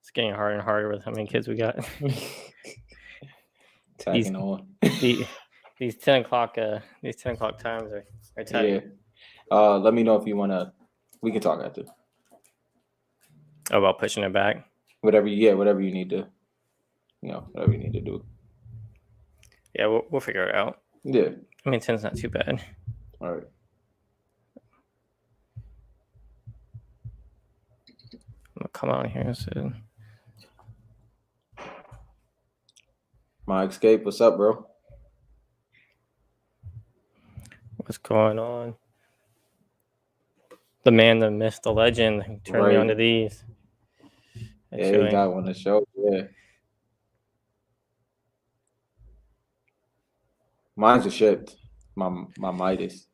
It's getting harder and harder with how many kids we got. Tagging on. These 10 o'clock times are tight. Yeah. Let me know if you wanna. We can talk after. Oh, about pushing it back. Whatever you need to. Whatever you need to do. Yeah, we'll figure it out. Yeah. I mean, 10's not too bad. All right. I'm gonna come out here soon. My escape. What's up, bro? What's going on? The man, the myth, the legend who turned me onto these. Yeah, he got one to show. Yeah. Mine's a shipped. My Midas.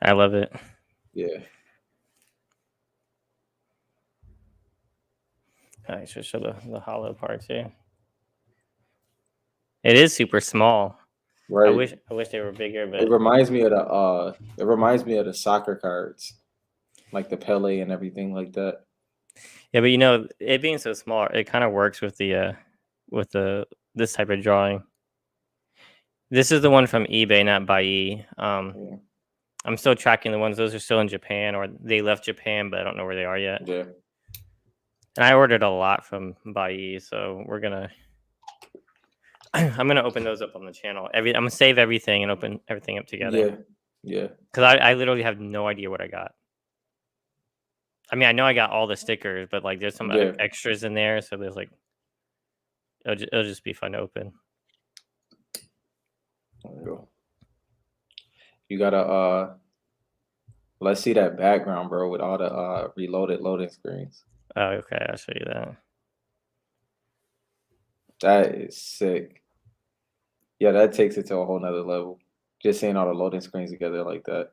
I love it. Yeah. I should show the hollow part too. It is super small. Right. I wish they were bigger, but it reminds me of the soccer cards, like the Pele and everything like that. Yeah, but it being so small, it kind of works with this type of drawing. This is the one from eBay, not Bai. Yeah. I'm still tracking the ones. Those are still in Japan, or they left Japan, but I don't know where they are yet. Yeah. And I ordered a lot from Bai, so I'm gonna open those up on the channel. I'm gonna save everything and open everything up together. Yeah. Because I literally have no idea what I got. I mean, I know I got all the stickers, but like there's some extras in there, so there's like it'll just be fun to open. There you go. You gotta let's see that background, bro, with all the reloaded loading screens. Oh, okay, I'll show you that. That is sick. Yeah, that takes it to a whole nother level. Just seeing all the loading screens together like that.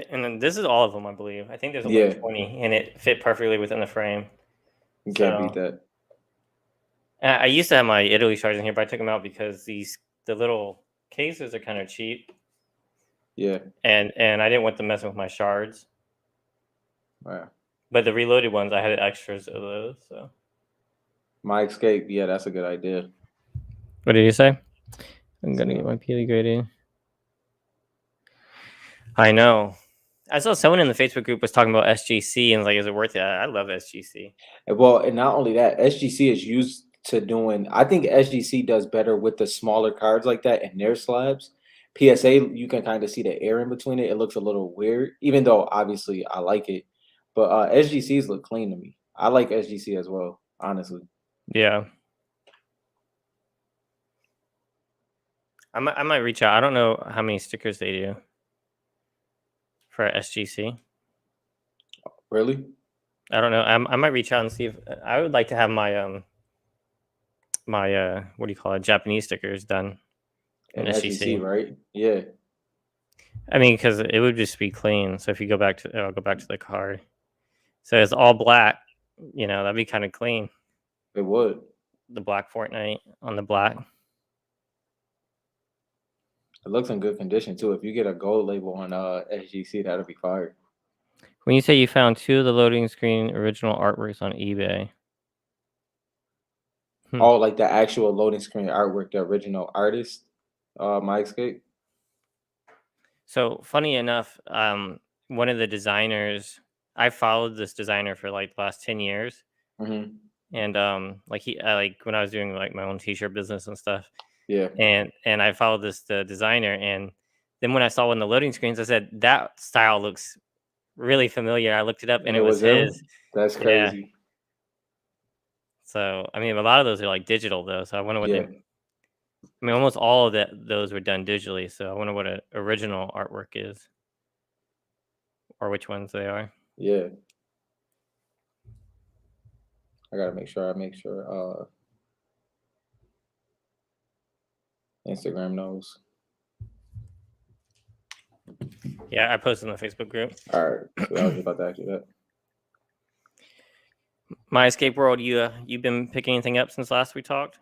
And then this is all of them, I believe. I think there's only 20, and it fit perfectly within the frame. You can't beat that. I used to have my Italy shards in here, but I took them out because the little cases are kind of cheap. Yeah. And I didn't want them messing with my shards. Wow. But the reloaded ones, I had extras of those. So. My escape, yeah, that's a good idea. What did you say? I'm gonna get my Peely grading. I know. I saw someone in the Facebook group was talking about SGC and was like, is it worth it? I love SGC. Well, and not only that, SGC is used to doing. I think SGC does better with the smaller cards like that and their slabs. PSA, you can kind of see the air in between it. It looks a little weird, even though obviously I like it. But SGCs look clean to me. I like SGC as well, honestly. Yeah. I might reach out. I don't know how many stickers they do for SGC. Really? I don't know. I might reach out and see if I would like to have my my what do you call it, Japanese stickers done in SGC, right? Yeah. I mean, because it would just be clean. So if you go back to, I'll go back to the card. So it's all black. That'd be kind of clean. It would. The black Fortnite on the black. It looks in good condition too. If you get a gold label on SGC, that'll be fire. When you say you found 2 of the loading screen original artworks on eBay. Oh, like the actual loading screen artwork, the original artist, My Escape. So funny enough, one of the designers, I followed this designer for like the last 10 years. Mm-hmm. And like when I was doing like my own t-shirt business and stuff. Yeah. And I followed the designer, and then when I saw one of the loading screens, I said that style looks really familiar. I looked it up, and it was his. That's crazy. Yeah. So I mean, a lot of those are like digital though. So I wonder what I mean, almost all of those were done digitally. So I wonder what an original artwork is, or which ones they are. Yeah. I gotta make sure. Instagram knows. Yeah, I posted in the Facebook group. All right, so I was about to ask you that. My Escape World, you've been picking anything up since last we talked,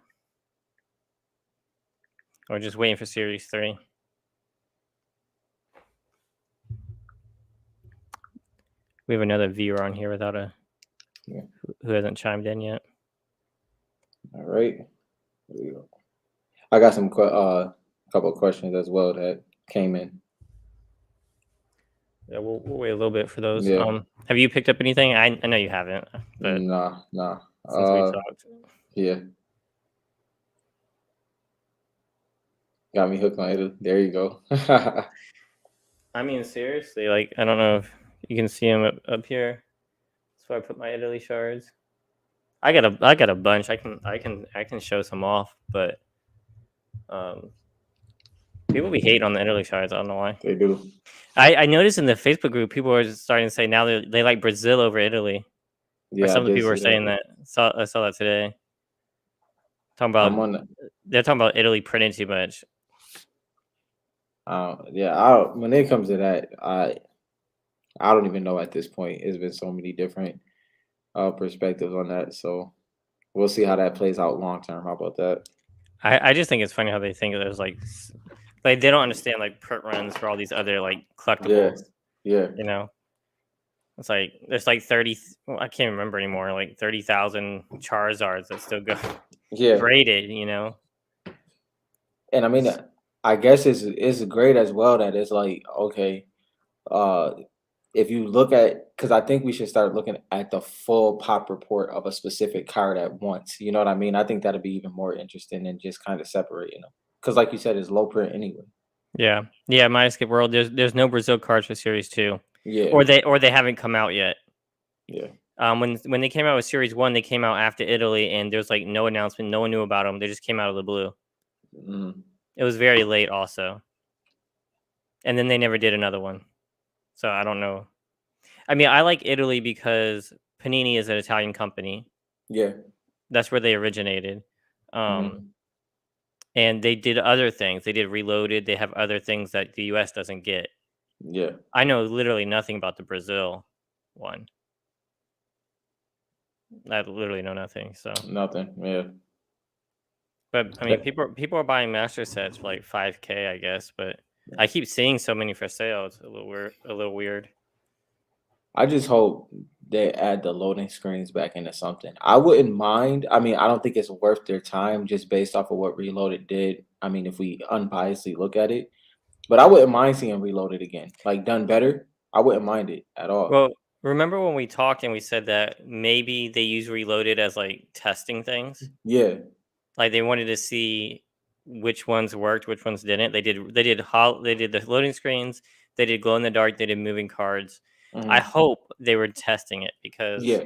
or just waiting for Series 3? We have another viewer on here without a Yeah. who hasn't chimed in yet. All right. There we go. I got some couple of questions as well that came in. Yeah, we'll wait a little bit for those. Yeah. Have you picked up anything? I know you haven't, but Nah, nah. since we talked, Yeah. Got me hooked on it. There you go. I mean seriously, like I don't know if you can see them up here. So I put my Italy shards. I got a bunch. I can show some off, but um, people be hating on the Italy shards. I don't know why. They do. I noticed in the Facebook group, people are just starting to say now they like Brazil over Italy, or Yeah, I some of the did people were see saying that. that. I saw that today. Talking I'm about on the they're talking about Italy printing too much. yeah, I when it comes to that, I don't even know at this point. It's been so many different perspectives on that. So we'll see how that plays out long term. How about that? I just think it's funny how they think there's like they don't understand like print runs for all these other like Yeah, collectibles. yeah, You know, it's like there's like 30. Well, I can't remember anymore. Like 30,000 Charizards that still go yeah. graded. You know. And I mean, I guess it's great as well that it's like okay, uh, if you look at because I think we should start looking at the full pop report of a specific card at once. You know what I mean? I think that'd be even more interesting than just kind of separating them. Because, like you said, it's low print anyway. Yeah, yeah. My Escape World. There's no Brazil cards for Series 2, Yeah, or they haven't come out yet. yeah, When they came out with Series 1, they came out after Italy, and there's like no announcement. No one knew about them. They just came out of the blue. mm, It was very late, also, and then they never did another one. So I don't know. I mean, I like Italy because Panini is an Italian company. yeah, That's where they originated. Um, mm, and they did other things. They did Reloaded. They have other things that the US doesn't get. yeah. I know literally nothing about the Brazil one. I literally know nothing. So, Nothing. Yeah. but I mean, people are buying master sets for like 5K, I guess. But I keep seeing so many for sale. It's a little weird. A little weird. I just hope they add the loading screens back into something. I wouldn't mind. I mean, I don't think it's worth their time just based off of what Reloaded did. I mean, if we unbiasedly look at it, but I wouldn't mind seeing Reloaded again, like done better. I wouldn't mind it at all. Well, remember when we talked and we said that maybe they use Reloaded as like testing things? Yeah. Like they wanted to see which ones worked, which ones didn't. They did the loading screens, they did glow in the dark, they did moving cards. I Hmm. hope they were testing it because Yeah.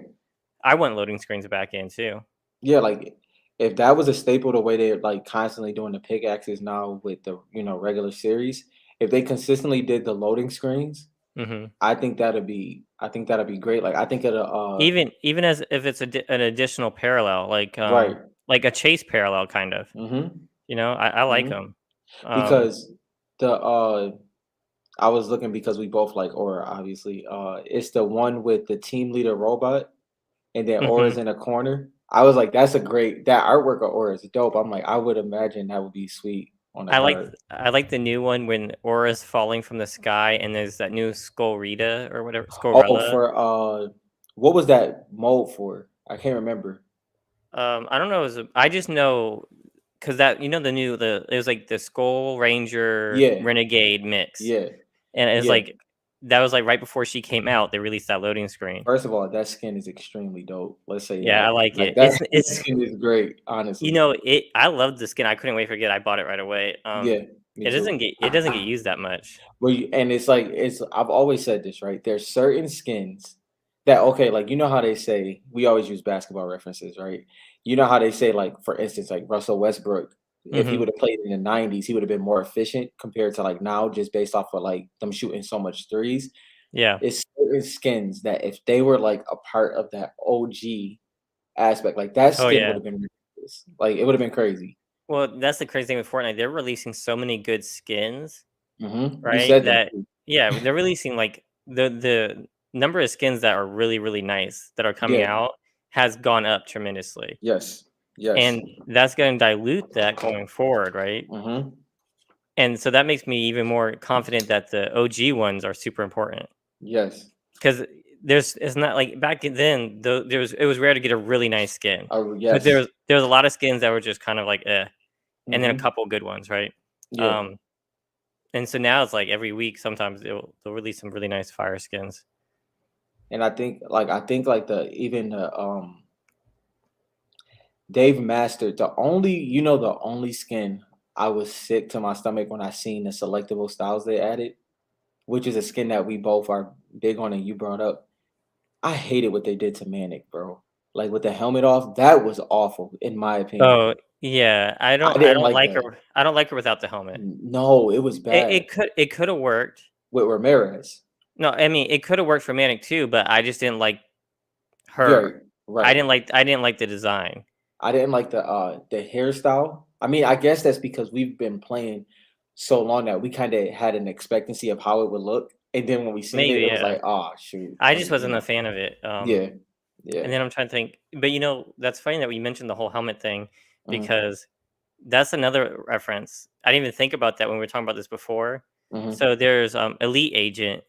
I want loading screens back in too. Yeah. Like if that was a staple, the way they're like constantly doing the pickaxes now with the regular series, if they consistently did the loading screens, Hmm. I think that'd be great. Like I think it'll Even as if it's an additional parallel, right. like a chase parallel kind of. Mm-hmm. You know, I like Mm-hmm. them. Because the I was looking because we both like Aura, obviously. It's the one with the team leader robot and then Mhm. Aura's in a corner. I was like, that's a great that artwork of Aura is dope. I'm like, I would imagine that would be sweet on a card. I like the new one when Aura's falling from the sky and there's that new Skullrita or whatever Oh, Skullrella. for what was that mode for? I can't remember. I don't know. I just know because that the it was like the Skull Ranger Yeah, Renegade mix, yeah, and it's yeah. like that was like right before she came out. They released that loading screen. First of all, that skin is extremely dope. Let's say Yeah, I that. like Like it. that that It's skin is great, honestly. it. I love the skin. I couldn't wait for it. I bought it right away. Yeah, me too. It doesn't get used that much. Well, and it's like I've always said this, right? There's certain skins that okay, like you know how they say we always use basketball references, right? You know how they say, like, for instance, like Russell Westbrook, if he Hmm. would have played in the 90s, he would have been more efficient compared to like now, just based off of like them shooting so much threes. Yeah. It's certain skins that if they were like a part of that OG aspect, like that Oh skin would yeah. have been ridiculous. Like it would have been crazy. Well, that's the crazy thing with Fortnite. They're releasing so many good skins, You right? said that That too. yeah, they're releasing like the number of skins that are really really nice that are coming Yeah. out has gone up tremendously, Yes. Yes. and that's going to dilute that going forward, right? Hmm. And so that makes me even more confident that the OG ones are super important Yes. because there's it's not like back then. It was rare to get a really nice skin, Oh but yes. there was a lot of skins that were just kind of like and then a Hmm. couple good ones, right? Yeah. Um, and so now it's like every week. Sometimes they'll release some really nice fire skins. And I think like the even the Dave Master, the only skin I was sick to my stomach when I seen the selectable styles they added, which is a skin that we both are big on and you brought up. I hated what they did to Manic, bro. Like with the helmet off, that was awful in my opinion. Oh yeah, I I didn't don't like like that. her. I don't like her without the helmet. No, it was bad It could have worked. with Ramirez. No, I mean it could have worked for Manic too, but I just didn't like Right, her. right. I didn't like the design. I didn't like the hairstyle. I mean, I guess that's because we've been playing so long that we kind of had an expectancy of how it would look, and then when we seen it, Maybe it was yeah. like, oh shoot, I just like wasn't a fan of it. yeah, yeah, And then I'm trying to think, but that's funny that we mentioned the whole helmet thing hmm because that's another reference. I didn't even think about that when we were talking about this before. hmm So there's Elite Agent,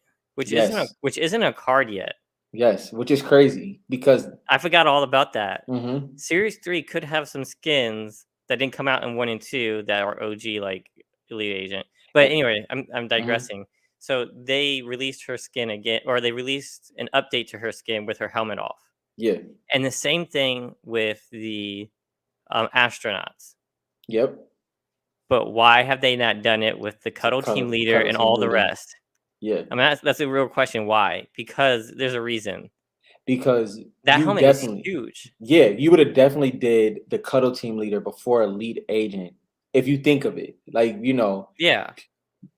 yes, which isn't a card yet. yes, which is crazy because I forgot all about that. hmm Series 3 could have some skins that didn't come out in 1 and 2 that are OG like Elite Agent. But anyway, I'm hmm digressing. So they released her skin again, or they released an update to her skin with her helmet off. yeah, And the same thing with the astronauts. yep, But why have they not done it with the Cuddle Team Leader cuddle and team all the leader, rest? yeah, I mean, that's a real question. Why? Because there's a reason. because That you helmet is definitely, huge. yeah, you would have definitely did the cuddle team leader before elite agent if you think of it, like Yeah.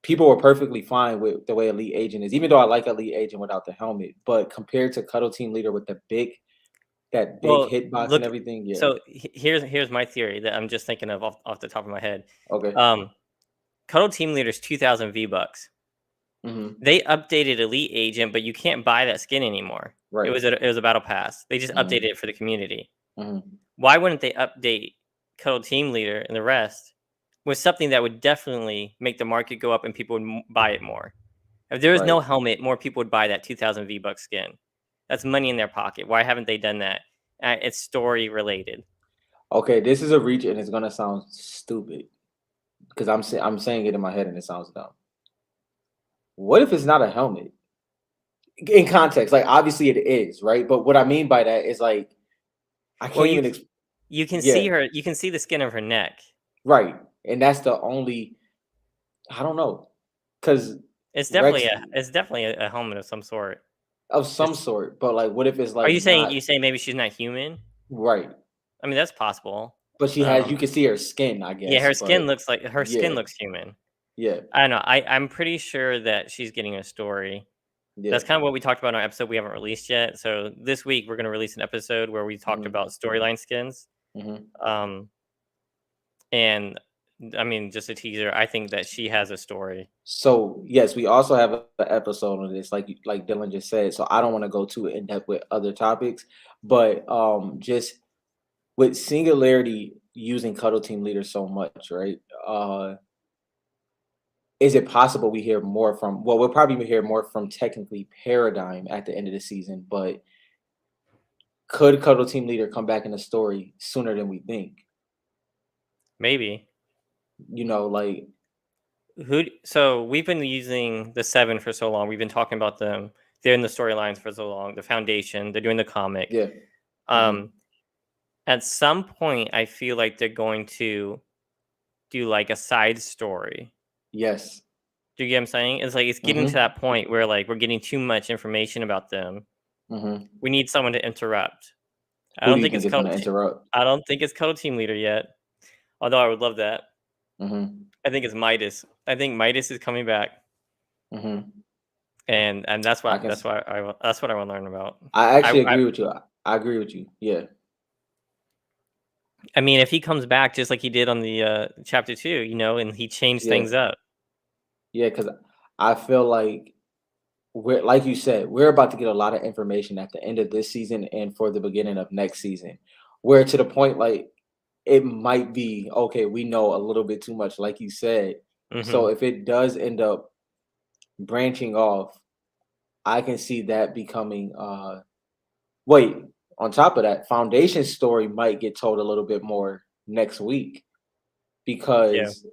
people were perfectly fine with the way Elite Agent is, even though I like Elite Agent without the helmet. But compared to Cuddle Team Leader with that big Well, hitbox and look. everything, yeah. So here's my theory that I'm just thinking of off the top of my head. Okay. Um, Cuddle Team Leader's 2,000 V bucks. Hmm. They updated Elite Agent, but you can't buy that skin anymore. Right. It was a battle pass. They just updated Hmm. it for the community. Hmm. Why wouldn't they update Cuddle Team Leader and the rest with something that would definitely make the market go up and people would buy it more? If there was no Right. helmet, more people would buy that 2,000 V buck skin. That's money in their pocket. Why haven't they done that? It's story related. Okay. This is a reach, and it's gonna sound stupid because I'm saying it in my head, and it sounds dumb. What if it's not a helmet? In context, like obviously it is, right? But what I mean by that is like I Well, can't even. you can Yeah. see her. You can see the skin of her neck. Right. And that's the only. I don't know, because Rex It's definitely a helmet of some sort. of some It's, sort, but like, what if it's are like you not saying maybe she's not human? right? I mean that's possible. But she has, you Um, can see her skin, I yeah, guess. But her skin yeah, looks human. yeah, I don't know. I'm pretty sure that she's getting a story. yeah. That's kind of what we talked about in our episode we haven't released yet. So this week we're going to release an episode where we talked Hmm. about storyline skins. Hmm. Um, and I mean, just a teaser. I think that she has a story. So yes, we also have an episode on this, like Dylan just said. So I don't want to go too in depth with other topics, but just with Singularity using Cuddle Team Leader so much, right? Is it possible we hear more from? Well, we'll probably hear more from technically Paradigm at the end of the season, but could Cuddle Team Leader come back in the story sooner than we think? Maybe. Like So we've been using the seven for so long. We've been talking about them. They're in the storylines for so long. The foundation. They're doing the comic. yeah. Mhm. Um, at some point, I feel like they're going to do like a side story. Yes. Do you get what I'm saying? It's like it's getting to Mhm. that point where like we're getting too much information about them. Mhm. We need someone to interrupt. I Who don't do you think think it's is gonna interrupt? I don't think it's co-team leader yet. Although I would love that. Mhm. I think it's Midas. I think Midas is coming back, Mhm. and I can s that's what I want to learn about. I I, actually I agree with you. I agree with you. Yeah. I mean, if he comes back just like he did on the chapter 2, and he changed Yeah. things up. Yeah, because I feel like we're like you said, we're about to get a lot of information at the end of this season and for the beginning of next season. Where to the point like it might be okay, we know a little bit too much, like you said. So Hmm. if it does end up branching off, I can see that becoming wait, on top of that, Foundation's story might get told a little bit more next week Yeah, because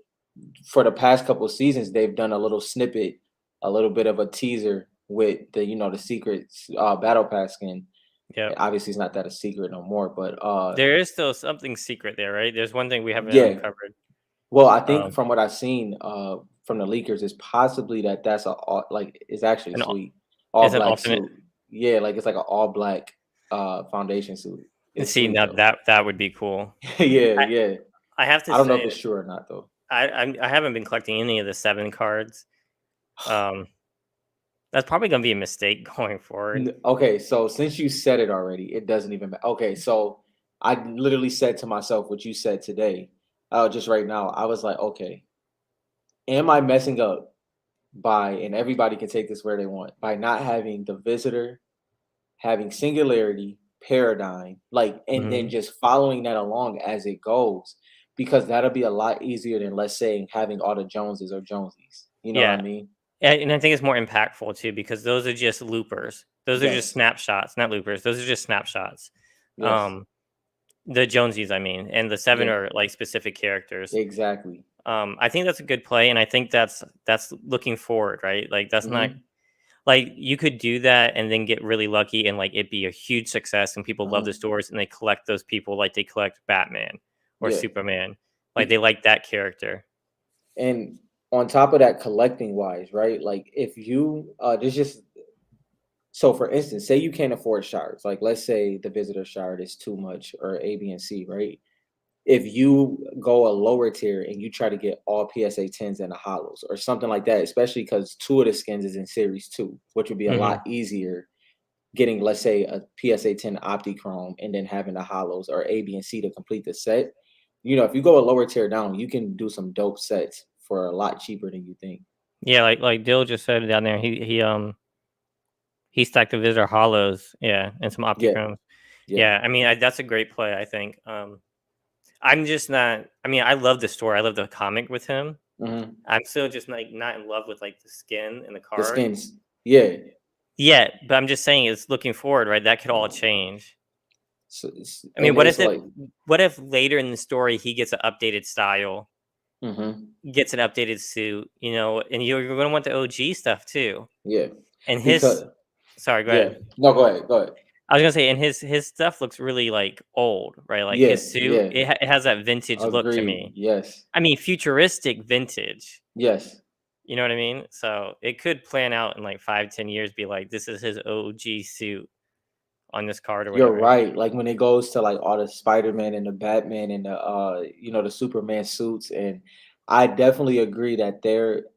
for the past couple of seasons they've done a little snippet, a little bit of a teaser with the the secret battle pass skin. yep. Obviously, it's not that a secret no more, but There is still something secret there, right? There's one thing we haven't yeah. uncovered. Well, I think Um, from what I've seen from the leakers is possibly that's like it's actually an al- sweet all is an black alternate. suit. Yeah, like it's like an all black foundation suit. It's See, sweet now though. that would be cool. Yeah, I yeah. I have to I don't know if say it's true or not though. I haven't been collecting any of the 7 cards. Um, that's probably gonna be a mistake going forward. Okay, so since you said it already, it doesn't even matter. Okay, so I literally said to myself what you said today. Just right now, I was like, okay, am I messing up by, and everybody can take this where they want, by not having the visitor, having singularity, paradigm, like, and then Mhm. just following that along as it goes, because that'll be a lot easier than, let's say, having all the Joneses or Jonesies. You know what I Yeah, mean? and I think it's more impactful too because those are just loopers. Those are just Yes, snapshots, not loopers. Those are just snapshots. yes, Um, the Jonesies, I mean, and the 7 yeah, are like specific characters. exactly. I think that's a good play, and I think that's looking forward, right? Like that's not Hmm. like you could do that and then get really lucky and like it be a huge success and people love the Hmm. stores and they collect those people like they collect Batman or Yeah. Superman. Like they Bec- like that character. and on top of that, collecting wise, right? Like if you there's just, so for instance, say you can't afford shards, like let's say the visitor shard is too much or A, B, and C, right? If you go a lower tier and you try to get all PSA 10s and the hollows or something like that, especially because two of the skins is in series two, which would be a Hmm. lot easier getting, let's say, a PSA 10 Optichrome and then having the hollows or A, B, and C to complete the set. If you go a lower tier down, you can do some dope sets for a lot cheaper than you think. Yeah, like Dill just said down there. He stacked the Visitor Hollows, yeah, and some Yeah, Optichromes. yeah. Yeah, I mean that's a great play. I think. I'm just not. I mean, I love the story. I love the comic with him. Hmm. I'm still just like not in love with like the skin and the The card. skins. Yeah. Yeah, but I'm just saying it's looking forward, right? That could all change. So, I mean, and it's like, what if later in the story he gets an updated style, hmm, gets an updated suit, and you're going to want the OG stuff too. yeah. And his Because, sorry, go yeah. ahead. No, go ahead. Go ahead. I was gonna say, and his stuff looks really like old, right? Like Yeah, his suit, yeah. it has that vintage look to Agreed. me. Yes. I mean, futuristic vintage. Yes. You know what I mean? So it could plan out in like 5, 10 years, be like, this is his OG suit on this card or You're whatever. right. Like when it goes to like all the Spider-Man and the Batman and the the Superman suits, and I definitely agree that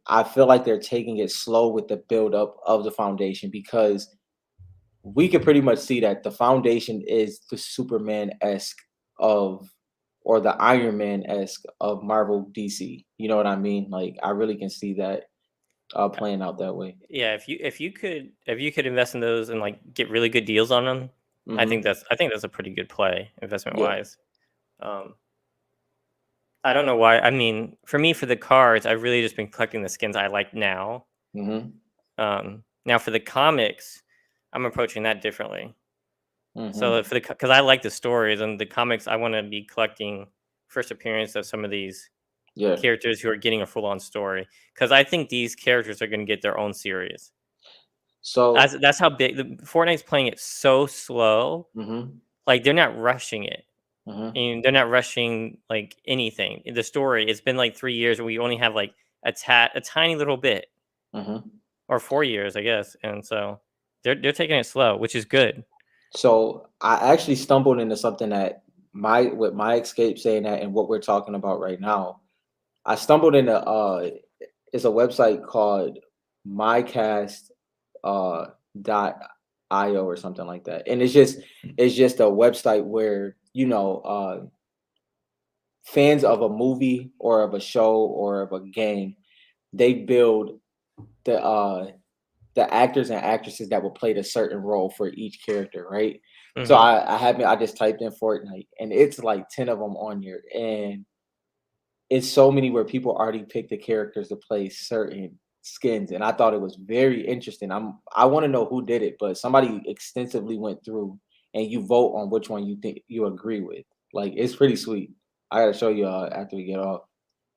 I feel like they're taking it slow with the build up of the foundation, because we can pretty much see that the foundation is the Superman-esque of, or the Iron Man-esque of Marvel DC. You know what I mean? Like I really can see that Uh, playing out that way. Yeah, if you could invest in those and like get really good deals on them, Hmm. I think that's a pretty good play investment Yeah. wise. Um, I don't know why. I mean, for me, for the cards, I've really just been collecting the skins I like now. Hmm. Now for the comics, I'm approaching that differently. So Hmm. for the because I like the stories and the comics, I want to be collecting first appearance of some of these Yeah. characters who are getting a full on story. Because I think these characters are going to get their own series. So. That's how big the Fortnite's playing it so slow. Hmm. Like they're not rushing it. Hmm. And they're not rushing like anything. The story, it's been like 3 years and we only have like a tiny little bit, Hmm. or 4 years, I guess. And so they're taking it slow, which is good. So I actually stumbled into something that with my escape saying that and what we're talking about right now. I stumbled into it's a website called mycast dot io or something like that. And it's just a website where, fans of a movie or of a show or of a game, they build the the actors and actresses that will play a certain role for each character, right? So Hmm. I just typed in Fortnite and it's like 10 of them on here, and it's so many where people already picked the characters to play certain skins, and I thought it was very interesting. I want to know who did it, but somebody extensively went through and you vote on which one you think you agree with. Like it's pretty sweet. I gotta show you after we get off.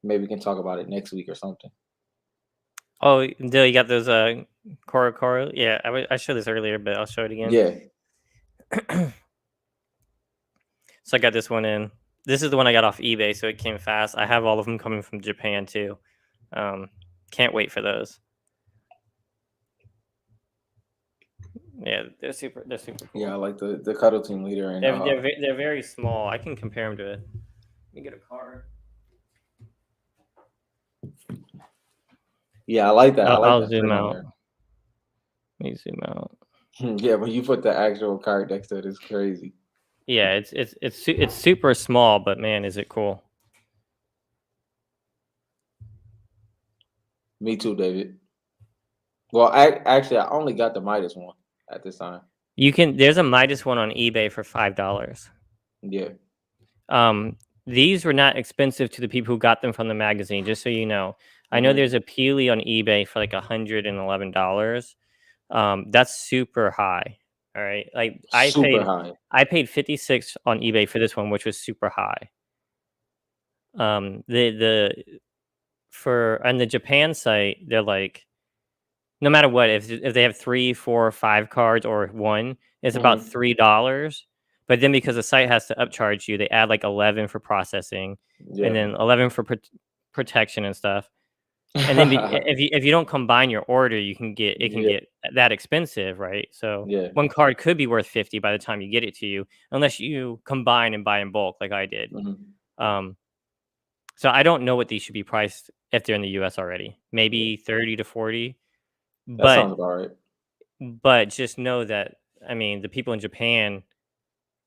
Maybe we can talk about it next week or something. Oh, Dill, you got those Coro. Yeah, I showed this earlier, but I'll show it again. Yeah, So I got this one in. This is the one I got off eBay, so it came fast. I have all of them coming from Japan too. Um, can't wait for those. Yeah, they're super yeah. I cool. like the cuddle team leader and They're very small. I can compare them to it. Let me get a card. yeah. I like that. I like I'll that zoom print on out. there. Let me zoom out. Yeah, when you put the actual card next to it, it's crazy. Yeah, it's super small, but man, is it cool. Me too, David. Well, actually, I only got the Midas one at this time. There's a Midas one on eBay for $5. Yeah. Um, these were not expensive to the people who got them from the magazine, just so you know. I know Hmm. there's a Peely on eBay for like $111. That's super high. All right. Like Super high. I paid 56 on eBay for this one, which was super high. The for on the Japan site, they're like no matter what, if they have 3, 4, 5 cards or one, it's about Hmm. $3. But then because the site has to upcharge you, they add like 11 for processing, and Yeah. then 11 for protection and stuff. And then if you don't combine your order, it can Yeah. get that expensive, right? So Yeah. one card could be worth 50 by the time you get it to you, unless you combine and buy in bulk like I did. Hmm. Um, so I don't know what these should be priced if they're in the US already. Yeah. Maybe 30 to 40. That But sounds about right. just know that I mean the people in Japan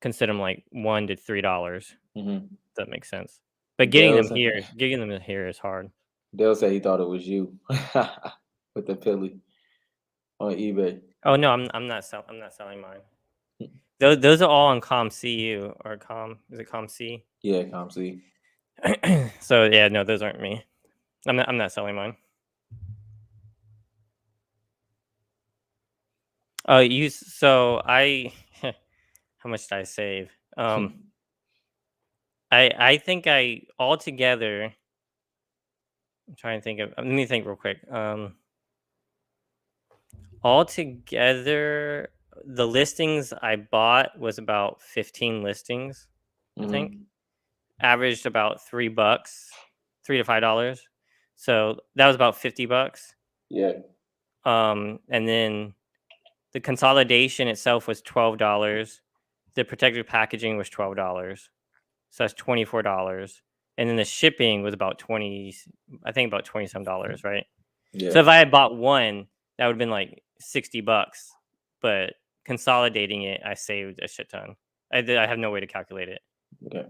consider them like $1 to $3. Hmm. That makes sense. But Dale said, getting them here is hard. Dale said he thought it was you with the Philly on eBay. Oh no, I'm not selling mine. Those are all on ComCU or Com. Is it ComC? Yeah, come see. So yeah, no, those aren't me. I'm not selling mine. Oh, so I how much did I save? I think I altogether. I'm trying to think of. Let me think real quick. Altogether, the listings I bought was about 15 listings. I think Hmm. averaged about $3, $3 to $5. So that was about $50. Yeah. And then the consolidation itself was $12. The protective packaging was $12. So that's $24. And then the shipping was about 20, I think about 20 some dollars, right? Yeah. So if I had bought one, that would have been like $60. But consolidating it, I saved a shit ton. I have no way to calculate it. Okay.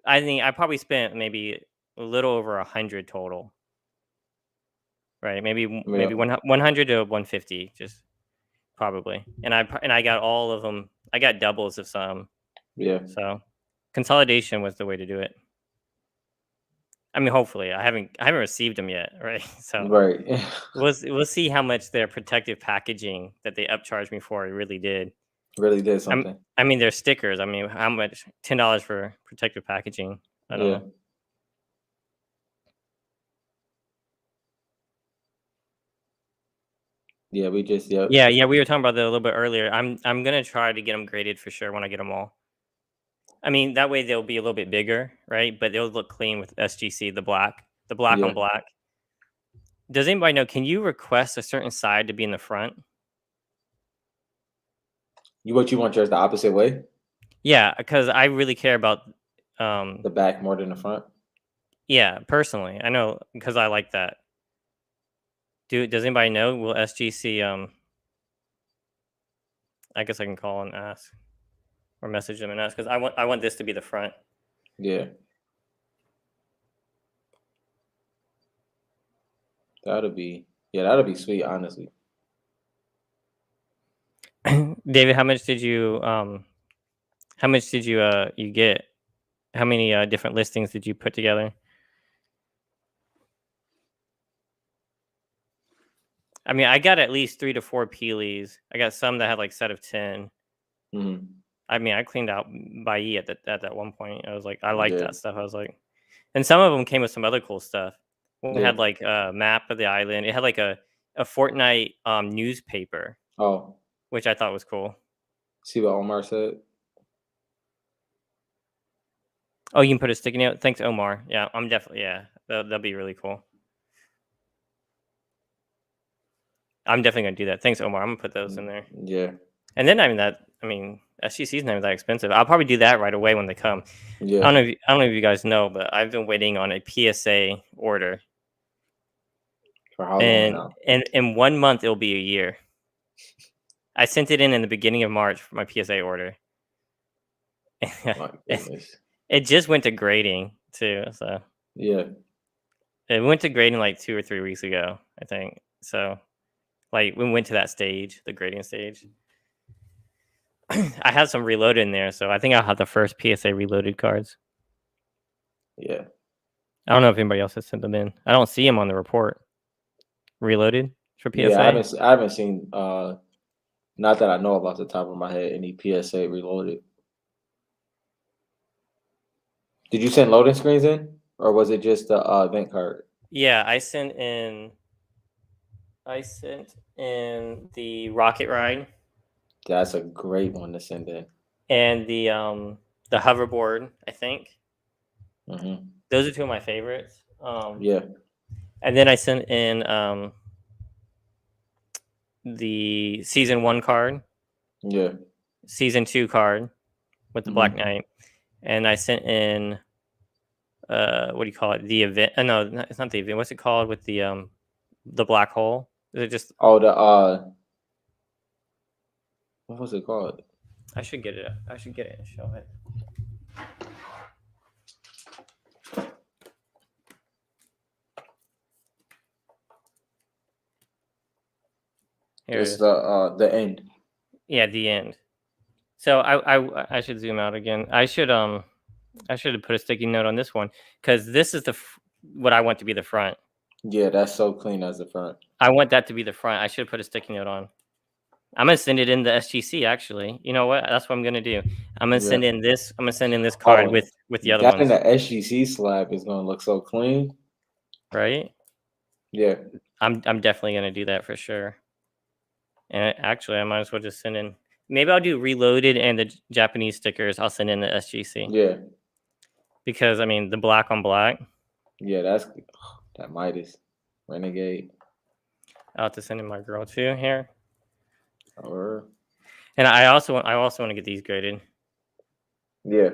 I think I probably spent maybe a little over 100 total, right? Yeah. 100 to 150, just probably. And I got all of them. I got doubles of some. Yeah. So consolidation was the way to do it. I mean, hopefully, I haven't received them yet, right? So Right. we'll see how much their protective packaging that they upcharged me for really did. Really did I'm, something. I mean, they're stickers. I mean, how much? $10 for protective packaging? I don't Yeah. know. Yeah. We just, yep. Yeah. We were talking about that a little bit earlier. I'm gonna try to get them graded for sure when I get them all. I mean, that way they'll be a little bit bigger, right? But they'll look clean with SGC, the black on Yeah. black. Does anybody know? Can you request a certain side to be in the front? You want yours the opposite way? Yeah, because I really care about. The back more than the front? Yeah, personally, I know because I like that. Does anybody know? Will SGC? I guess I can call and ask or message them and ask because I want this to be the front. Yeah. That'll be, yeah, that'll be sweet, honestly. David, how much did you get? How many different listings did you put together? I mean, I got at least 3 to 4 peelies. I got some that had like set of 10. Mhm. I mean, I cleaned out Bai at that one point. I was like, I like Yeah. that stuff. I was like, and some of them came with some other cool stuff. One Yeah. had like a map of the island. It had like a Fortnite newspaper, Oh, which I thought was cool. see what Omar said? Oh, you can put a sticky note. Thanks, Omar. Yeah, I'm definitely that'll be really cool. I'm definitely gonna do that. Thanks, Omar. I'm gonna put those in there. Yeah. And then I mean, SGC's not even that expensive. I'll probably do that right away when they come. Yeah. I don't know if you guys know, but I've been waiting on a PSA order, For how long and now? in 1 month it'll be a year. I sent it in the beginning of March for my PSA order. My it, goodness. it just went to grading too, so Yeah. it went to grading like 2 or 3 weeks ago, I think. So like we went to that stage, the grading stage. I have some reloaded in there, so I think I'll have the first PSA reloaded cards. Yeah. I don't know if anybody else has sent them in. I don't see them on the report. Reloaded for Yeah, PSA. I haven't seen not that I know about the top of my head any PSA reloaded. Did you send loading screens in or was it just the event card? Yeah, I sent in the rocket ride That's a great one to send in. and the hoverboard. I think Hmm. those are two of my favorites. Yeah. And then I sent in the season 1 card, Yeah. season 2 card with the Black Hmm. Knight, and I sent in what do you call it? The event? No, it's not the event. What's it called with the black hole? Is it just? Oh, the what was it called? I should get it. I should get it and show it. Here it It's is. the end. Yeah, the end. So I should zoom out again. I should have put a sticky note on this one because this is what I want to be the front. Yeah, that's so clean as the front. I want that to be the front. I should have put a sticky note on. I'm gonna send it in the SGC. Actually, you know what? That's what I'm gonna do. I'm gonna Yeah. send in this. I'm gonna send in this card Oh, with the other that in ones. the SGC slab is gonna look so clean. Right? Yeah. I'm definitely gonna do that for sure. And actually, I might as well just send in. Maybe I'll do reloaded and the Japanese stickers. I'll send in the SGC Yeah. because I mean the black on black. Yeah, that's that Midas. Renegade. I'll have to send in my girl too here. Or And I also want to get these graded. yeah.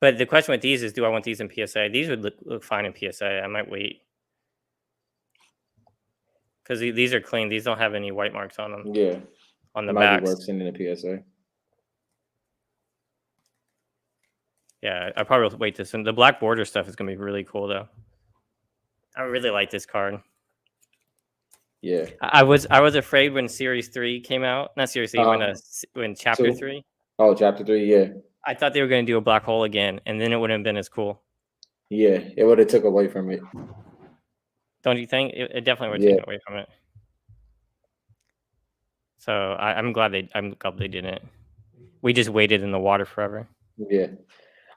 But the question with these is, do I want these in PSA? These would look fine in PSA. I might wait because these are clean. These don't have any white marks on them Yeah. on It the might be backs. worth sending a PSA. Yeah, I probably will wait this. And the black border stuff is gonna be really cool though. I really like this card. Yeah. I was afraid when Series 3 came out. Not Series 3, Uh when Chapter two. 3. Oh, chapter 3, yeah. I thought they were going to do a black hole again, and then it wouldn't have been as cool. Yeah. It would have took away from it. Don't you think? It definitely would have Yeah. taken away from it. So I'm glad they didn't. We just waited in the water forever. Yeah.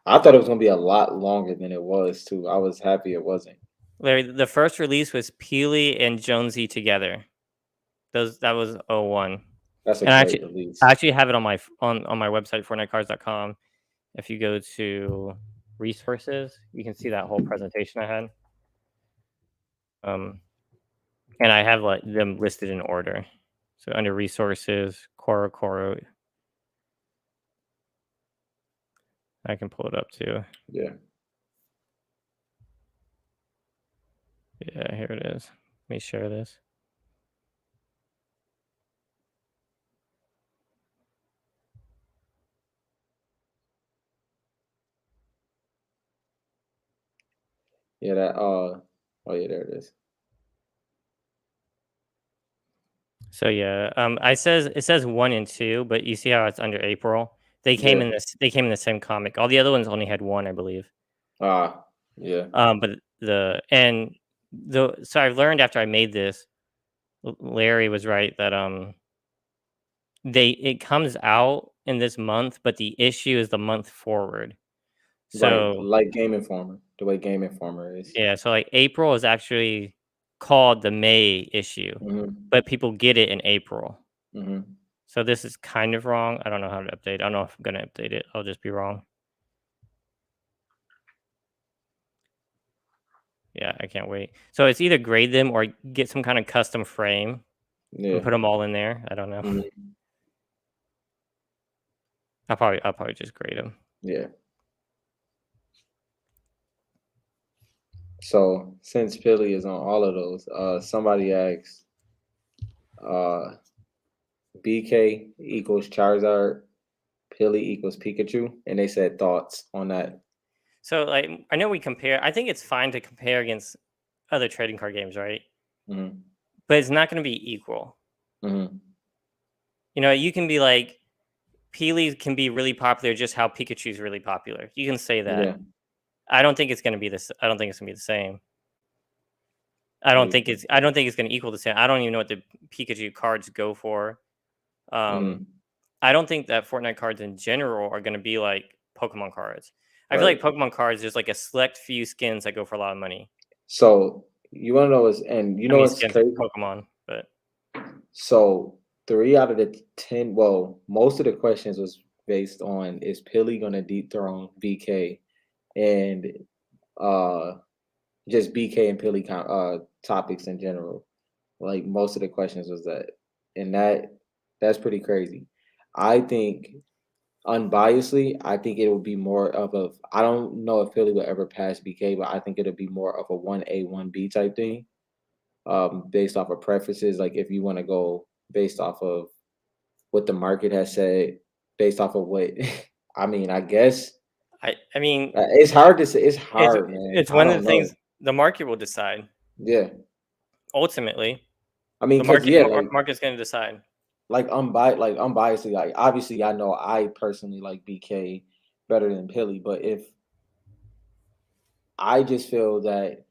I thought it was gonna be a lot longer than it was too. I was happy it wasn't. Larry, the first release was Peely and Jonesy together. That was '01. That's a And great release. I actually have it on my website fortnitecards.com. If you go to resources, you can see that whole presentation I had. Um, and I have like them listed in order. So under resources, Coro, I can pull it up too. Yeah. Yeah, here it is. Let me share this. Yeah, that oh yeah, there it is. So yeah, it says 1 and 2, but you see how it's under April. Yeah. They came in the same comic. All the other ones only had one, I believe. Ah, yeah. But the and the so I've learned after I made this, Larry was right that it comes out in this month, but the issue is the month forward. Right, So like Game Informer, the way Game Informer is. yeah, so like April is actually called the May issue, Mhm, but people get it in April. mhm. So this is kind of wrong. I don't know how to update. I don't know if I'm gonna update it. I'll just be wrong. Yeah, I can't wait. So it's either grade them or get some kind of custom frame and Yeah, put them all in there. I don't know. mhm, I'll probably just grade them. yeah. So since Philly is on all of those, somebody asked, uh, BK equals Charizard, Philly equals Pikachu, and they said thoughts on that. So like I know we compare. I think it's fine to compare against other trading card games, right? Mhm, But it's not going to be equal. mhm. You know, you can be like Peely can be really popular just how Pikachu is really popular. You can say that. Yeah, I don't think it's going to be this. I don't think it's going to be the same. I I don't think it's going to equal the same. I don't even know what the Pikachu cards go for. Um, mhm, I don't think that Fortnite cards in general are going to be like Pokemon cards. I feel like right. Pokemon cards, there's like a select few skins that go for a lot of money. So you want to know what's and you I know mean, what's skins like crazy? Pokemon, but So 3 out of the 10, well, most of the questions was based on is Pilly gonna dethrone BK and uh just BK and Pilly topics in general. Like most of the questions was that, and that's pretty crazy. I think unbiasedly, I think it would be more of a. I don't know if Philly would ever pass BK, but I think it'll be more of a 1A 1B type thing, based off of preferences. Like if you want to go based off of what the market has said, based off of what I mean, I guess I mean, it's hard to say. It's it's hard, man. it's I one of don't the things know. the market will decide. Yeah, Ultimately, I mean, the cause yeah, like market's going to decide. unbiasedly, like obviously, I know I personally like BK better than Pilly, but if I just feel that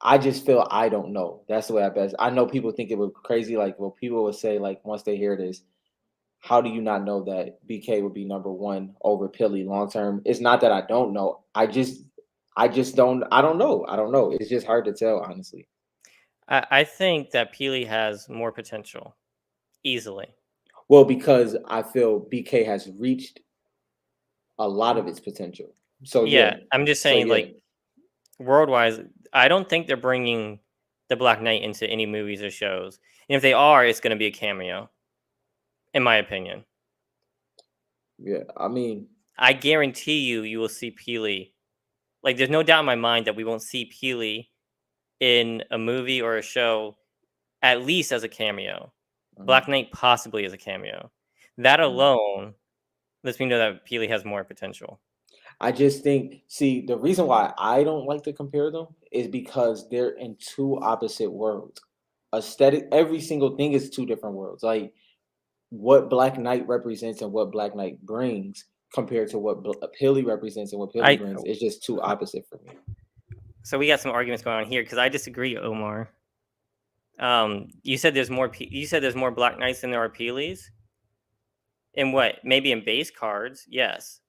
I just feel I don't know. That's the way I best. I know people think it was crazy. Like, well, people would say, like, once they hear this, how do you not know that BK would be number one over Pilly long term? It's not that I don't know. I just don't. I don't know. I don't know. It's just hard to tell, honestly. I think that Peely has more potential easily. Well, because I feel BK has reached a lot of its potential. So Yeah, yeah. I'm just So saying, yeah. like worldwide, I don't think they're bringing the Black Knight into any movies or shows. And if they are, it's going to be a cameo, in my opinion. Yeah. I mean, I guarantee you, you will see Peely. Like, there's no doubt in my mind that we won't see Peely in a movie or a show, at least as a cameo. Black mhm, Knight possibly as a cameo. That mhm. alone lets me know that Peely has more potential. I just think, see, the reason why I don't like to compare them is because they're in two opposite worlds. Aesthetic, every single thing is two different worlds. Like what Black Knight represents and what Black Knight brings compared to what Pilly represents and what Pilly I brings is just too opposite for me. So we got some arguments going on here because I disagree, Omar. You said there's more. You said there's more Black Knights than there are Peelies. In what? Maybe in base cards, yes.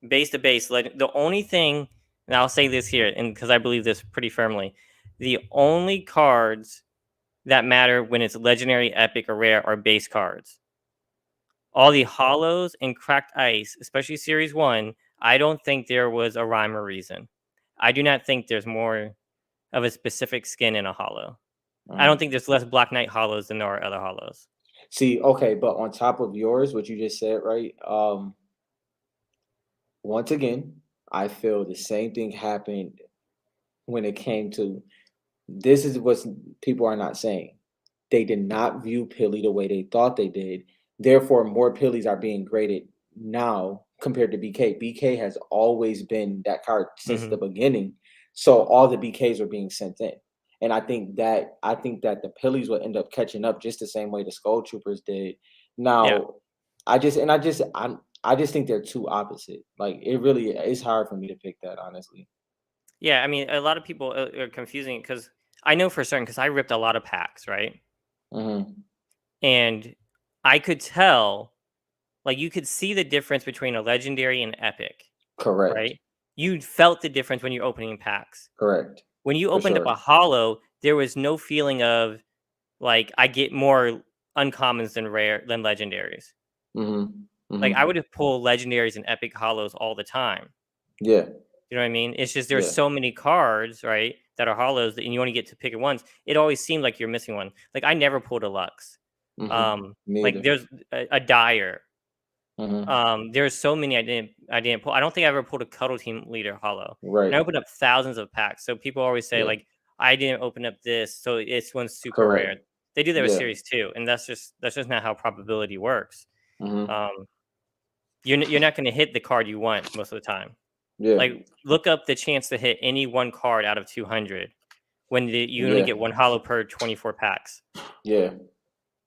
Base to base. The only thing, and I'll say this here, and because I believe this pretty firmly, the only cards that matter when it's legendary, epic, or rare are base cards. All the hollows and cracked ice, especially series one, I don't think there was a rhyme or reason. I do not think there's more of a specific skin in a hollow. I don't think Mm. there's less Black Knight hollows than there are other hollows. See, okay, but on top of yours, what you just said, right? Once again, I feel the same thing happened when it came to this is what people are not saying. They did not view Pilly the way they thought they did. Therefore, more Pillies are being graded now compared to BK. BK has always been that card since Hmm. the beginning. So all the BKs are being sent in. And I think that the Pillies will end up catching up just the same way the Skull Troopers did. Yeah, Now, I just think they're too opposite. Like it really it's hard for me to pick that honestly. yeah. I mean, a lot of people are confusing because I know for certain because I ripped a lot of packs, right? Mhm. And I could tell, like, you could see the difference between a legendary and epic, Correct. right? You felt the difference when you're opening packs. Correct. When you For opened up a sure. hollow, there was no feeling of like I get more uncommons than legendaries. Mhm. Like I would Mhm. have pulled legendaries and epic hollows all the time. Yeah. You know what I mean? It's just there's Yeah. so many cards, right, that are hollows that and you only get to pick it once. It always seemed like you're missing one. Like I never pulled a Lux. Mhm. Me Like either. there's a dire. Mhm. There's so many I didn't pull. I don't think I ever pulled a Cuddle Team Leader hollow, and Right. I opened up thousands of packs. So people always say Yeah. like, "I didn't open up this, so it's one's super rare." Correct. They do that with Yeah. Series Two, and that's just not how probability works. Mhm. Um, you're not going to hit the card you want most of the time. Yeah. Like look up the chance to hit any one card out of 200 when you only Yeah. get one hollow per 24 packs. Yeah.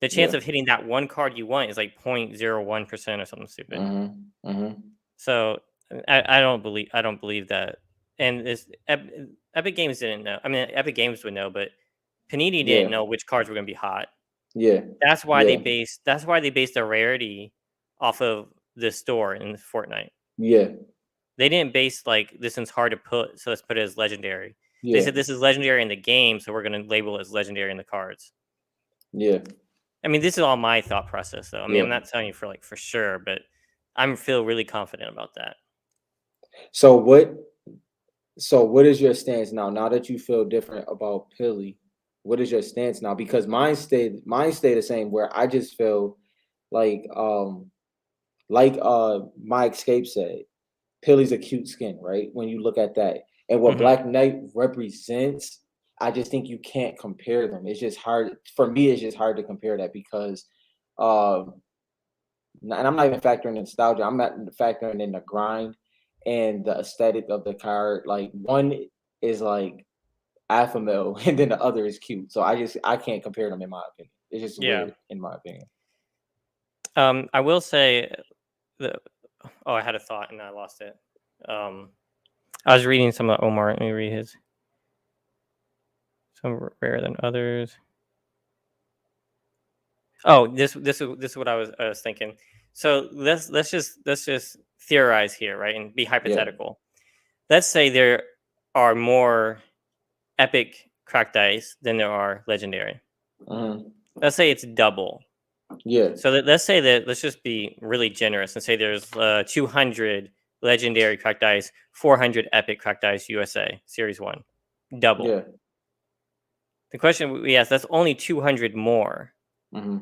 The chance Yeah. of hitting that one card you want is like 0.01% or something stupid. Mhm. Mhm. So I don't believe that. And Epic Games didn't know. I mean, Epic Games would know, but Panini didn't Yeah. know which cards were going to be hot. Yeah. Yeah. That's why they based their rarity off of the store in Fortnite. Yeah. They didn't base like this one's hard to put, so let's put it as legendary. They Yeah. said this is legendary in the game, so we're going to label it as legendary in the cards. Yeah. I mean, this is all my thought process, though. I mean, Yeah. I'm not telling you for like for sure, but I'm feel really confident about that. So what is your stance now? Now that you feel different about Pilly, what is your stance now? Because mine stayed the same where I just feel like my escape said, Pilly's a cute skin, right? When you look at that. And what Hmm. Black Knight represents, I just think you can't compare them. It's just hard for me, it's just hard to compare that because um and I'm not even factoring in nostalgia. I'm not factoring in the grind and the aesthetic of the card. Like one is like alpha male, and then the other is cute. So I can't compare them in my opinion. It's just Yeah. weird in my opinion. I will say the. Oh, I had a thought and I lost it. Um, I was reading some of Omar. Let me read his. Some rarer than others. Oh, this is what I was thinking. So let's just theorize here, right, and be Yeah. hypothetical. Let's say there are more epic cracked dice than there are legendary. Hmm. Let's say it's double. Yeah. So let's just be really generous and say there's 200 legendary cracked dice, 400 epic cracked dice USA Series One, double. Yeah. The question we ask that's only 200 more, Hmm.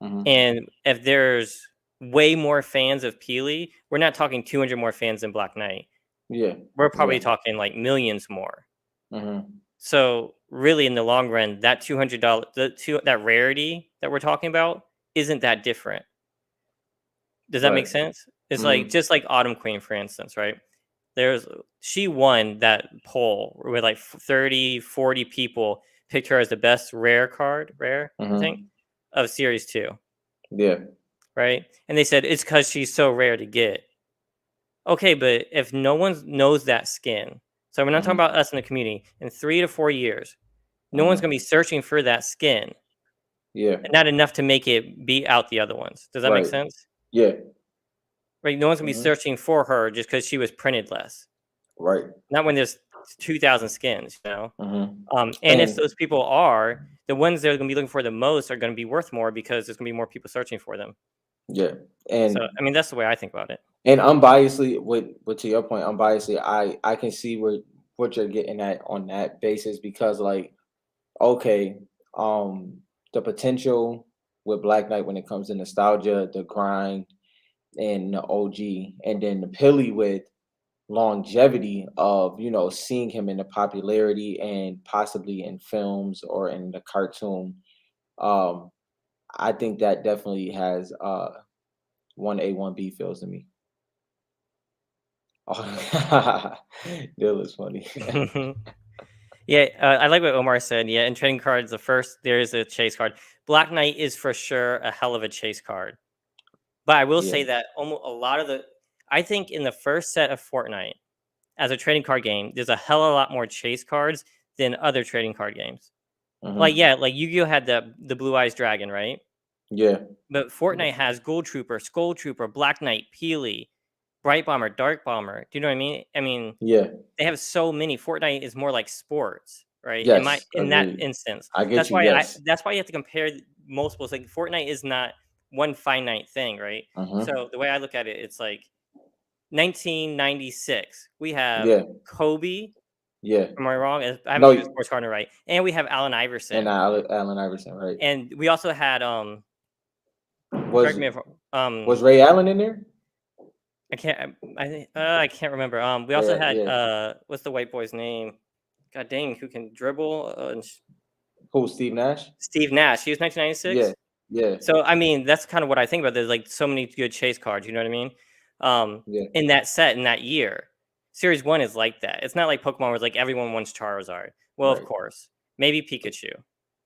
Hmm. and if there's way more fans of Peely, we're not talking 200 more fans than Black Knight. Yeah. We're Yeah. probably talking like millions more. Hmm. So really, in the long run, that $200 that rarity that we're talking about isn't that different. Does that make Right. sense? It's like Hmm. just like Autumn Queen, for instance, right? There's she won that poll with like 30, 40 people picked her as the best rare, I think, Hmm. of series 2, Yeah. right? And they said it's cuz she's so rare to get. Okay, but if no one knows that skin. So we're not talking Hmm. about us in the community. In 3 to 4 years, no one's going to be Hmm. searching for that skin Yeah. and not enough to make it beat out the other ones. Does that make Right. sense? Yeah. Right? No one's going to be Hmm. searching for her just cuz she was printed less. Right. Not when there's 2,000 skins, you know? Hmm. And if And those people are, the ones they're gonna be looking for the most are gonna be worth more because there's gonna be more people searching for them. yeah. So, And I mean, that's the way I think about it. unbiasedly, with to your point, unbiasedly, I can see where what you're getting at on that basis because like okay, um, the potential with Black Knight when it comes to nostalgia, the grind, and the OG, and then the Pilly with longevity of seeing him in the popularity and possibly in films or in the cartoon. Um, I think that definitely has 1A 1B feels to me. Oh, that was funny. Yeah, I like what Omar said. Yeah, in trading cards, the first there is a chase card. Black Knight is for sure a hell of a chase card. But I will Yeah. say that almost a lot of the I think in the first set of Fortnite as a trading card game, there's a hell of a lot more chase cards than other trading card games. Like, Mhm. yeah, like Yu-Gi-Oh had the Blue Eyes Dragon, right? Yeah. But Yeah. Fortnite has Gold Trooper, Skull Trooper, Black Knight, Peely, Bright Bomber, Dark Bomber. Do you know what I mean? I mean, Yeah. they have so many. Fortnite is more like sports, right? Yes. In that Agreed. instance, I get you. Yes. that's why you have to compare multiples. Like Fortnite is not one finite thing, right? Mhm. So the way I look at it, it's like 1996. We have Yeah. Kobe. Yeah. Am I wrong? I haven't used No, sports card right, and we have Allen and Iverson, Allen Iverson, right? and we also had correct Was me if was Ray Allen in there? I can't I can't remember. We also Ray, had yeah. what's the white boy's name? God dang, who can dribble? Who? Steve Nash? Steve Nash. He was Yeah. 1996. Yeah. So I mean, that's kind of what I think about. There's like so many good chase cards. You know what I mean? Yeah. In that set in that year, Series One is like that. It's not like Pokemon where it's like everyone wants Charizard. Well, of Right. course, maybe Pikachu.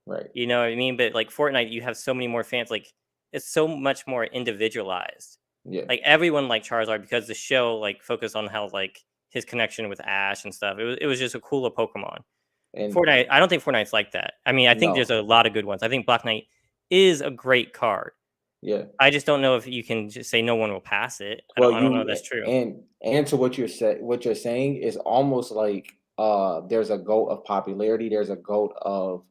Right. You know what I mean? But like Fortnite, you have so many more fans. Like it's so much more individualized. Yeah. Like everyone liked Charizard because the show like focused on how like his connection with Ash and stuff. It was just a cooler Pokemon. And Fortnite, I don't think Fortnite's like that. I mean, I think there's no. a lot of good ones. I think Black Knight is a great card. Yeah. I just don't know if you can just say no one will pass it. Well, I don't know if you that's true. and to what you're saying is almost like there's a goat of popularity, there's a goat of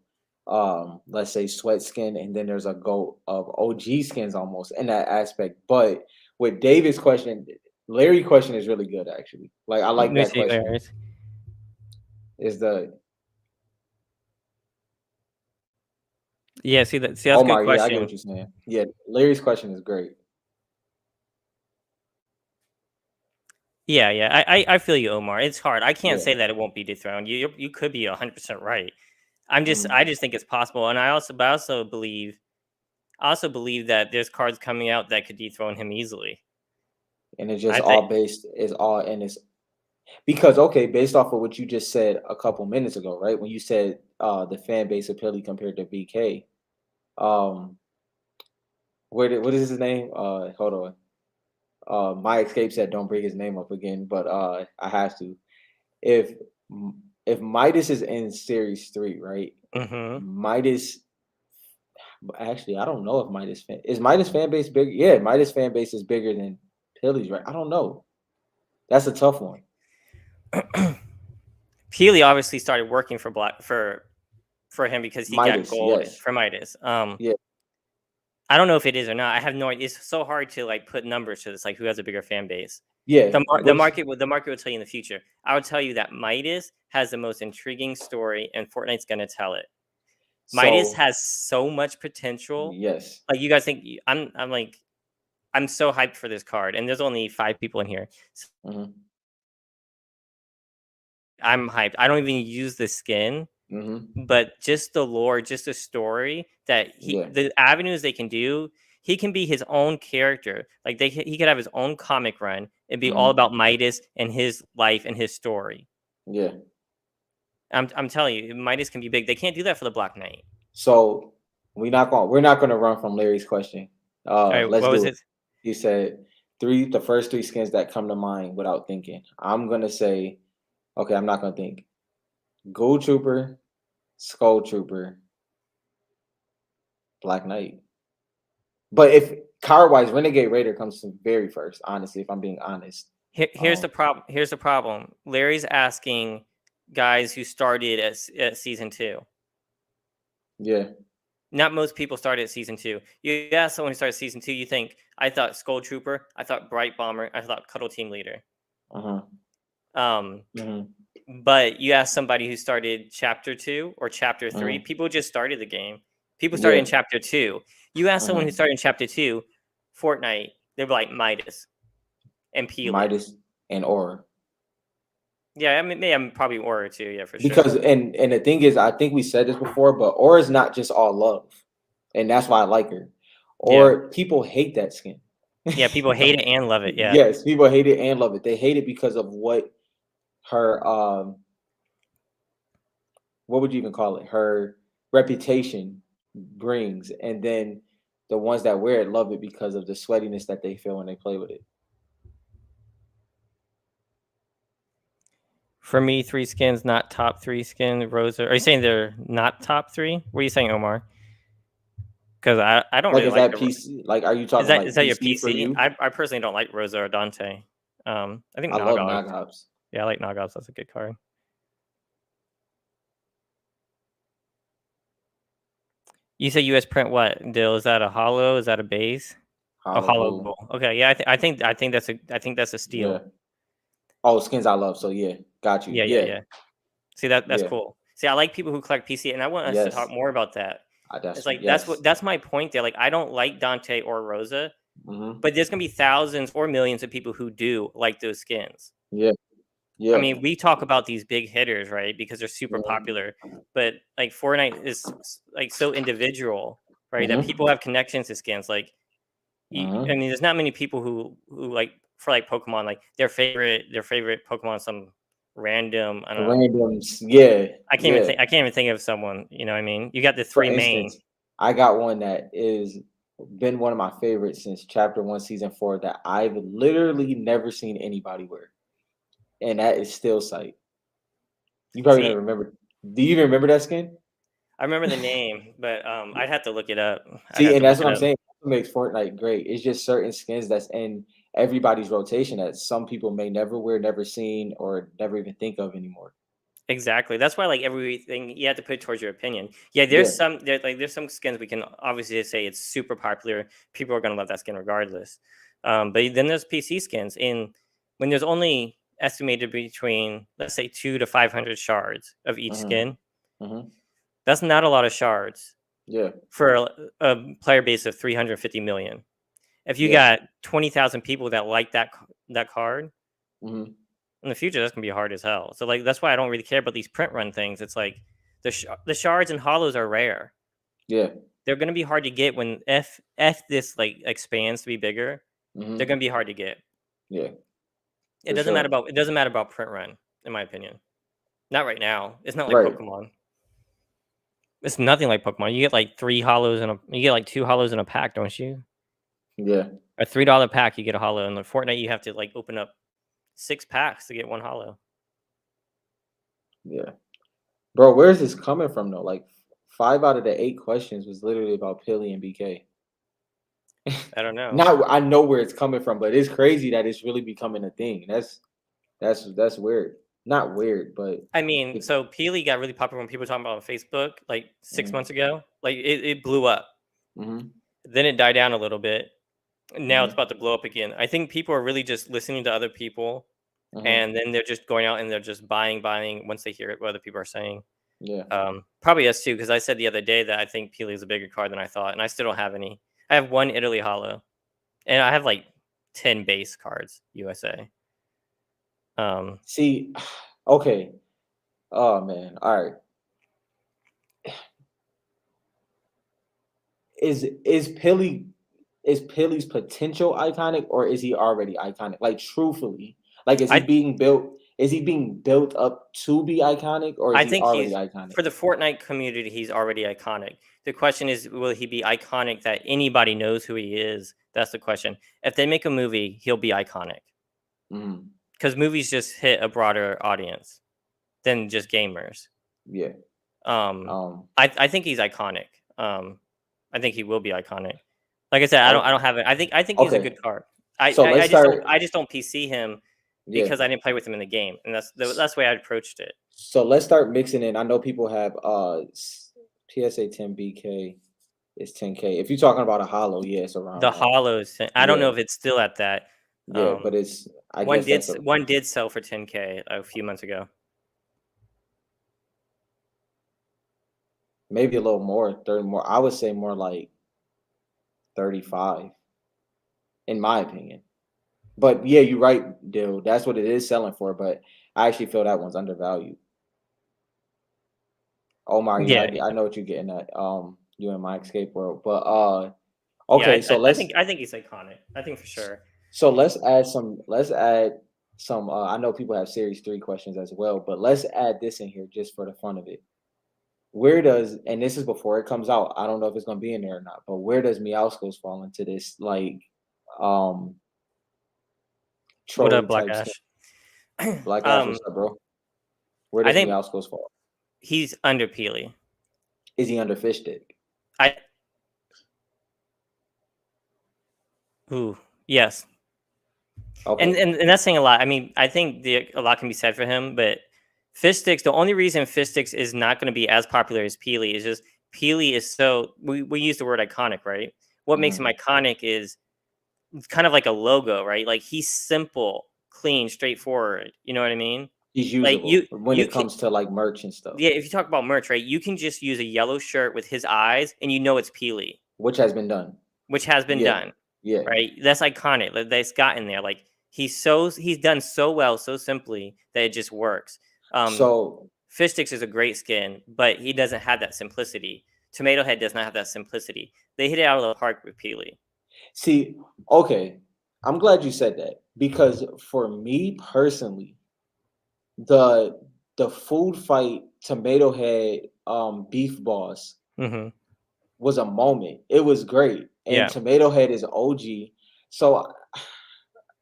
let's say sweat skin, and then there's a goat of OG skins almost in that aspect. But with David's question, Larry question is really good actually. Like I Let like me that see question. theirs. Is the Yeah, see that's a good Omar, yeah, I get question. what you're saying. Yeah, Larry's question is great. Yeah, yeah. I feel you, Omar. It's hard. I can't Yeah. say that it won't be dethroned. You could be 100% right. I Mhm. just think it's possible, and I also believe that there's cards coming out that could dethrone him easily. And it's just I think all based is all and it's because okay, based off of what you just said a couple minutes ago, right? When you said the fan base of Philly compared to BK, um, what is his name? Hold on. My escape said don't bring his name up again, but I have to. If if Midas is in series three, right? Mhm. Midas actually I don't know if Midas fan base big? Yeah, Midas fan base is bigger than Philly's, right? I don't know. That's a tough one. Peely obviously started working for for him because he got Midas, gold yes. from Midas. Yeah. I don't know if it is or not. I have no idea. It's so hard to like put numbers to this, like who has a bigger fan base. Yeah, but The market will tell you in the future. I would tell you that Midas has the most intriguing story, and Fortnite's gonna tell it. Midas so has so much potential. yes. Like you guys think I'm like I'm so hyped for this card, and there's only 5 people in here. So Mhm, I'm hyped. I don't even use the skin, mhm, but just the lore, just the story that yeah, the avenues they can do. He can be his own character. Like he could have his own comic run and be all mhm, about Midas and his life and his story. yeah. I'm telling you, Midas can be big. They can't do that for the Black Knight. So we're not gonna run from Larry's question. All right, Let's what was do it. it? He said the first three skins that come to mind without thinking. I'm gonna say, okay, I'm not gonna think. Gold Trooper, Skull Trooper, Black Knight. But if card wise, Renegade Raider comes to very first, honestly, if I'm being honest. Here's the Um, problem. Here's the problem. Larry's asking guys who started at season two. yeah, Not most people started at season two. You ask someone who started season two, you think, I thought Skull Trooper, I thought Bright Bomber, I thought Cuddle Team Leader. uh-huh. Um, Hmm. but you ask somebody who started chapter two or chapter three, Hmm. people just started the game. People started in Yeah. chapter two. You ask someone who Hmm. started in chapter two, Fortnite, they're like Midas and Peely. Midas and Aura. Yeah, I mean, maybe I'm probably Aura too. Yeah, for sure. Because and the thing is, I think we said this before, but Aura's not just all love, and that's why I like her. Yeah. Or people hate that skin. Yeah, people hate it and love it. Yeah. Yes, people hate it and love it. They hate it because of what her what would you even call it? Her reputation brings, and then the ones that wear it love it because of the sweatiness that they feel when they play with it. For me, 3 skins, not top 3 skin. Rosa, are you saying they're not top 3? What are you saying, Omar? Because I don't Like, really is like that the. PC? Like, are you Is talking that like is that your PC for PC? you? I personally don't like Rosa or Dante. I think I love Nogos. knockoffs. Yeah, I like Nogos. That's a good card. You say US print what? Dill? Is that a hollow? Is that a base? A Hollow hollow blue. gold. Okay, yeah, I think that's a Yeah. steal. Oh, skins I love. So yeah, got you. Yeah, yeah, Yeah, yeah. See that's yeah, cool. See, I like people who collect PC, and I want us to talk yes. more about that. It's That's like yes. that's my point there. Like I don't like Dante or Rosa, Hmm. but there's gonna be thousands or millions of people who do like those skins. Yeah, I yeah, mean, we talk about these big hitters, right? Because they're super yeah. popular, but like Fortnite is like so individual, right? That Hmm. people have connections to skins. Like, I Hmm. mean, there's not many people who like for like Pokemon, like their favorite Pokemon, some random. I don't know. Randoms. Yeah, I can't even yeah. think. I can't even think of someone. You know what I mean? You got the For three main. instance, I got one that is been one of my favorites since chapter one, season four, that I've literally never seen anybody wear, and that is Still Sight. You probably See, never remember. Do you even remember that skin? I remember the name, but I'd have to look it up. I'd See, have and to look that's what it I'm up. saying. That's what makes Fortnite great. It's just certain skins that's in everybody's rotation that some people may never wear, never seen, or never even think of anymore. Exactly. That's why like everything you have to put towards your opinion. Yeah, Yeah. there's some skins we can obviously say it's super popular. People are gonna love that skin regardless. But then there's PC skins, and when there's only estimated between let's say 2 to 500 shards of each Hmm. skin, Hmm. that's not a lot of shards Yeah. for a player base of 350 million. If you Yeah. got 20,000 people that like that card, Hmm. in the future that's gonna be hard as hell. So like that's why I don't really care about these print run things. It's like the shards and hollows are rare. Yeah. They're gonna be hard to get when if this like expands to be bigger. They're Hmm. gonna be hard to get. Yeah. It For doesn't matter sure. about it doesn't matter about print run, in my opinion. Not right now. It's not like Right. Pokemon. It's nothing like Pokemon. You get like you get like two hollows in a pack, don't you? Yeah. A $3 pack, you get a hollow. In the Fortnite, you have to like open up 6 packs to get one hollow. Yeah. Bro, where is this coming from though? Like, five out of the eight questions was literally about Pilly and BK. I don't know. Now I know where it's coming from, but it's crazy that it's really becoming a thing. That's weird. Not weird, but I mean, it, so Peely got really popular when people were talking about on Facebook like 6 months mm, ago. Like it blew up. mhm, Then it died down a little bit. Now it's mhm, about to blow up again. I think people are really just listening to other people, mhm, and then they're just going out and they're just buying once they hear what other people are saying. yeah. Probably us too, because I said the other day that I think Peely is a bigger card than I thought, and I still don't have any. I have one Italy Hollow, and I have like 10 base cards USA. Um, See, okay. Oh man. All right. Is Pilly is Pilly's potential iconic, or is he already iconic? Like, truthfully, like, is he I being built? Is he being built up to be iconic, or is I he think already he's iconic? for the Fortnite community, he's already iconic. The question is, will he be iconic that anybody knows who he is? That's the question. If they make a movie, he'll be iconic Mhm. because movies just hit a broader audience than just gamers. Yeah. Um, Um. I think he's iconic. I think he will be iconic. Like I said, I Oh, don't have it. I think he's a okay. good card. So let's start. I just don't PC him Yeah. because I didn't play with him in the game, and that's the way I approached it. So let's start mixing in. I know people have PSA 10 BK is 10K. If you're talking about a hollow, yeah, it's around The that. hollows, I don't know Yeah, if it's still at that. yeah, but Um, it's I guess that's a one did sell for 10K a few months ago. maybe a little more, 30 more. I would say more like 35, in my opinion. But yeah, you're right, dude. That's what it is selling for. But I actually feel that one's undervalued. Omar, yeah, Yeah, I know what you're getting at. You in my escape world. But yeah. okay, so I think he's iconic. I think for sure. let's add some I know people have series 3 questions as well, but let's add this in here just for the fun of it. Where does, and this is before it comes out, I don't know if it's gonna be in there or not, but where does Meowscles fall into this, like, um What up, trolley Black type skin? Ash? Black Ash, what's um, up, bro? Where I does think Meowscles fall? he's under Peely. Is he under Fish Stick? I ooh yes, and, Okay. and that's saying a lot. I mean, I think a lot can be said for him, but Fish Sticks. The only reason Fish Sticks is not going to be as popular as Peely is just Peely is so. We use the word iconic, right? What makes him Mhm. iconic is it's kind of like a logo, right? Like he's simple, clean, straightforward. You know what I mean? He's Like usable when you it can comes to like merch and stuff, yeah. If you talk about merch, right? You can just use a yellow shirt with his eyes, and you know it's Peely, which has been done. which has been Yeah. done, Yeah. right? That's iconic. That's gotten there. Like he's done so well, so simply that it just works. Um, So Fish Sticks is a great skin, but he doesn't have that simplicity. Tomato Head does not have that simplicity. They hit it out of the park with Peely. see, okay, I'm glad you said that because for me personally, the the food fight Tomato Head Beef Boss Hmm. was a moment. It was great, and Yeah. Tomato Head is OG. So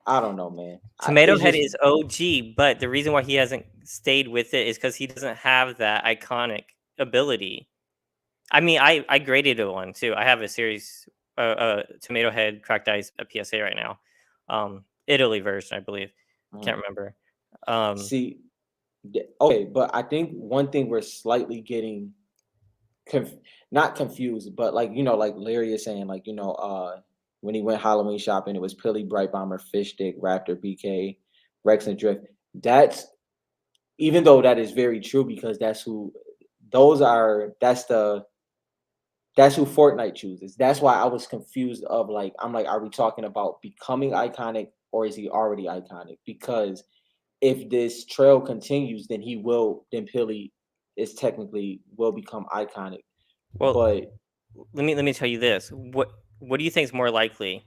I don't know, man. Tomato It's Head just is OG, but the reason why he hasn't stayed with it is because he doesn't have that iconic ability. I mean, I graded it one too. I have a series, Tomato Head Cracked Ice at PSA right now, Italy version, I believe. Can't mm. remember. Um, See, okay, but I think one thing we're slightly getting conf- not confused, but like like Larry is saying, like when he went Halloween shopping, it was Pilly, Bright Bomber, Fish Stick, Raptor, BK, Rex, and Drift. That's even though that is very true because that's who Fortnite chooses. That's why I was confused of like I'm like, are we talking about becoming iconic or is he already iconic? Because if this trail continues, then Pilly is technically will become iconic. well, But let me tell you this. What do you think is more likely?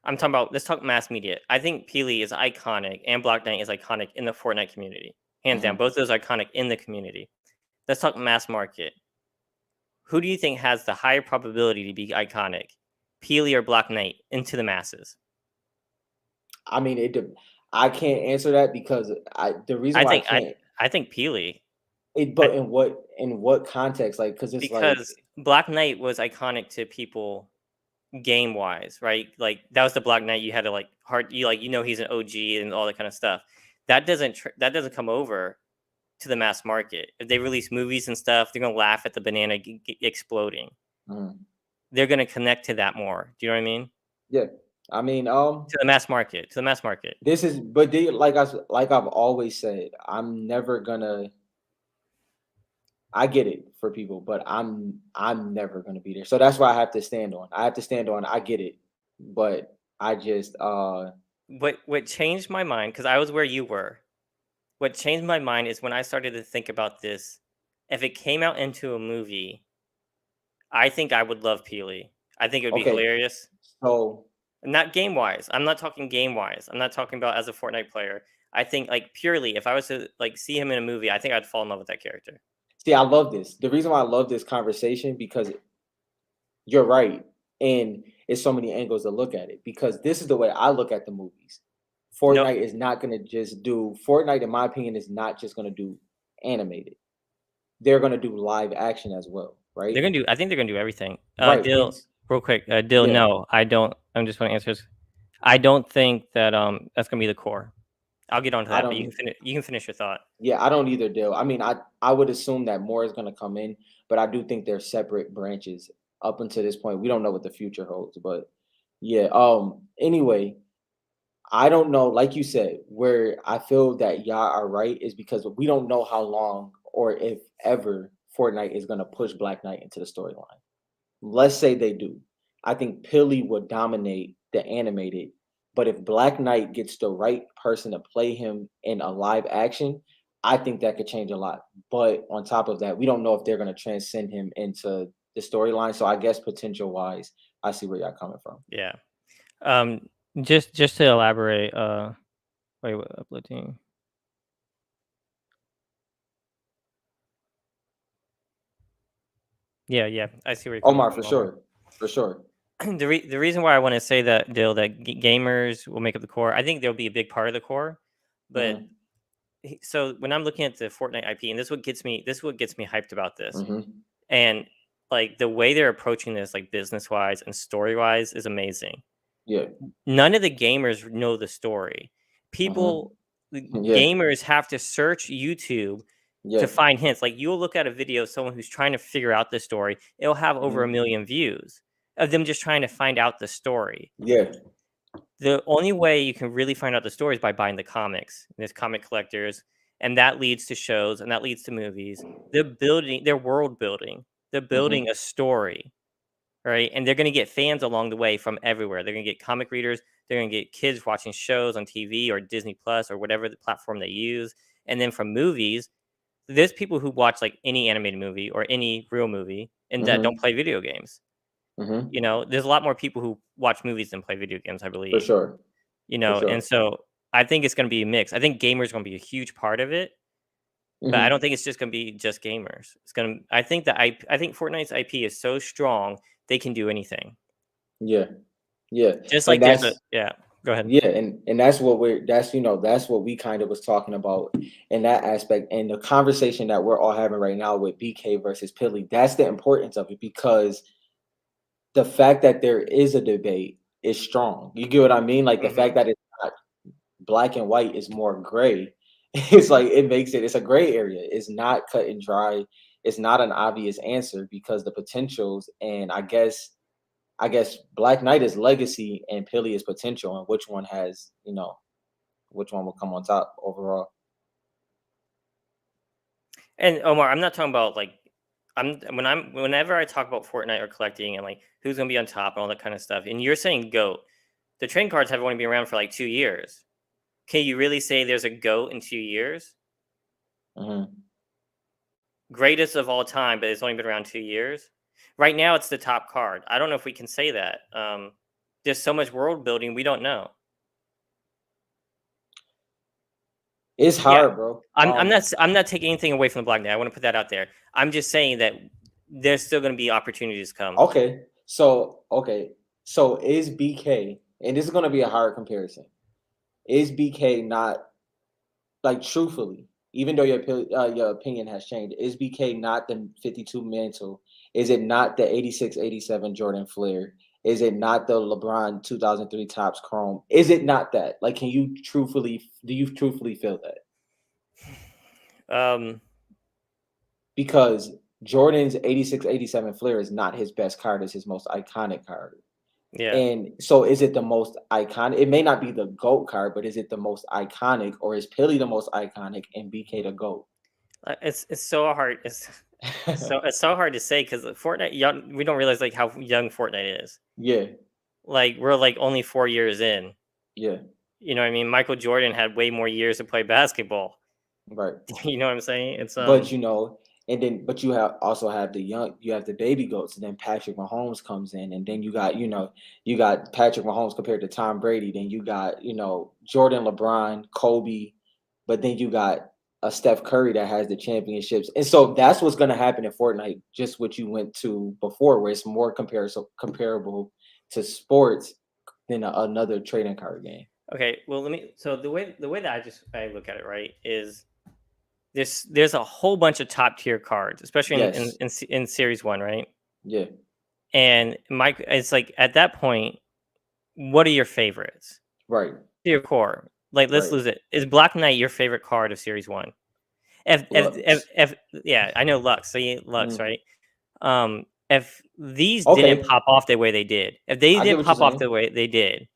I'm talking about. Let's talk mass media. I think Peely is iconic and Block Knight is iconic in the Fortnite community, hands down. mhm, Both those are iconic in the community. Let's talk mass market. Who do you think has the higher probability to be iconic, Peely or Black Knight, into the masses? I mean I can't answer that because the reason I why I think I can't I think Peely, but in what context? Like because it's like because Black Knight was iconic to people game wise, right? Like that was the Black Knight you had to like hard you like he's an OG and all that kind of stuff. That doesn't come over to the mass market. If they release movies and stuff, they're gonna laugh at the banana exploding. mhm, They're gonna connect to that more. Do you know what I mean? yeah. I mean To the mass market. To the mass market. this is like I've always said, I'm never gonna I get it for people, but I'm never gonna be there. So that's why I have to stand on. I have to stand on. I get it, but I just What changed my mind because I was where you were. What changed my mind is when I started to think about this. If it came out into a movie, I think I would love Peely. I think it would be okay. hilarious. So Not game wise. I'm not talking game wise. I'm not talking about as a Fortnite player. I think like purely if I was to like see him in a movie, I think I'd fall in love with that character. see, I love this. The reason why I love this conversation because you're right, and it's so many angles to look at it. Because this is the way I look at the movies. No, Fortnite is not gonna just do Fortnite, in my opinion, is not just gonna do animated. They're gonna do live action as well, right? they're gonna do. I think they're gonna do everything. Right. And Dill, real quick. Dill, yeah, no, I don't. I'm just want to answer this. I don't think that that's gonna be the core. I'll get onto I that, but don't. you can finish your thought. Yeah, I don't either, Dale. I mean, I would assume that more is going to come in, but I do think they're separate branches up until this point. We don't know what the future holds, but yeah. Anyway, I don't know. Like you said, where I feel that y'all are right is because we don't know how long or if ever Fortnite is going to push Black Knight into the storyline. Let's say they do. I think Pilly would dominate the animated, but if Black Knight gets the right person to play him in a live action, I think that could change a lot. But on top of that, we don't know if they're going to transcend him into the storyline. So I guess potential wise, I see where y'all coming from. Yeah. Um, just to elaborate. Wait, what uploading? Yeah, yeah. I see where you're coming Omar, from, for Omar. sure, for sure. The reason why I want to say that Dill that gamers will make up the core. I think they'll be a big part of the core, but Mhm. so when I'm looking at the Fortnite IP, and this is what gets me hyped about this, Mhm. and like the way they're approaching this, like business wise and story wise, is amazing. Yeah. None of the gamers know the story. Mhm. People, the Yeah. gamers have to search YouTube to Yeah. find hints. Like you'll look at a video of someone who's trying to figure out the story, it'll have over a Mhm. million views of them just trying to find out the story. Yeah. The only way you can really find out the story is by buying the comics. There's comic collectors, and that leads to shows, and that leads to movies. They're world building. They're building Mhm. a story, right? And they're going to get fans along the way from everywhere. They're going to get comic readers. They're going to get kids watching shows on TV or Disney Plus or whatever the platform they use. And then from movies, there's people who watch like any animated movie or any real movie and that don't Mhm. play video games. Mhm. There's a lot more people who watch movies than play video games, I For believe. sure. For And sure. so I think it's going to be a mix. I think gamers are going to be a huge part of it, but I don't Mhm. think it's just going to be just gamers. It's going to. I think that I think Fortnite's IP is so strong they can do anything. Yeah. Yeah. Just And like there's a that's yeah. Go ahead. Yeah, and that's what we kind of was talking about in that aspect. And the conversation that we're all having right now with BK versus Pilly, that's the importance of it because the fact that there is a debate is strong. You get what I mean? Like the Hmm. fact that it's not black and white is more gray. It's like it's a gray area. It's not cut and dry. It's not an obvious answer because the potentials and I guess Black Knight is legacy and Pilly is potential, and which one will come on top overall. And Omar, I'm not talking about like whenever I talk about Fortnite or collecting and like who's going to be on top and all that kind of stuff. And you're saying goat. The trading cards have only been around for like 2 years. Can you really say there's a goat in 2 years? Mhm. Greatest of all time, but it's only been around 2 years. Right now, it's the top card. I don't know if we can say that. There's so much world building we don't know. It's Yeah, hard, bro. I'm not taking anything away from the Black Knight. I want to put that out there. I'm just saying that there's still going to be opportunities come. Okay, so is BK, and this is gonna be a hard comparison. Is BK not like truthfully, even though your opinion has changed, is BK not the 52 mantle? Is it not the 86, 87 Jordan Flair? Is it not the LeBron 2003 Tops Chrome? Is it not that? Like, do you truthfully feel that? Um, Because Jordan's 86, 87 Flair is not his best card, it's his most iconic card. yeah, And so is it the most iconic? It may not be the GOAT card, but is it the most iconic, or is Pilly the most iconic and BK the GOAT? it's so hard. It's so hard to say because Fortnite. Young, we don't realize like how young Fortnite is. Yeah, Like we're like only 4 years in. yeah, You know what I mean? Michael Jordan had way more years to play basketball. right. You know what I'm saying? It's But but you have you have the baby goats, and then Patrick Mahomes comes in, and then you got Patrick Mahomes compared to Tom Brady, then you got, Jordan, LeBron, Kobe, but then you got a Steph Curry that has the championships. And so that's what's gonna happen in Fortnite, just what you went to before, where it's more comparable to sports than another trading card game. okay. Well, let me. So the way that I look at it, right, is there's a whole bunch of top tier cards, especially Yes. in series one, right? Yeah. And Mike, it's like at that point, what are your favorites? Right. To your core, like let's Right. lose it. Is Black Knight your favorite card of series one? Lux. If yeah, I know Lux. So you Lux, Mhm. right? If these didn't Okay. pop off the way they did, if they I get didn't what you're pop off saying. the way they did,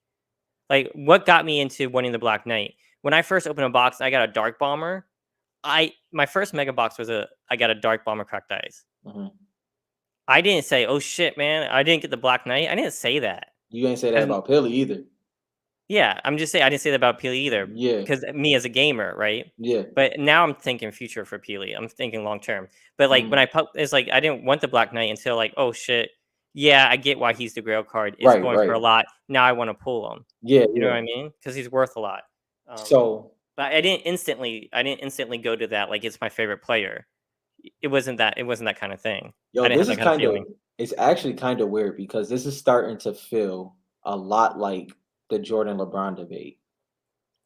like what got me into wanting the Black Knight? When I first opened a box, I got a Dark Bomber. My first mega box was I got a Dark Bomber cracked ice. Mhm. I didn't say, "Oh shit, man, I didn't get the Black Knight." I didn't say that You ain't say that because about Pilly either. yeah, I'm just saying I didn't say that about Peely either Yeah, because me as a gamer, right? yeah. But now I'm thinking future for Peely. I'm thinking long term. But like when Mhm. it's like I didn't want the Black Knight until like, oh shit, yeah, I get why he's the Grail card. It's Right, going for right. a lot. Now I want to pull him. Yeah, You know what yeah. I mean? Because he's worth a lot. Um, So, but I didn't instantly go to that like it's my favorite player. It wasn't that kind of thing. I yo, didn't have this that is kind of kind of feeling. it's actually kind of weird because this is starting to feel a lot like the Jordan LeBron debate.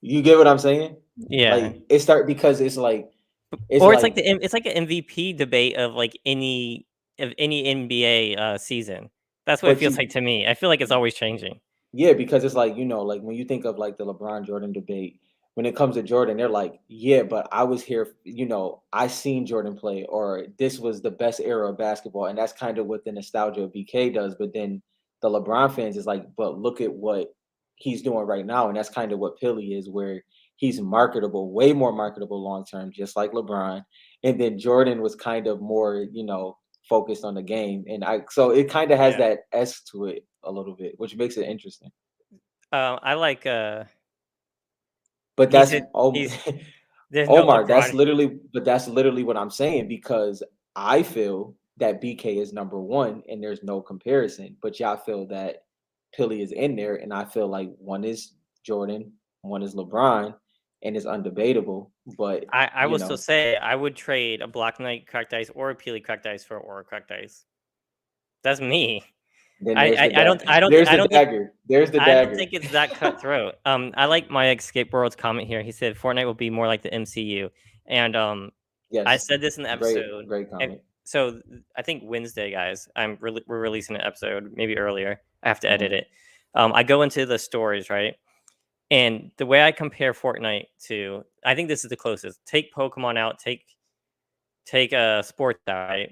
You get what I'm saying? Yeah. Like it start because it's Or it's like like, the it's like an MVP debate of like any NBA season. That's what it but feels like you to me. I feel like it's always changing. Yeah, because it's like, like when you think of like the LeBron Jordan debate, when it comes to Jordan, they're like, yeah, but I was here, I seen Jordan play, or this was the best era of basketball. And that's kind of what the nostalgia of BK does. But then the LeBron fans is like, but look at what he's doing right now. And that's kind of what Philly is, where he's marketable, way more marketable long term, just like LeBron. And then Jordan was kind of more, focused on the game. And so it kind of has Yeah. that S to it a little bit, which makes it interesting. I like But he that's said he's there's no Omar, that's LeBron. literally but that's literally what I'm saying, because I feel that BK is number 1 and there's no comparison, but y'all feel that Philly is in there, and I feel like one is Jordan, one is LeBron, and it's undebatable, but, I will still say I would trade a Black Knight cracked ice or a Peely cracked ice for Aura cracked ice. That's me. then there's the I don't dagger. There's I the don't think dagger. There's the I don't dagger. think it's that cutthroat. I like my Escape World's comment here. He said Fortnite will be more like the MCU, and I Yes. said this in the Great, episode. great And comment. so I think Wednesday, guys, we're releasing an episode, maybe earlier. I have to edit Mhm, it. I go into the stories, right? And the way I compare Fortnite to, I think this is the closest. Take Pokemon out, take sports out, right?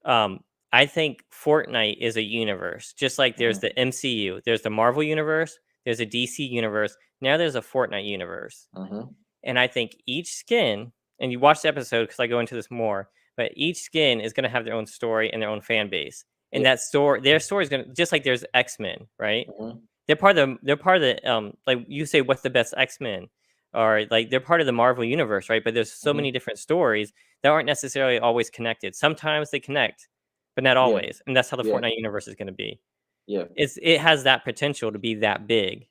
Um, I think Fortnite is a universe, just like there's mhm. the MCU, there's the Marvel universe, there's a DC universe. Now there's a Fortnite universe, Mhm. and I think each skin, and you watch the episode because I go into this more, but each skin is going to have their own story and their own fan base, and Yeah. their story is going to, just like there's X Men, right? Mhm. They're part of the like you say, what's the best X-Men? Or like they're part of the Marvel universe, right? But there's so many Mhm. different stories that aren't necessarily always connected. Sometimes they connect, but not Yeah. always. And that's how the Yeah. Fortnite universe is going to be. Yeah. It has that potential to be that big.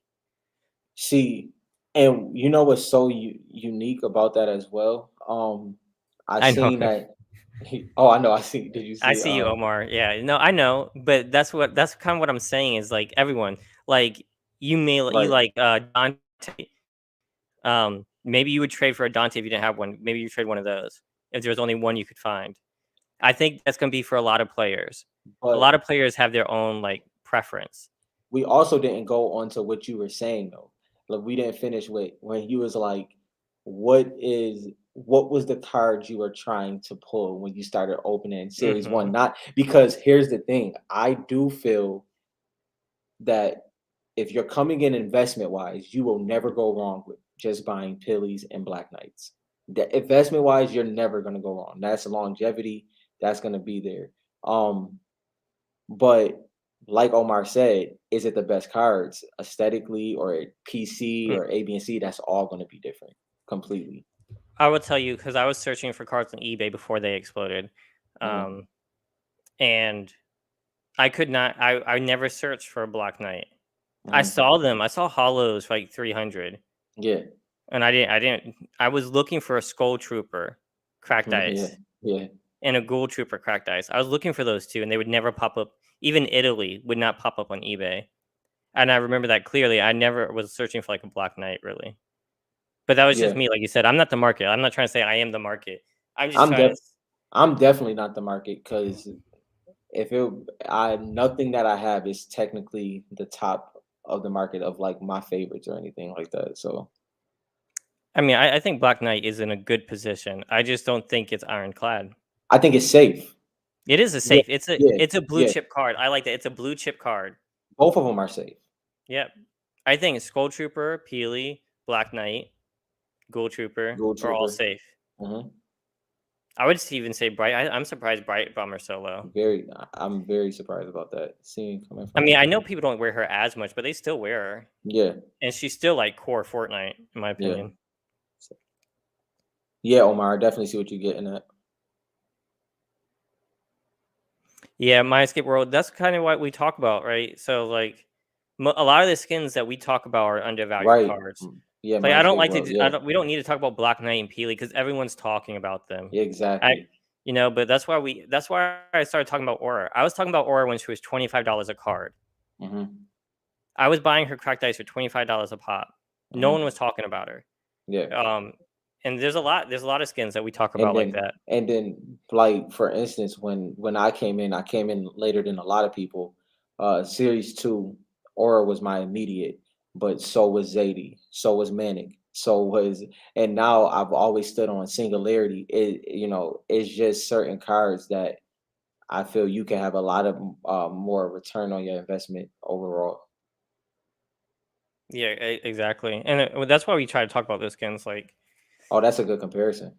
See, and you know what's so unique about that as well? I I know. seen that. Oh, I know. I see. Did you I see? see you, Omar. Yeah, no, I know, but that's kind of what I'm saying is like everyone, like you Right. like Dante. Maybe you would trade for a Dante if you didn't have one. Maybe you trade one of those if there was only one you could find. I think that's gonna be for a lot of players. A lot But of players have their own like preference. we also didn't go on to what you were saying though. Like we didn't finish with when he was like, what was the card you were trying to pull when you started opening series Hmm. one? Not because here's the thing. I do feel that if you're coming in investment wise, you will never go wrong with just buying Pillies and Black Knights. The investment wise, you're never gonna go wrong. That's longevity. That's gonna be there. Um, but like Omar said, is it the best cards aesthetically or PC or A, B, and C? That's all gonna be different completely. I will tell you because I was searching for cards on eBay before they exploded, Hmm. um, and I could not. I never searched for a Black Knight. I Hmm. saw them. I saw hollows for like 300, Yeah. and I didn't. I didn't. I was looking for a Skull Trooper, cracked Yeah. ice, Yeah. and a Ghoul Trooper, cracked ice. I was looking for those two, and they would never pop up. Even Italy would not pop up on eBay. And I remember that clearly. I never was searching for like a Black Knight really, but that was just Yeah. me. Like you said, I'm not the market. I'm not trying to say I am the market. I'm just I'm trying to. def I'm definitely not the market because if it I nothing that I have is technically the top of the market of like my favorites or anything like that. So I mean, I think Black Knight is in a good position. I just don't think it's ironclad. I think it's safe. It is a Yeah, safe. yeah, It's a blue yeah. chip card. I like that. It's a blue chip card. Both of them are safe. Yep. I think Skull Trooper, Peely, Black Knight, Ghoul Trooper Gold are all Trooper. safe. Hmm. I would even say Bright. I'm surprised Bright Bomber solo. I'm very surprised about that. Seeing coming I from mean, you. I know people don't wear her as much, but they still wear her, Yeah, and she's still like core Fortnite, in my yeah. opinion. So- yeah, Omar, I definitely see what you're getting at. Yeah, my escape world. That's kind of what we talk about, right? So like, a lot of the skins that we talk about are undervalued Right. cards. Yeah, Like my I don't escape like to. world. Yeah, We don't need to talk about Black Knight and Peely because everyone's talking about them. I, exactly. but that's why we. That's why I started talking about Aura. I was talking about Aura when she was $25 a card. Hmm. I was buying her cracked ice for $25 a pop. No one Mhm. was talking about her. Yeah. Um, and there's a lot of skins that we talk And about like then that. and then like for instance, when I came in later than a lot of people. Series two, Aura was my immediate, but so was Zadie, so was Manic, so was and now I've always stood on Singularity. It's just certain cards that I feel you can have a lot of more return on your investment overall. Yeah, exactly. And that's why we try to talk about those skins. Like, Oh, that's a good comparison.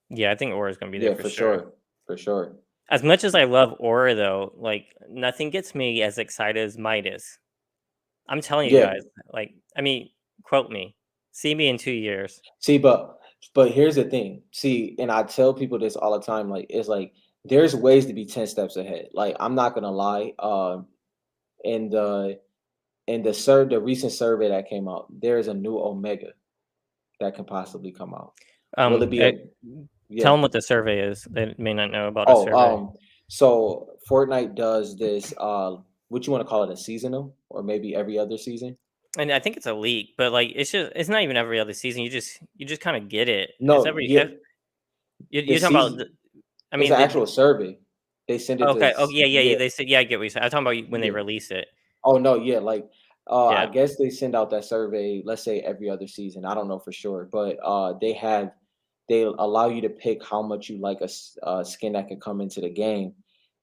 yeah, I think Aura is gonna be there Yeah, for for sure. sure. For sure. As much as I love Aura, though, like nothing gets me as excited as Midas. I'm telling you Yeah. guys. Like, I mean, quote me. See me in 2 years. See, but here's the thing. See, and I tell people this all the time. Like, it's like there's ways to be 10 steps ahead. Like, I'm not gonna lie. In the recent survey that came out, there is a new Omega that can possibly come out. Will it Um, be eh, a Tell yeah? them what the survey is. They may not know about a Oh, survey. so Fortnite does this. What you want to call it, a seasonal, or maybe every other season? And I think it's a leak, but like it's not even every other season. You just kind of get it. It's No, every yeah, you're the talking about. season. I It's mean, an actual survey. They send it to okay. Oh yeah, yeah, yeah, yeah. They said yeah. I get what you said. I'm talking about when they yeah. release it. Oh no, yeah, like I Yeah. guess they send out that survey, let's say every other season. I don't know for sure, but they allow you to pick how much you like a skin that can come into the game,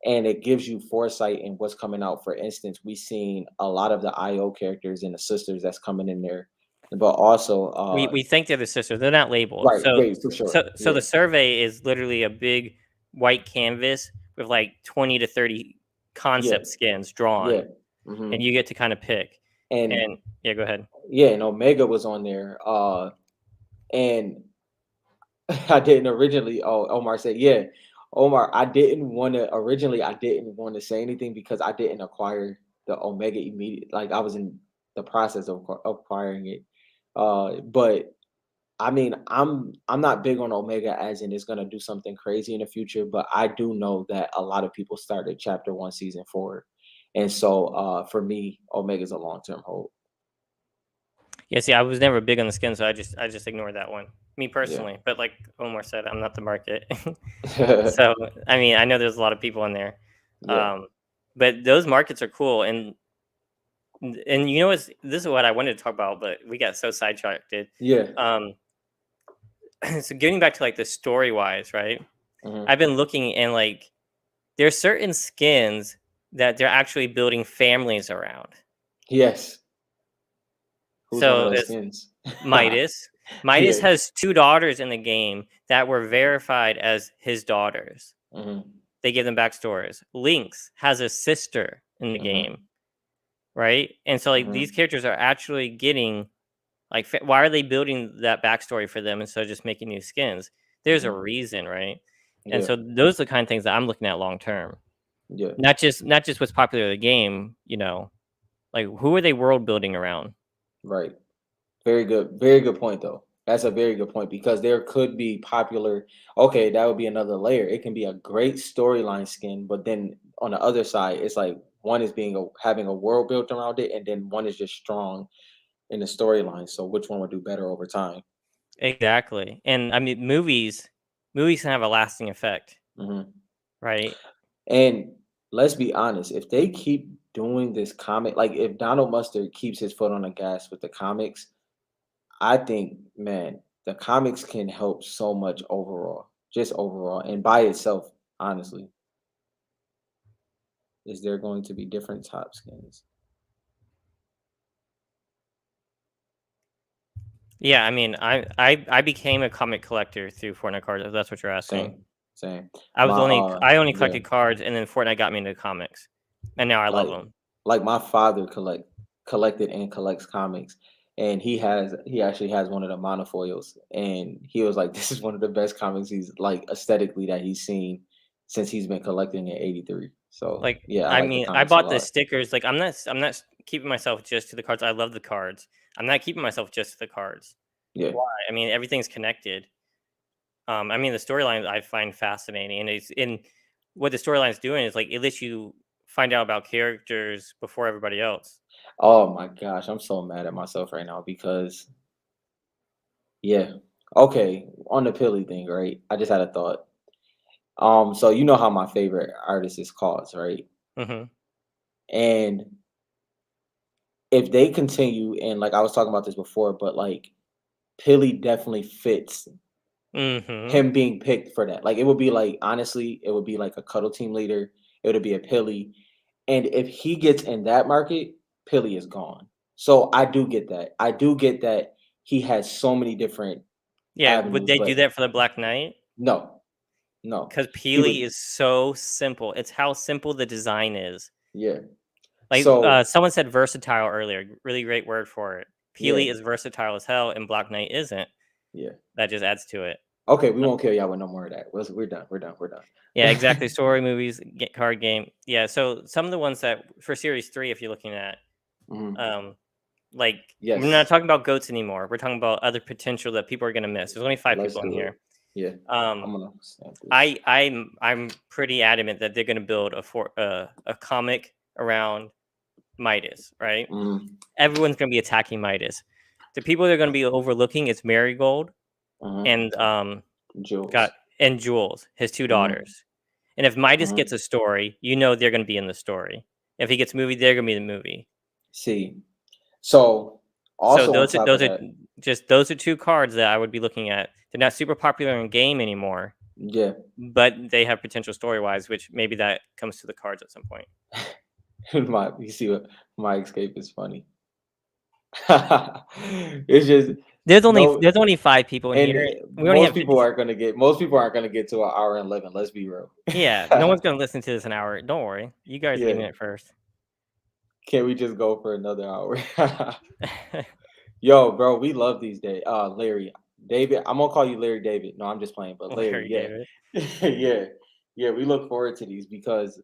and it gives you foresight in what's coming out. For instance, we seen a lot of the IO characters and the sisters that's coming in there, but also We think they're the sisters. They're not labeled. right, So right, for sure, so yeah, the survey is literally a big white canvas with like 20 to 30 yeah, concept skins yeah, drawn, hmm and you get to kind of pick. and And yeah, go ahead. yeah, and Omega was on there, and I didn't originally. Oh, Omar said, yeah. Omar, I didn't want to say anything because I didn't acquire the Omega immediate. Like I was in the process of acquiring it. But I mean, I'm not big on Omega as in it's gonna do something crazy in the future, but I do know that a lot of people started chapter one, season four. And so for me, Omega's a long-term hold. Yeah, see, I was never big on the skin, so I just ignored that one. Me Yeah. personally, but like Omar said, I'm not the market. So I mean, I know there's a lot of people in there, Yeah. um, but those markets are cool. And you know what? This is what I wanted to talk about, but we got so sidetracked. Yeah. Um, so getting back to like the story wise, right? hmm I've been looking and like there's certain skins that they're actually building families around. Yes. Who's one of So those it's skins? Midas. Midas Yeah. has two daughters in the game that were verified as his daughters. Mhm, They give them backstories. Lynx has a sister in the mhm, game, right? And so like these mhm, characters are actually getting like why are they building that backstory for them instead of just making new skins? There's a mhm. reason, right? And Yeah, so those are the kind of things that I'm looking at long term. yeah, Not just what's popular in the game, like who are they world building around? right. Very good point though. That's a very good point because there could be popular. Okay, that would be another layer. It can be a great storyline skin, but then on the other side, it's like one is having a world built around it, and then one is just strong in the storyline. So which one would do better over time? Exactly. And I mean movies can have a lasting effect, Mhm. right? And let's be honest, if they keep doing this comic, like if Donald Mustard keeps his foot on the gas with the comics, I think, man, the comics can help so much overall, just overall, and by itself, honestly. Is there going to be different top skins? Yeah, I mean, I became a comic collector through Fortnite cards, if that's what you're asking. Same, same. I My was only I only yeah, collected cards, and then Fortnite got me into comics, and now I love like them. my father collected and collects comics, and he actually has one of the monofoils, and he was like, this is one of the best comics he's like aesthetically that he's seen since he's been collecting in '83. So Like, yeah, I I like the mean, I comics a bought the lot. stickers. Like, I'm not keeping myself just to the cards. I love the cards. I'm not keeping myself just to the cards. Yeah. Why? I mean, everything's connected. I mean, the storyline I find fascinating, and it's in what the storyline's doing is like it lets you find out about characters before everybody else. Oh my gosh, I'm so mad at myself right now because yeah. Okay, on the Pilly thing, right? I just had a thought. So you know how my favorite artist is Cause, right? Hmm. And if they continue, and like I was talking about this before, but like Pilly definitely fits Hmm. him being picked for that. Like it would be like honestly, it would be like a cuddle team leader. It would be a Pilly, and if he gets in that market, Pilly is gone. So I do get that. I do get that he has so many different Yeah, would avenues, they do but that for the Black Knight? no, no, Because he Peely would. is so simple. It's how simple the design is. Yeah. Like So someone said versatile earlier. Really great word for it. yeah, Peely is versatile as hell, and Black Knight isn't. yeah. That just adds to it. Okay, we Uh, won't kill y'all with no more of that. We're done. We're done. We're Yeah, exactly. done. Story, movies, card game. Yeah. So some of the ones that for series three, if you're looking at, Mhm. um, like we're not Yes, talking about goats anymore. We're talking about other potential that people are going to miss. There's only five let's people in do it. here. Yeah, Um, I'm gonna stamp this. I'm pretty adamant that they're going to build a comic around Midas, right? Mhm, Everyone's going to be attacking Midas. The people they're going to be overlooking is Marigold mhm. and got Jules. and Jules, his two Mhm, daughters. And if Midas gets mhm. a story, you know they're going to be in the story. If he gets a movie, they're going to be in the movie. See, so So also on top of that, those are two cards that I would be looking at. They're not super popular in game anymore, yeah, but they have potential story wise, which maybe that comes to the cards at some point. my you see what my escape is funny. It's just no, There's only five people in and here. We only have 50. most people aren't gonna get to an hour and 11. Let's be real. Yeah, no one's gonna listen to this an hour. Don't worry, you guys get in Yeah, it first. can we just go for another hour? Yo, bro, we love these days. Larry, David, I'm gonna call you Larry David. No, I'm just playing, but Larry, Larry yeah, David. yeah, yeah. We look forward to these because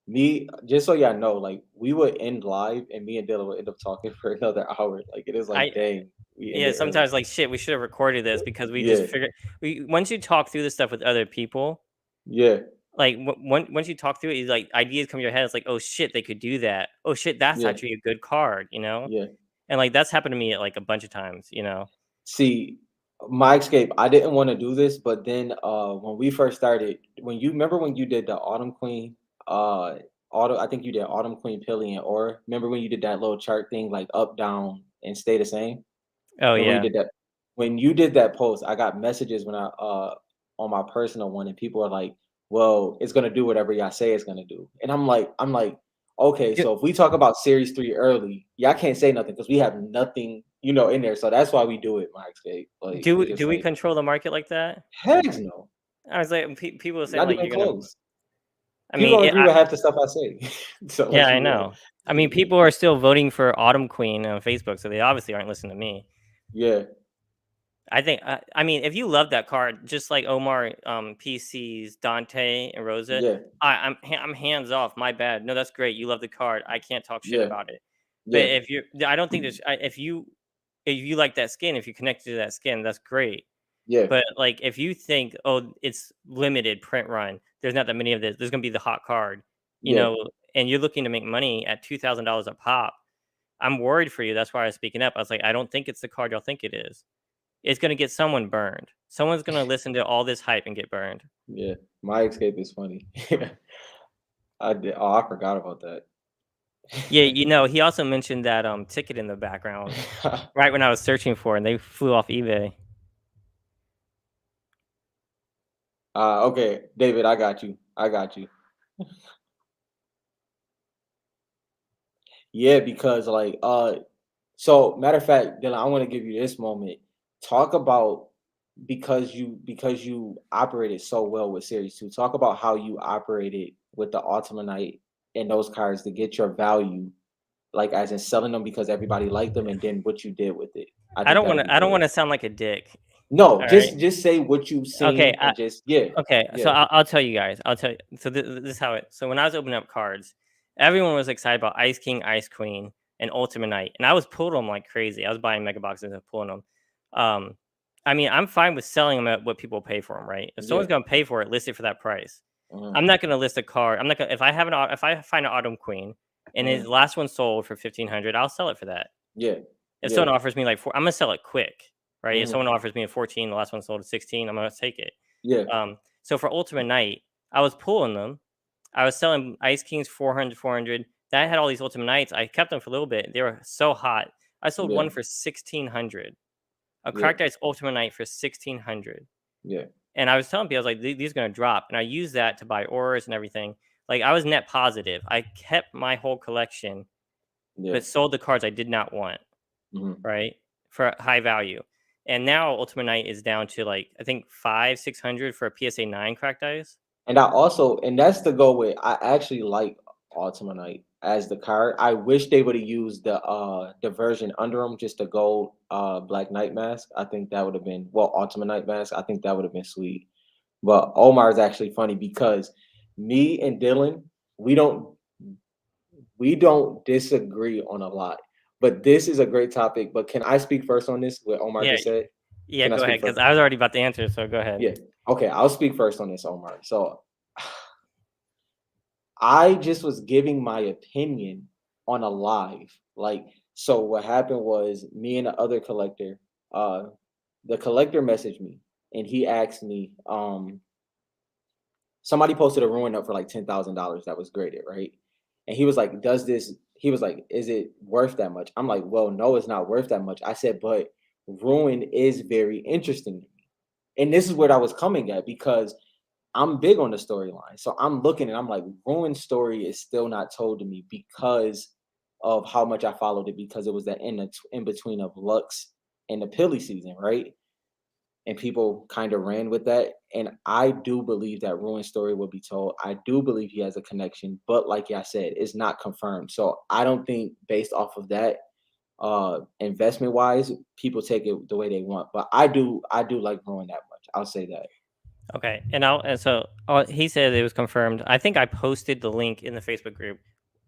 me, just so y'all know, like we would end live and me and Dylan would end up talking for another hour. Like it is like, I dang, we Yeah, ended early. sometimes like shit, we should have recorded this because we just Yeah, figured we once you talk through this stuff with other people, yeah, like once you talk through it, like ideas come to your head. It's like, oh shit, they could do that. Oh shit, that's yeah, actually a good card, you know. yeah. And like that's happened to me like a bunch of times, you know. See, my escape, I didn't want to do this, but then when we first started, when you remember when you did the Autumn Queen, uh I think you did Autumn Queen, Pilly, and Aura. Remember when you did that little chart thing like up, down, and stay the same? Oh Remember when you yeah, did that? When you did that post, I got messages when I on my personal one, and people are like, "Well, it's gonna do whatever y'all say it's gonna do," and I'm like, okay, do, so if we talk about series three early, y'all can't say nothing because we have nothing, in there. So that's why we do it, my escape. Like it's do just we like, control the market like that? heck no, I was like, people are saying not like even you're gonna. close. I People mean, don't agree with half the stuff I say. So yeah, let's I be real. know. I mean, people are still voting for Autumn Queen on Facebook, so they obviously aren't listening to me. Yeah, I mean, if you love that card, just like Omar, PC's Dante and Rosa, yeah, I'm hands off. My bad. No, that's great. You love the card. I can't talk shit yeah, about it. But yeah, if you, I don't think if you like that skin, if you connected to that skin, that's great. yeah, But like, if you think, oh, it's limited print run, there's not that many of this. There's gonna be the hot card, you yeah, know, and you're looking to make money at $2,000 a pop. I'm worried for you. That's why I was speaking up. I was like, I don't think it's the card y'all think it is. It's gonna get someone burned. Someone's gonna listen to all this hype and get burned. yeah. My escape is funny. I did. Oh, I forgot about that. Yeah, he also mentioned that ticket in the background right when I was searching for it, and they flew off eBay. Okay, David, I got you. I got you. Yeah, because like so matter of fact, Dylan, I want to give you this moment. Talk about because you operated so well with Series 2. Talk about how you operated with the Ultimate Knight and those cards to get your value, like as in selling them because everybody liked them, and then what you did with it. I think that'll be I don't good. want to sound like a dick. No, All right. just say what you've Okay. seen and just yeah, Okay. So yeah, I'll tell you guys. I'll tell you. So this is how it. So when I was opening up cards, everyone was excited about Ice King, Ice Queen, and Ultimate Knight, and I was pulling them like crazy. I was buying mega boxes and pulling them. I mean, I'm fine with selling them at what people pay for them, right? If yeah, someone's gonna pay for it, list it for that price. Mhm. I'm not gonna list a card. I'm not gonna if I find an Autumn Queen and his Mhm. last one sold for 1,500, I'll sell it for that. Yeah. If Yeah. someone offers me like four, I'm gonna sell it quick, right? If Mhm. someone offers me a 14, the last one sold at 16, I'm gonna take it. Yeah. So for Ultimate Night, I was pulling them. I was selling Ice Kings 400, 400. That had all these Ultimate Nights. I kept them for a little bit. They were so hot. I sold Yeah. one for 1,600. A Yeah. Cracked Ice Ultimate Night for 1,600. Yeah. And I was telling people, I was like, These are going to drop." And I used that to buy auras and everything. Like, I was net positive. I kept my whole collection, Yeah. but sold the cards I did not want, Mhm. right? For high value. And now Ultimate Night is down to like, I think 600 for a PSA 9 Cracked Ice. And I also, and that's the go with. I actually like Ultima Knight as the card. I wish they would have used the version under them, just the gold Black Knight mask. I think that would have been, well, Ultima Knight mask. I think that would have been sweet. But Omar is actually funny because me and Dylan, we don't we don't disagree on a lot. But this is a great topic. But can I speak first on this? What Omar Yeah. just said. Yeah. Can I Go speak ahead. Cause first? I was already about to answer. So go ahead. Yeah. Okay, I'll speak first on this, Omar. So I just was giving my opinion on a live. Like, so what happened was me and the other collector, the collector messaged me and he asked me, somebody posted a ruin up for like $10,000 that was graded, right? And he was like, does this, he was like, is it worth that much? I'm like, well, no, it's not worth that much. I said, but ruin is very interesting to me. And this is where I was coming at because I'm big on the storyline. So I'm looking and I'm like, Ruin's story is still not told to me because of how much I followed it, because it was that in between of Lux and the Pilly season, right? And people kind of ran with that. And I do believe that Ruin's story will be told. I do believe he has a connection, but like I said, it's not confirmed. So I don't think based off of that, investment wise, people take it the way they want. But I do like Ruin that much. I'll say that. Okay. And so he said it was confirmed. I think I posted the link in the Facebook group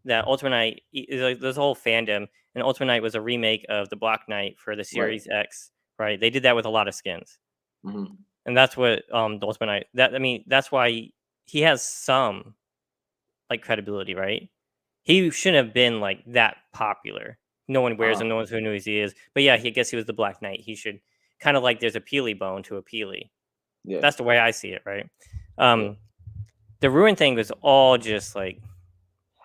that Ultimate Knight is like this whole fandom, and Ultimate Knight was a remake of the Black Knight for the Right. Series X, right? They did that with a lot of skins. Hmm. And that's what the Ultimate Knight, that I mean, that's why he has some like credibility, right? He shouldn't have been like that popular. No one wears him, no one who knows who he is. But yeah, I guess he was the Black Knight. He should kind of like there's a Peely bone to a Peely. Yeah. That's the way I see it, right? Yeah. Um, the ruin thing was all just like,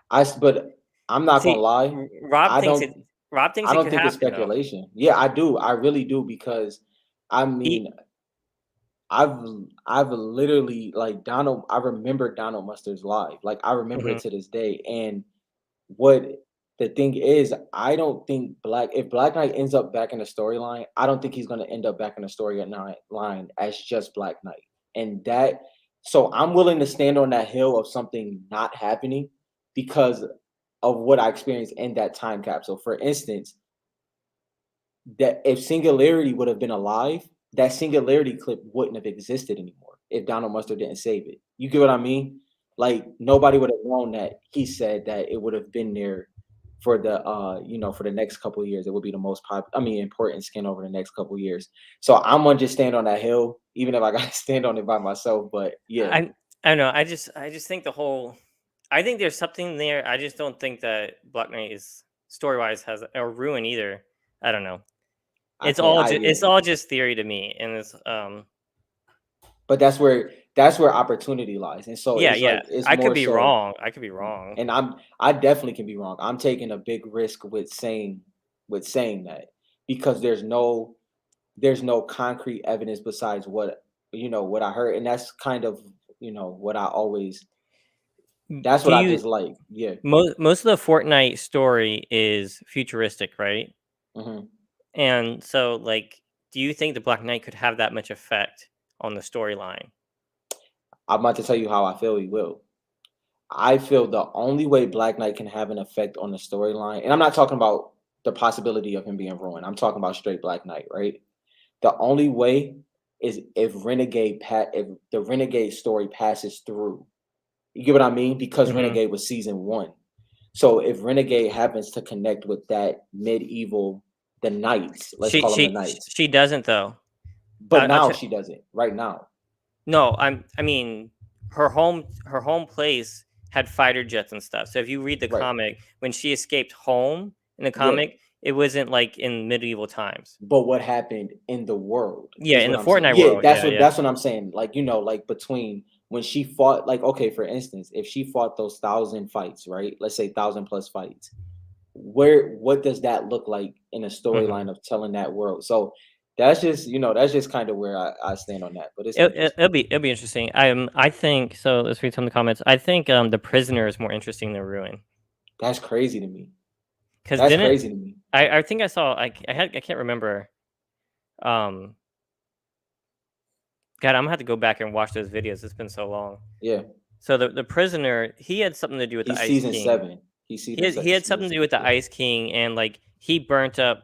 But I'm not gonna see, lie. Rob I thinks don't it. Rob thinks I it don't could think it's happen though. speculation. Yeah, I do. I really do because I mean, He, I've I've literally like Donald. I remember Donald Mustard's live. Like I remember it mhm. to this day. And what the thing is, I don't think if Black Knight ends up back in the storyline, I don't think he's gonna end up back in the storyline as just Black Knight. And that, so I'm willing to stand on that hill of something not happening because of what I experienced in that time capsule. For instance, that if Singularity would have been alive, that Singularity clip wouldn't have existed anymore if Donald Mustard didn't save it. You get what I mean? Like nobody would have known that he said that it would have been there for the for the next couple of years. It would be the most important skin over the next couple of years. So I'm gonna just stand on that hill, even if I gotta stand on it by myself. But yeah, I I don't know. I just think the whole. I think there's something there. I just don't think that Black Knight is story wise has or ruin either. I don't know. I can't It's all just theory to me, and it's but that's where opportunity lies. And so yeah, it's yeah. like it's I could more be so. wrong. I could be wrong. And I definitely can be wrong. I'm taking a big risk with saying that because there's no concrete evidence besides what I heard. And that's kind of what I always that's Do what I you just like. Yeah. most of the Fortnite story is futuristic, right? Hmm. And so, like, do you think the Black Knight could have that much effect on the storyline? I'm about to tell you how I feel he will. I feel the only way Black Knight can have an effect on the storyline, and I'm not talking about the possibility of him being ruined. I'm talking about straight Black Knight, right? The only way is if the Renegade story passes through. You get what I mean? Because Hmm. Renegade was season one. So if Renegade happens to connect with that medieval, the knights, let's She call them the she knights. she doesn't though. But I'll now tell. she doesn't. Right now. No, I mean, her home place had fighter jets and stuff. So if you read the Right. comic, when she escaped home in the Yeah. comic, it wasn't like in medieval times. But what happened in the world Yeah, is in what the I'm saying. Fortnite Yeah, world. Yeah, yeah. that's what I'm saying. Like, like between when she fought, like, okay, for instance, if she fought those 1,000 fights, right? Let's say 1,000 plus fights, what does that look like in a Hmm. storyline of telling that world? So that's just kind of where I stand on that. But it's It'll interesting. be it'll be interesting. I think so. Let's read some of the comments. I think the prisoner is more interesting than Ruin That's crazy to me. because That's didn't crazy to me. I think I saw I can't remember. Um, God, I'm gonna have to go back and watch those videos. It's been so long. Yeah. So the prisoner, he had something to do with the He's Ice season King. seven. He's He had season something to do with six. the Yeah. Ice King, and like he burnt up.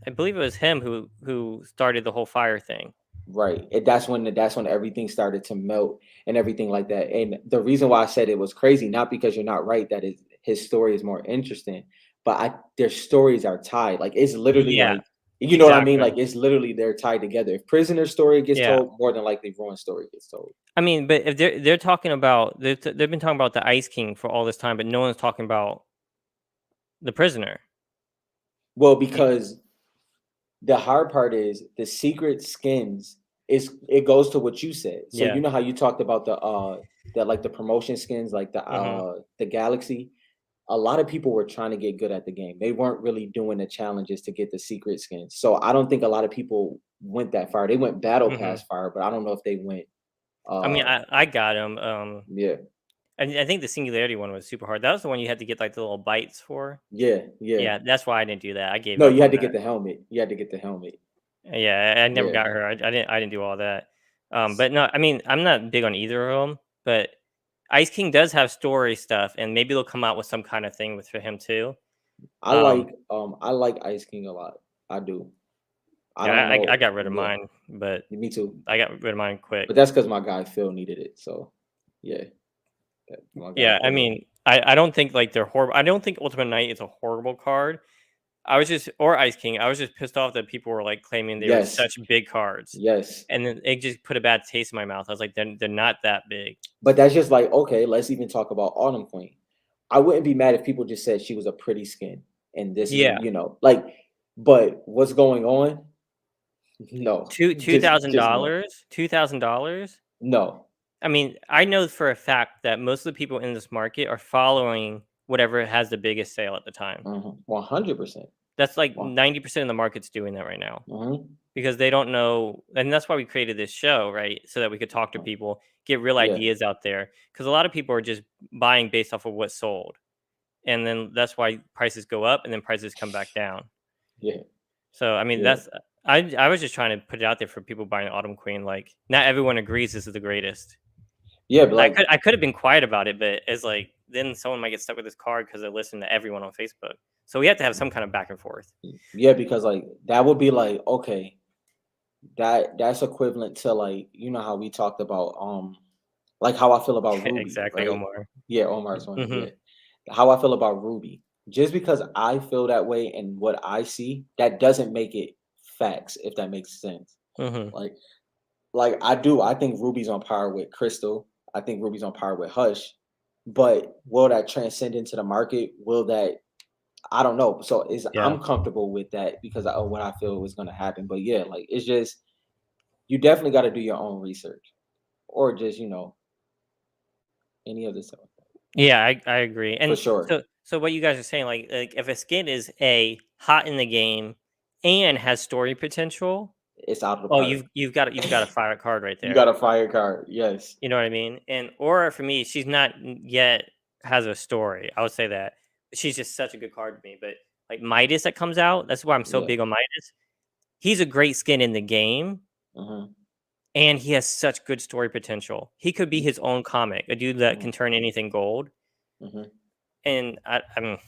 I believe it was him who started the whole fire thing. Right. That's when everything started to melt and everything like that. And the reason why I said it was crazy, not because you're not right that his story is more interesting, but their stories are tied. Like it's literally Yeah, like you know what I mean? exactly. Like it's literally they're tied together. If prisoner's story gets Yeah. told, more than likely Ruin's story gets told. I mean, but if they're talking about they've been talking about the Ice King for all this time, but no one's talking about the prisoner. Well, Y- because the hard part is the secret skins is it goes to what you said. So Yeah. you know how you talked about the like the promotion skins, like Hmm. the galaxy. A lot of people were trying to get good at the game. They weren't really doing the challenges to get the secret skins. So I don't think a lot of people went that far. They went battle Hmm. pass far, but I don't know if they went I mean, uh I got him. yeah. I think the singularity one was super hard. That was the one you had to get like the little bites for. Yeah, yeah. Yeah, that's why I didn't do that. I gave No, up you had on to get that. the helmet. You had to get the helmet. Yeah, I never Yeah. got her. I didn't do all that. But no, I mean, I'm not big on either of them. But Ice King does have story stuff, and maybe they'll come out with some kind of thing with for him too. Um, I like Ice King a lot. I do. I yeah, don't I know. got rid of Yeah, mine, but me too. I got rid of mine quick. But that's because my guy Phil needed it. So yeah, my guy Yeah, I Phil. mean, I don't think like they're horrible. I don't think Ultimate Knight is a horrible card. I was just or Ice King. I was just pissed off that people were like claiming they were Yes, such big cards, yes. and then it just put a bad taste in my mouth. I was like, they're not that big. But that's just like, okay, let's even talk about Autumn Queen. I wouldn't be mad if people just said she was a pretty skin and this is, Yeah, like, but what's going on? No, two thousand just no, dollars, $2,000. no. I mean, I know for a fact that most of the people in this market are following whatever has the biggest sale at the time. 100%. That's like 90% of the market's doing that right now Mm-hmm. because they don't know, and that's why we created this show, right? So that we could talk to people, get real Yeah, ideas out there. Because a lot of people are just buying based off of what sold, and then that's why prices go up and then prices come back down. yeah, So I mean, yeah, that's I was just trying to put it out there for people buying Autumn Queen. Like, not everyone agrees this is the greatest. yeah. But And I like, could I could have been quiet about it, but it's like then someone might get stuck with this card because they're listening to everyone on Facebook. So we have to have some kind of back and forth. yeah, because like that would be like, okay, that's equivalent to like, how we talked about like how I feel about Ruby, Exactly, right? Omar. Yeah, Omar's one, Hmm. yeah. How I feel about Ruby. Just because I feel that way and what I see, that doesn't make it facts, if that makes sense. Hmm. Like, I do. I think Ruby's on par with Crystal. I think Ruby's on par with Hush. But will that transcend into the market? Will that? I don't know. So Yeah. I'm comfortable with that because of what I feel was going to happen. But yeah, like it's just you definitely got to do your own research, or just any of this stuff Yeah, I agree. for And sure. so what you guys are saying, like if a skin is a hot in the game and has story potential, It's out of the oh, park. you've got a fire card right You there. got a fire card. Yes. You know what I mean? And Aura for me, she's not yet has a story. I would say that she's just such a good card to me. But like Midas that comes out, that's why I'm so Yeah. big on Midas. He's a great skin in the game, Hmm. and he has such good story potential. He could be his own comic, a dude that Hmm. can turn anything gold. Hmm. And I'm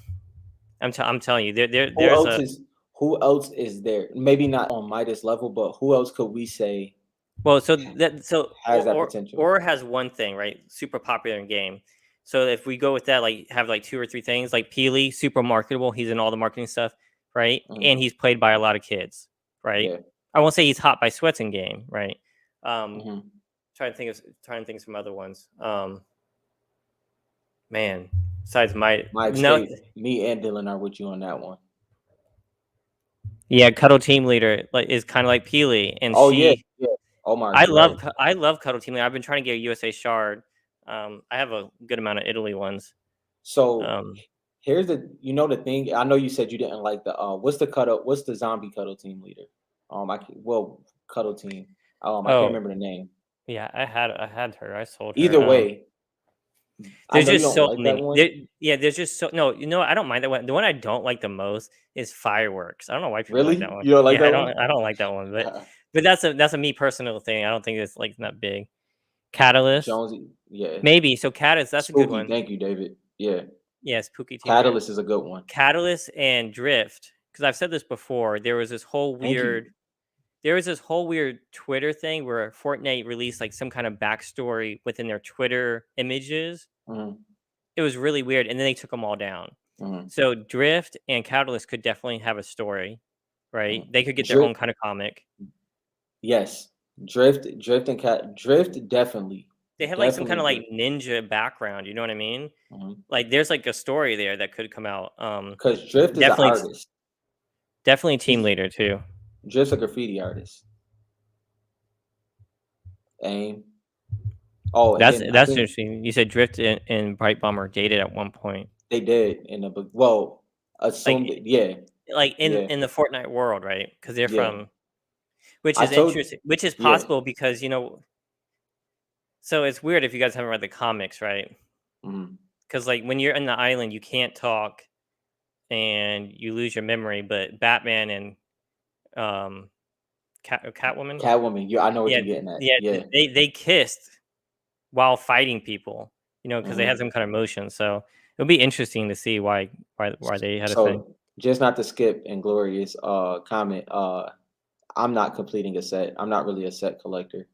telling you, Who there's else a is who else is there? Maybe not on Midas level, but who else could we say well, so has that potential? or has one thing, right? Super popular in game. So if we go with that, like have like two or three things, like Peely, super marketable. He's in all the marketing stuff, right? Hmm. And he's played by a lot of kids, right? Yeah. I won't say he's hot by sweats in game, right? Um, Hmm. trying to think of some other ones. Man, besides my My no, escape. Me and Dylan are with you on that one. yeah, Cuddle Team Leader like is kind of like Peely, and Oh yeah, she. yeah. Omar, you're right. I love Cuddle Team Leader. I've been trying to get a USA shard. I have a good amount of Italy ones. So Um, here's the thing. I know you said you didn't like the what's the zombie cuddle team leader? Cuddle team. I can't oh remember the name. yeah, I had her. I sold her. Either way, I There's know you just don't so like that many. one. Yeah, there's just so no. You know, I don't mind that one. The one I don't like the most is fireworks. I don't know why people like that Really? one. You don't like Yeah, that one? I don't like that one. But that's a me personal thing. I don't think it's like not big. Catalyst, Jonesy, yeah. maybe. So Catalyst, that's a good Spooky. one. Thank you, David. Yeah. Yes, Pookie Team Leader. Catalyst is a good one. Catalyst and Drift. Because I've said this before. Thank you. There was this whole weird Twitter thing where Fortnite released like some kind of backstory within their Twitter images. Mhm, It was really weird, and then they took them all down. mhm, So Drift and Catalyst could definitely have a story, right? mhm. They could get their own Drift, kind of comic. yes. Drift definitely. They have like some kind Definitely of like Drift. ninja background, you know what I mean? Mhm. Like there's like a story there that could come out. Because Drift is an Definitely, artist. definitely team He's leader too. Drift's a graffiti artist. Aim. Oh, and then I That's think interesting. You said Drift and Bright Bomber dated at one point, they did in the book. Well, assumed like it. Yeah, yeah, in the Fortnite world, right? Because they're yeah. from, which I is told interesting, which is yeah. possible because so it's weird if you guys haven't read the comics, right? Mhm. Because like when you're in the island, you can't talk and you lose your memory. But Batman and um, Catwoman, Catwoman, I know what yeah, you're getting at. yeah, Yeah. they kissed while fighting people, because they had Mhm. some kind of emotion. So it'll be interesting to see why they had a thing. So just not to skip Inglorious comment, I'm not completing a set. I'm not really a set collector.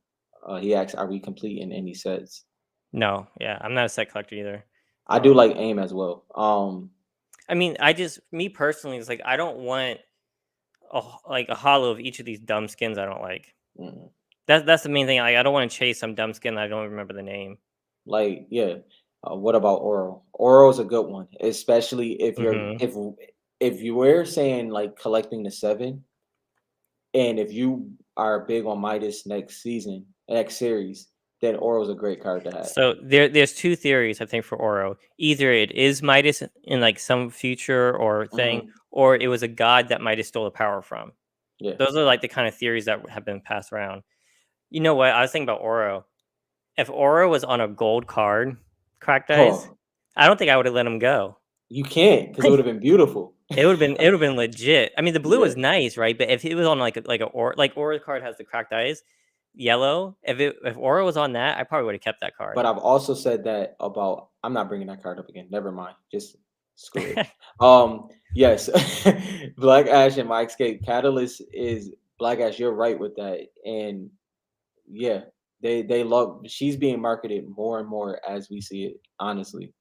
He asked, "Are we completing any sets?" No, yeah, I'm not a set collector either. I do Um, like aim as well. I mean, me personally, it's like I don't want like a hollow of each of these dumb skins. I don't like. Mm, That's the main thing. I don't want to chase some dumb skin that I don't remember the name. like yeah. What about Oral? Oral is a good one, especially Hmm. if you were saying like collecting the seven, and if you are big on Midas next series, then Oral's a great card to have. So there's two theories I think for Oro. Either it is Midas in like some future or thing, Hmm. or it was a god that Midas stole the power from. Yeah. Those are like the kind of theories that have been passed around. You know what? I was thinking about Oro. If Oro was on a gold card, cracked eyes, Oh, I don't think I would have let him go. you can't because it would have been beautiful. It would have been legit. I mean, the blue Yeah. was nice, right? But if it was on like a or like Aura card has the cracked eyes, yellow. If Aura was on that, I probably would have kept that card. But I've also said that about I'm not bringing that card up again. Never mind. Just screw it. Yes. Black Ash and My Escape Catalyst is Black Ash, you're right with that. And yeah, they love she's being marketed more and more as we see it, honestly.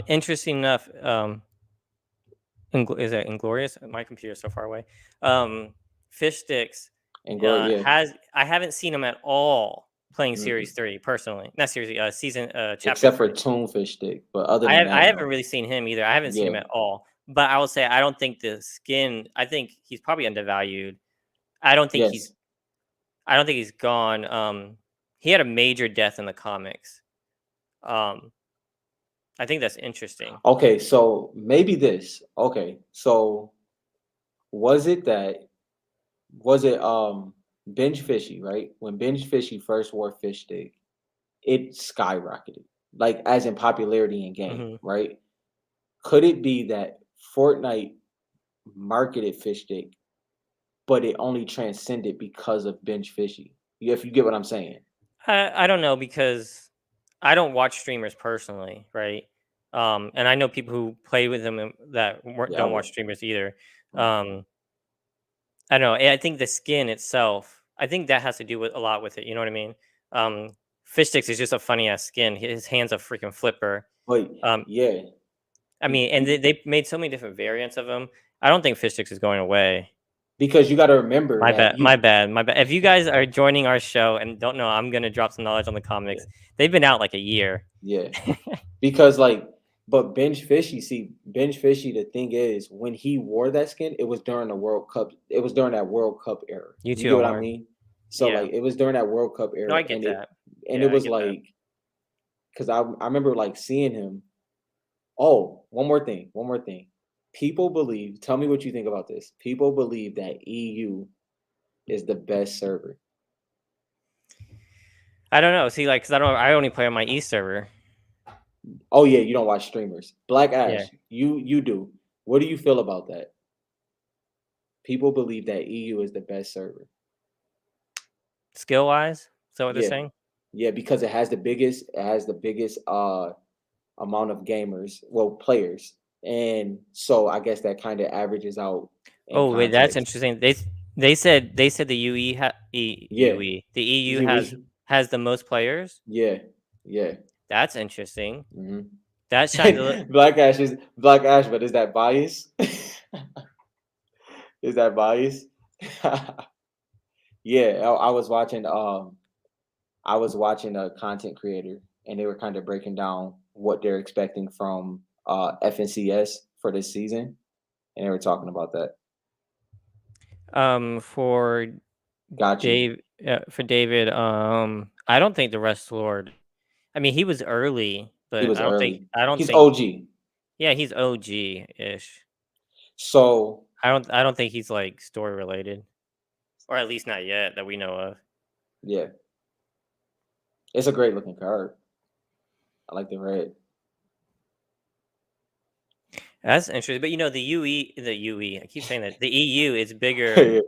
Interesting enough. Is it Inglorious? My computer's so far away. Fish sticks And glory, yeah. has I haven't seen him at all playing Mm-mm. series 3 personally. Not series season chapter Except for 3. Toonfish Stick. But other than I that, haven't no. really seen him either. I haven't seen him Yeah. at all. But I will say I don't think the skin. I think he's probably undervalued. I don't think he's Yes. I don't think he's gone. He had a major death in the comics. Um, I think that's interesting. Okay, so maybe this. Okay, so was it that was it Binge Fishy, right? When Binge Fishy first wore fish stick, it skyrocketed, like as in popularity in game, Hmm. right? Could it be that Fortnite marketed fish stick, but it only transcended because of Binge Fishy? If you get what I'm saying. I don't know because I don't watch streamers personally, right? And I know people who play with them that Yeah, I don't would. watch streamers either. Mm. I don't know. I think the skin itself, I think that has to do with a lot with it. You know what I mean? Fish sticks is just a funny ass skin. His hand's a freaking flipper. But Um, yeah, I mean, and you they made so many different variants of him. I don't think fish sticks is going away. because you got to remember My that bad. My you bad. My bad. If you guys are joining our show and don't know, I'm gonna drop some knowledge on the yeah, comics. They've been out like a year. yeah. Because like, but Benj Fishy, see, Benj Fishy, the thing is, when he wore that skin, it was during the World Cup. It was during that World Cup era. You You too, get what I Omar. mean? So Yeah. like, it was during that World Cup No, era, I get that. and it Yeah, I was get that. like, because I remember like seeing him. Oh, one more thing. People believe. Tell me what you think about this. People believe that EU is the best server. I don't know. See, like, cause I don't. I only play on my East server. Oh yeah, you don't watch streamers. Black Yeah. Ash, you do. What do you feel about that? People believe that EU is the best server. Skill wise, is that what they're Yeah. saying? Yeah, because it has the biggest amount of gamers, well, players. And so I guess that kind of averages out in Oh wait, that's context. interesting. They said the Yeah. the EU We has the most players. yeah. Yeah. That's interesting. Hmm. That shines a little. Black Ash, but is that bias? Is that bias? Yeah, I was watching a content creator and they were kind of breaking down what they're expecting from FNCS for this season, and they were talking about that. For Got you. David. I don't think the Rest Lord. I mean, he was early, He but was I don't think. early. I don't He's think. OG. Yeah, he's OG ish. So I don't think he's like story related, or at least not yet that we know of. yeah, it's a great looking card. I like the red. That's interesting. But the UE. I keep saying that the EU is bigger Yeah,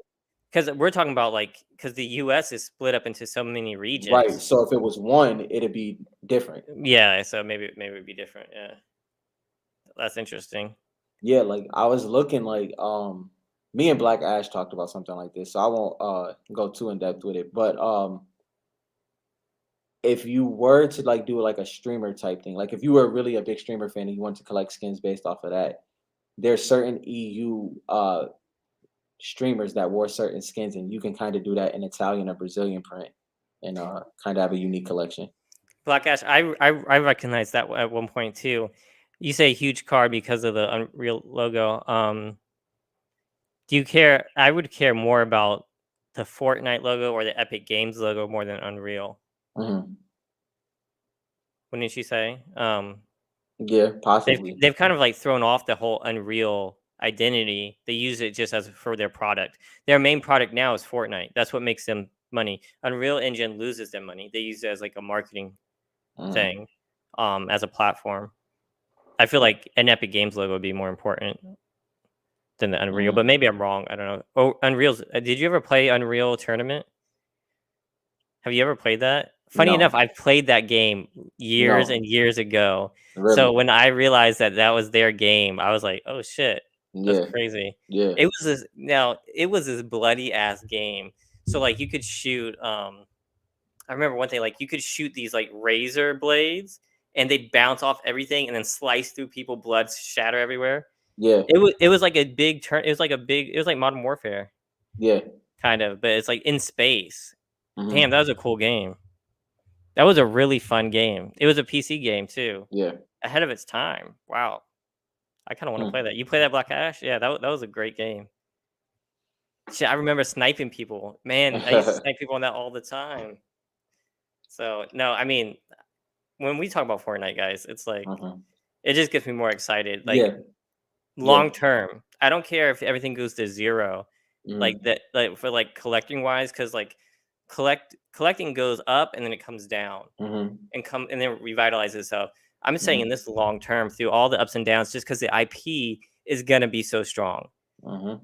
because we're talking about like because the US is split up into so many right. regions. So if it was one, it'd be different. Yeah, so maybe it'd be different. Yeah, that's interesting. Yeah, like I was looking like me and Black Ash talked about something like this, so I won't go too in depth with it. But if you were to like do like a streamer type thing, like if you were really a big streamer fan and you want to collect skins based off of that, there's certain EU streamers that wore certain skins, and you can kind of do that in Italian or Brazilian print, and kind of have a unique collection. Black Ash, I recognize that at one point too. You say huge card because of the Unreal logo. Do you care? I would care more about the Fortnite logo or the Epic Games logo more than Unreal. Hmm. Wouldn't you say? Yeah, They've possibly. they've kind of like thrown off the whole Unreal identity. They use it just as for their product. Their main product now is Fortnite. That's what makes them money. Unreal Engine loses them money. They use it as like a marketing Mm, thing, as a platform. I feel like an Epic Games logo would be more important than the Unreal, but mm. maybe I'm wrong. I don't know. Oh, Unreal's. Did you ever play Unreal Tournament? Have you ever played that? Funny enough, No, I played that game years no, and years ago. So really. when I realized that that was their game, I was like, "Oh shit, that's Yeah, crazy." yeah. It was this bloody ass game. So like you could shoot. I remember one thing like you could shoot these like razor blades, and they'd bounce off everything and then slice through people, blood shatter everywhere. Yeah, It was like a big turn. It was like Modern Warfare yeah. kind of, but it's like in space. Damn, Hmm. that was a cool game. That was a really fun game. It was a PC game too, Yeah. ahead of its time. Wow, I kind of want to play Hmm. that. You play that Black Ash? Yeah, that was a great game. Shit, I remember sniping people. Man, I used to snipe people on that all the time. So no, I mean, when we talk about Fortnite, guys, it's like Hmm. it just gets me more excited. Like Yeah, yeah. long term, I don't care if everything goes to zero, like Hmm. that, like for like collecting wise, because like collecting goes up and then it comes down Hmm. and then revitalizes itself. I'm saying in Hmm. this long term, through all the ups and downs, just because the IP is gonna be so strong, Hmm.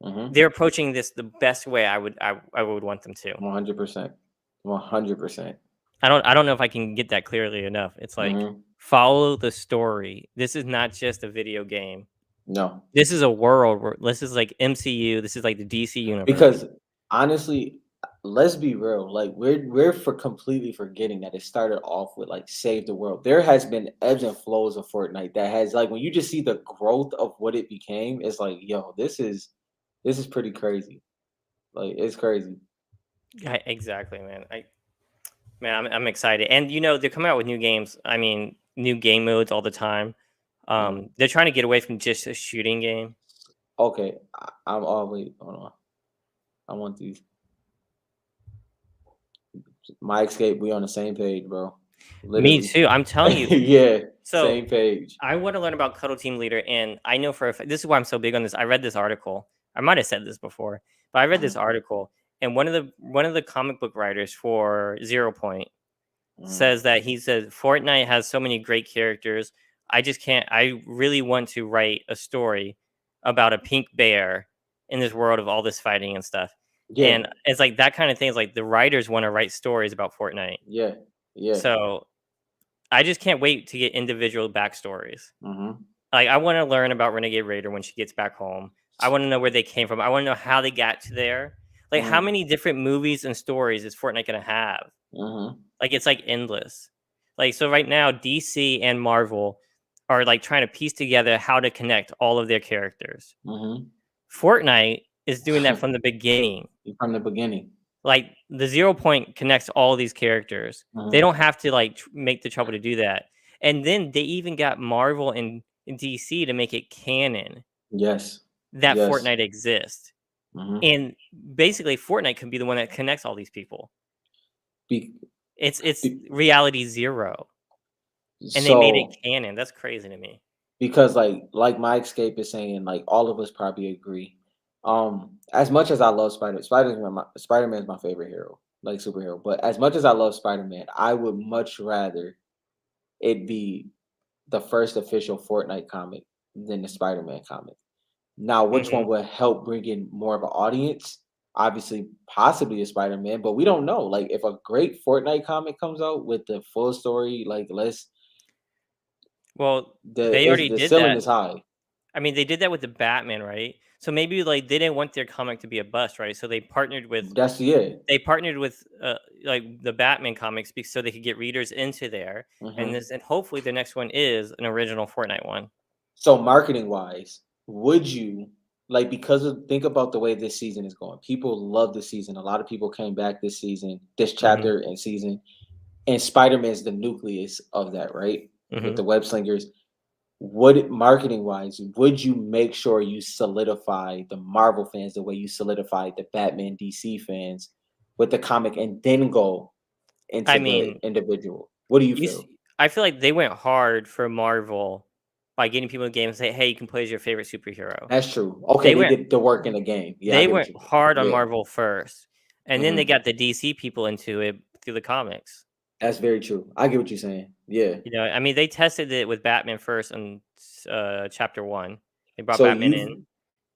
Hmm. they're approaching this the best way I would want them to. 100%. 100%. I don't know if I can get that clearly enough. It's like Hmm. follow the story. This is not just a video game. No, This is a world where this is like MCU. This is like the DC universe. because honestly, let's be real. Like we're for completely forgetting that it started off with like save the world. There has been ebbs and flows of Fortnite that has like when you just see the growth of what it became, it's like, yo, This is pretty crazy. Like it's crazy. Yeah, exactly, man. I'm excited, and they're coming out with new games. I mean, new game modes all the time. Mm. They're trying to get away from just a shooting game. Okay, I'm oh wait, hold on. I want these. My escape. We on the same page, bro. Me Literally. too. I'm telling you. Yeah, So same page. I want to learn about Cuddle Team Leader, and I know for a fact, this is why I'm so big on this. I read this article. I might have said this before, but I read this Mhm, article, and one of the comic book writers for Zero Point mhm. says that he said Fortnite has so many great characters. I just can't. I really want to write a story about a pink bear in this world of all this fighting and stuff. Yeah, And it's like that kind of thing. Is like the writers want to write stories about Fortnite. yeah, yeah. So I just can't wait to get individual backstories. Mhm. Like I want to learn about Renegade Raider when she gets back home. I want to know where they came from. I want to know how they got to there. Like how Mhm, many different movies and stories is Fortnite gonna have? mhm, Like it's like endless. Like so right now DC and Marvel are like trying to piece together how to connect all of their characters. mhm. Fortnite is doing that from the beginning. From the beginning. Like the Zero Point connects all these characters. They Mhm. don't have to like make the trouble to do that. And then they even got Marvel and DC to make it canon Yes, that yes. Fortnite exists. Mhm. And basically Fortnite can be the one that connects all these people. Be, It's be, reality zero. And they made it so canon. That's crazy to me. because like my escape is saying, like all of us probably agree. As much as I love Spider-Man is my favorite hero, like superhero. But as much as I love Spider-Man, I would much rather it be the first official Fortnite comic than the Spider-Man comic. Now, which one Mhm. would help bring in more of an audience? Obviously, possibly a Spider-Man, but we don't know. Like, if a great Fortnite comic comes out with the full story, like let's Well, they already the did ceiling that. is high. I mean, they did that with the Batman, right? So maybe like they didn't want their comic to be a bust, right? So That's it. they partnered with like the Batman comics so they could get readers into there. Mhm. And hopefully the next one is an original Fortnite one. So marketing wise, would you like because of think about the way this season is going? People love the season. A lot of people came back this season, this Mhm. chapter and season, and Spider-Man is the nucleus of that, right? With Mhm. the web slingers. Would marketing wise, would you make sure you solidify the Marvel fans the way you solidified the Batman DC fans with the comic and then go I into the mean, individual? What do you you s- feel? I feel like they went hard for Marvel by getting people in the game and say, "Hey, you can play as your favorite superhero." That's true. Okay, They they went did the work in the game. Yeah, I they get what went you mean. hard on Yeah. Marvel first, and then they Mhm. got the DC people into it through the comics. That's very true. I get what you're saying. Yeah. I mean, they tested it with Batman first in chapter 1. They brought So Batman you've in.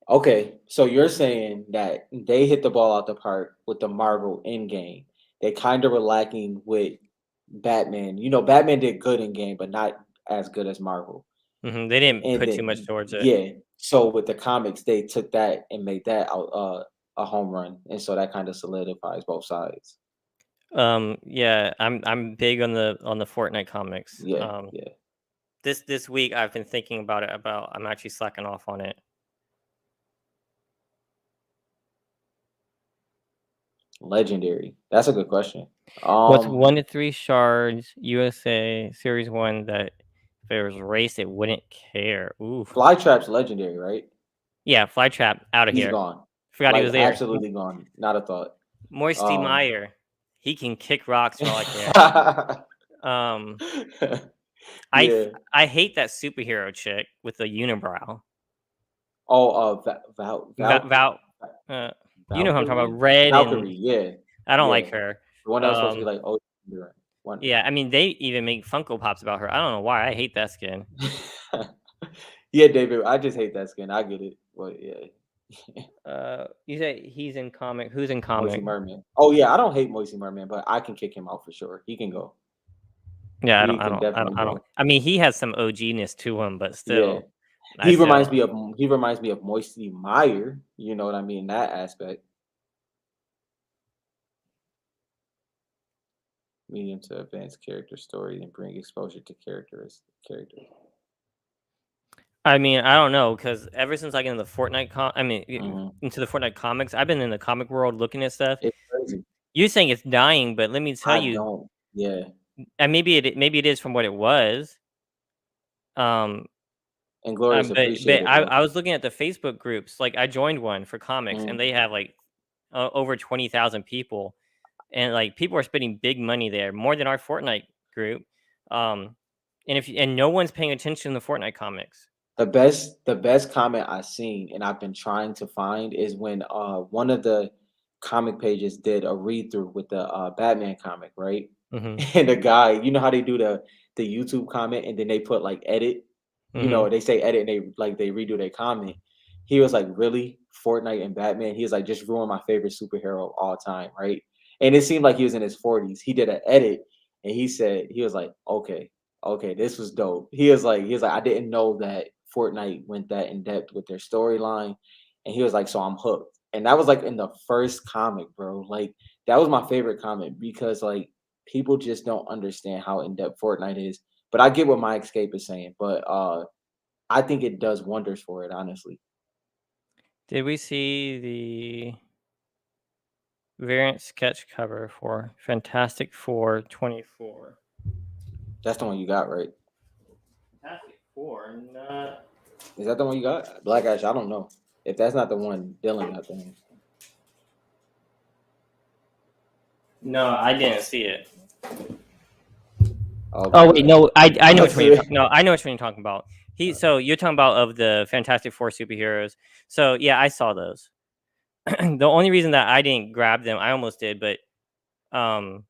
okay, so you're saying that they hit the ball out the park with the Marvel in game. They kind of were lacking with Batman. You know, Batman did good in game, but not as good as Marvel. Mhm, they didn't And put too much then towards it. yeah, so with the comics, they took that and made that out a home run, and so that kind of solidifies both sides. Yeah, I'm big on the Fortnite comics. Yeah, yeah. This week I've been thinking about it. About I'm actually slacking off on it. Legendary. That's a good question. What's Um, 1 to 3 shards USA Series 1 that if it was race it wouldn't care? Oof. Flytrap's legendary, right? Yeah, Flytrap out of He's here. gone. Forgot he Like was there. absolutely gone. Not a thought. Moisty Um Meyer. He can kick rocks for all I care. Um, Yeah. I hate that superhero chick with the unibrow. Oh, Val, Val uh, you know who I'm talking Valkyrie? about. Red and Valkyrie, yeah. I don't Yeah. like her. The one that was supposed to be Um, like, oh, one. yeah, I mean they even make Funko Pops about her. I don't know why. I hate that skin. Yeah, David, I just hate that skin. I get it. But yeah. You say he's in comic. Who's in Moisey comic? Merman. Oh yeah, I don't hate Moisey Merman, but I can kick him out for sure. He can go. Yeah, He can definitely I don't. go. I mean, he has some OGness to him, but Yeah. still, I still. He reminds me of Moisey Meyer, you know what I mean, in that aspect. Medium to advanced character story and bring exposure to characters. I mean, I don't know because ever since I get into the Mhm. into the Fortnite comics, I've been in the comic world looking at stuff. It's crazy. You're saying it's dying, but let me tell I you, don't. Yeah. and maybe it is from what it was. Um, Inglorious but appreciated, I bro. was looking at the Facebook groups. Like I joined one for comics, and Mhm. they have like over 20,000 people, and like people are spending big money there, more than our Fortnite group. Um, and no one's paying attention to the Fortnite comics. The best comment I've seen and I've been trying to find is when one of the comic pages did a read through with the Batman comic, right? Hmm. And the guy, you know how they do the YouTube comment and then they put like edit, Hmm. they say edit and they redo their comment. He was like, really? Fortnite and Batman? He was like, just ruined my favorite superhero of all time, right? And it seemed like he was in his 40s. He did an edit and he was like, okay, this was dope. He was like, I didn't know that Fortnite went that in depth with their storyline, and he was like, so I'm hooked. And that was like in the first comic, bro. Like that was my favorite comment because like people just don't understand how in depth Fortnite is. But I get what my escape is saying, but I think it does wonders for it, honestly. Did we see the variant sketch cover for Fantastic Four 24? That's the one you got, right? Fantastic Four, not. Is that the one you got? Black Ash, I don't know. If that's not the one Dylan got, then No, I didn't see it. okay, Oh wait, bet. no, I know which one you're talking. No, I know which one you're talking about. So you're talking about of the Fantastic Four superheroes. So yeah, I saw those. The only reason that I didn't grab them, I almost did, but um,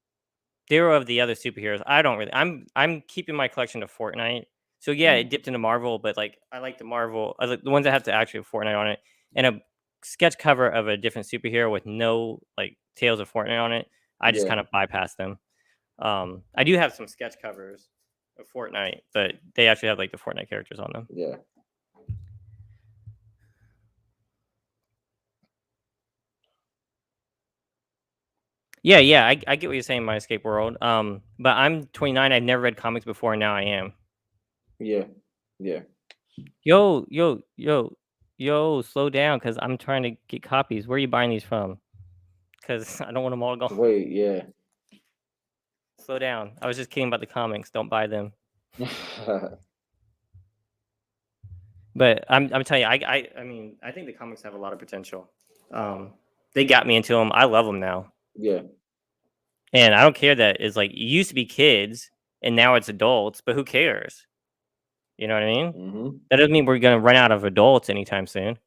they were of the other superheroes. I don't really. I'm keeping my collection of Fortnite. So yeah, it Mm, dipped into Marvel, but like I like the Marvel, I like the ones that have to actually have Fortnite on it, and a sketch cover of a different superhero with no like Tales of Fortnite on it. I just yeah, kind of bypass them. I do have some sketch covers of Fortnite, but they actually have like the Fortnite characters on them. yeah, Yeah, yeah, I get what you're saying, my escape world. But I'm 29. I've never read comics before, and now I am. yeah, yeah. Yo, yo, yo, yo, slow down, cause I'm trying to get copies. Where are you buying these from? Cause I don't want them all gone. Wait, yeah. Slow down. I was just kidding about the comics. Don't buy them. But I'm telling you, I mean, I think the comics have a lot of potential. They got me into them. I love them now. Yeah. And I don't care that it's like it used to be kids and now it's adults, but who cares? You know what I mean? Mhm. That doesn't mean we're gonna run out of adults anytime soon.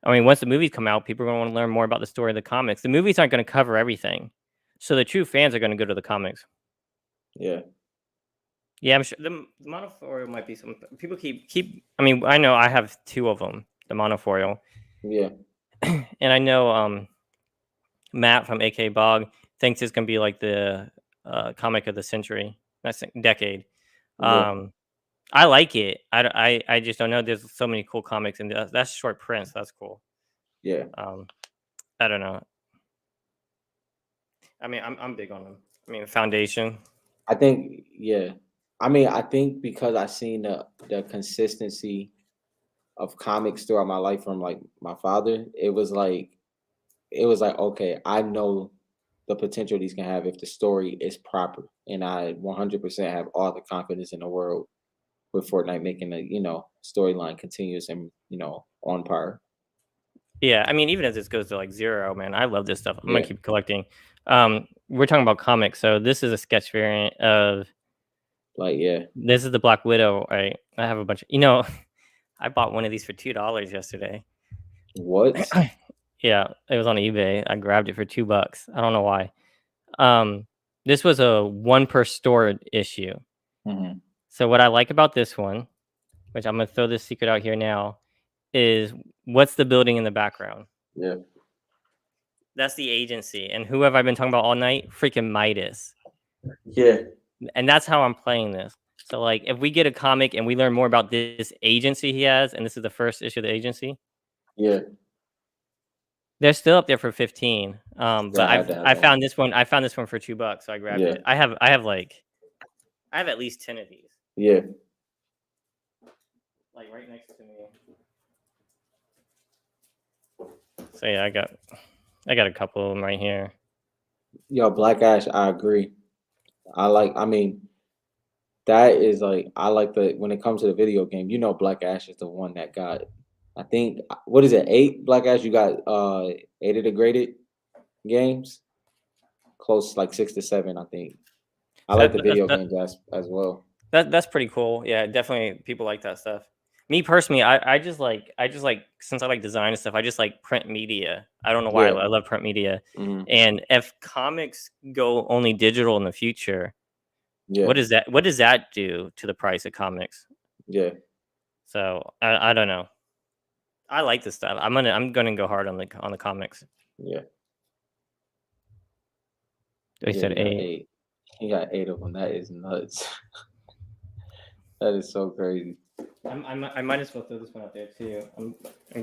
I mean, once the movies come out, people are gonna want to learn more about the story of the comics. The movies aren't gonna cover everything. So the true fans are gonna go to the comics. Yeah. Yeah, I'm sure the monofoil might be some people keep I mean, I know I have two of them, the monofoil. Yeah. And I know Matt from AK Bog thinks it's gonna be like the comic of the century, that's decade. Yeah. Um, I like it. I just don't know. There's so many cool comics, and that's short prints. That's cool. Yeah. Um, I don't know. I mean, I'm big on them. I mean, Foundation. I think yeah. I mean, I think because I seen the consistency of comics throughout my life from like my father, it was like okay, I know the potential these can have if the story is proper, and I 100% have all the confidence in the world with Fortnite making the storyline continuous and on par. Yeah, I mean, even as this goes to like zero, man, I love this stuff. I'm gonna Yeah. keep collecting. We're talking about comics, so this is a sketch variant of Like yeah. this is the Black Widow. Right? I have a bunch. I bought one of these for $2 yesterday. What? Yeah, it was on eBay. I grabbed it for $2. I don't know why. Um, this was a one per store issue. Hmm. So what I like about this one, which I'm gonna throw this secret out here now, is what's the building in the background? Yeah. That's the agency. And who have I been talking about all night? Freaking Midas. Yeah. And that's how I'm playing this. So like if we get a comic and we learn more about this agency he has, and this is the first issue of the agency, Yeah. they're still up there for 15. Yeah. But I had to have I that one. found this one. I found this one for $2, so I grabbed Yeah. it. I have at least 10 of these. Yeah. like right next to me. So yeah, I got a couple of them right here. Yo, Black Ash, I agree. I mean, that is like I like the when it comes to the video game, Black Ash is the one that got I think what is it, 8 Black Ash? You got 8 of the graded games, close like 6 to 7, I think. I So like the video games as well. that's pretty cool. Yeah, definitely people like that stuff. Me personally, I just like since I like design and stuff, I just like print media. I don't know why Yeah. I love print media. Hmm. And if comics go only digital in the future, Yeah. what does that do to the price of comics? Yeah. So I don't know. I like this stuff. I'm gonna go hard on the comics. Yeah. They Yeah, said you got 8. 8. You got 8 of them. That is nuts. That is so crazy. I might as well throw this one out there too. I'm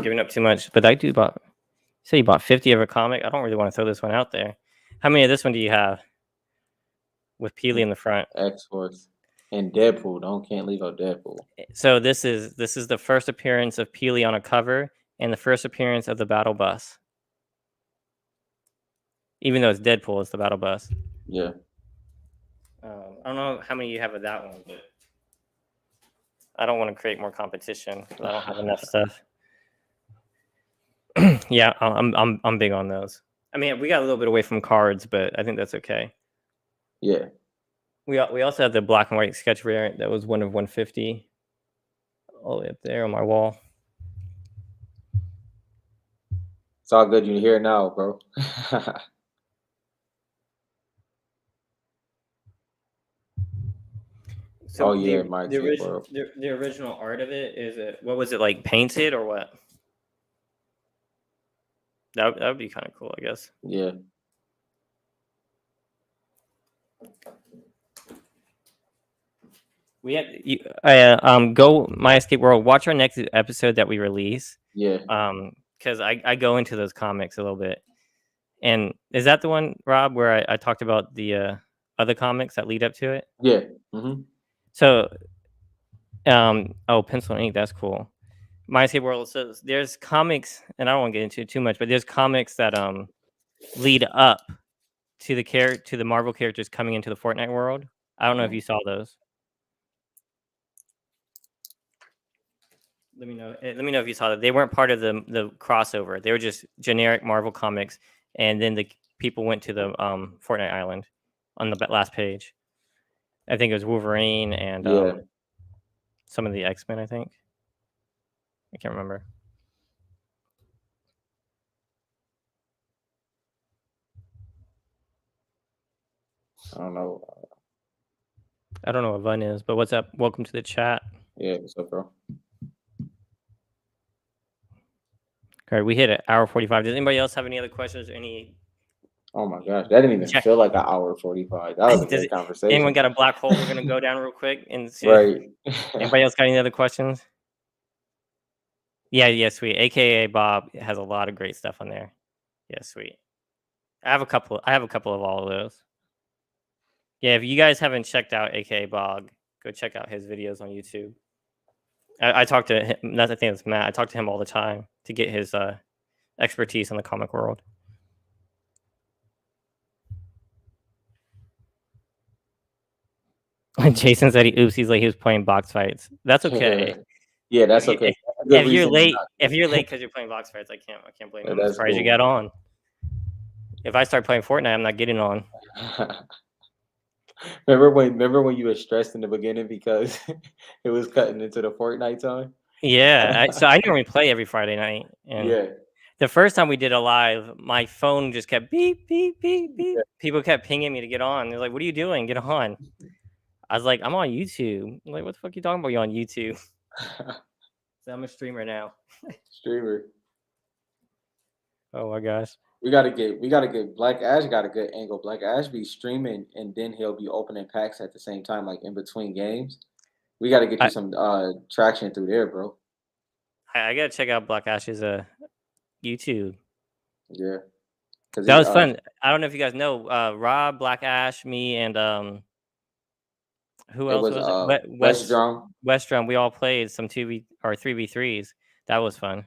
giving up too much, but I do about. Say you bought 50 of a comic. I don't really want to throw this one out there. How many of this one do you have with Peely in the front? X-Force and Deadpool. Can't leave out Deadpool. So this is the first appearance of Peely on a cover and the first appearance of the battle bus. Even though it's Deadpool, it's the battle bus. Yeah. I don't know how many you have of that one, but I don't want to create more competition. I don't have enough stuff. Yeah, I'm big on those. I mean, we got a little bit away from cards, but I think that's okay. Yeah. We also have the black and white sketch variant that was 1 of 150, all the way up there on my wall. It's all good. You here now, bro. So Oh yeah, my kid world. the original art of it is it what was it like painted or what? That would be kind of cool, I guess. Yeah. We had go My Escape World. Watch our next episode that we release. Yeah. Because I go into those comics a little bit. And is that the one, Rob, where I talked about the other comics that lead up to it? Yeah. Hmm. So pencil and ink, that's cool. My Escape World. So there's comics, and I don't want to get into it too much, but there's comics that lead up to the Marvel characters coming into the Fortnite world. I don't know if you saw those. Let me know if you saw that. They weren't part of the crossover. They were just generic Marvel comics, and then the people went to the Fortnite island on the last page. I think it was Wolverine and Yeah. some of the X-Men. I think I can't remember. I don't know. I don't know what Vun is, but what's up? Welcome to the chat. Yeah. What's up, bro? All right, we hit an hour 45. Does anybody else have any other questions? Any? Oh my gosh, that didn't even Check. feel like an hour 45. That was a Does great conversation. anyone got a black hole? We're gonna go down real quick and see. Right. Anybody else got any other questions? Yeah, sweet. AKA Bob has a lot of great stuff on there. Yeah, sweet. I have a couple of all of those. Yeah, if you guys haven't checked out AKA Bob, go check out his videos on YouTube. I talk to him. That's the thing. That's Matt. I talk to him all the time to get his expertise in the comic world. Jason said he's like he was playing box fights. That's okay. Yeah, that's okay. If, That's a good if you're reason to late, not. if you're late because you're playing box fights, I can't blame you. I'm That's surprised you cool. got on. If I start playing Fortnite, I'm not getting on. Remember when you were stressed in the beginning because it was cutting into the Fortnite time? Yeah, so I normally play every Friday night, and Yeah. the first time we did a live, my phone just kept beep beep beep beep. People kept pinging me to get on. They're like, "What are you doing? Get on." I was like, "I'm on YouTube." I'm like, "What the fuck are you talking about? You on YouTube?" So I'm a streamer now. Streamer. Oh my gosh. We gotta get Black Ash got a good angle. Black Ash be streaming and then he'll be opening packs at the same time, like in between games. We gotta get you I, some traction through there, bro. I gotta check out Black Ash's YouTube. Yeah. Cause That he was fun. I don't know if you guys know, Rob, Black Ash, me, and Who It else was was it? West Drum, Westrum. We all played some 2v or 3v3s. That was fun.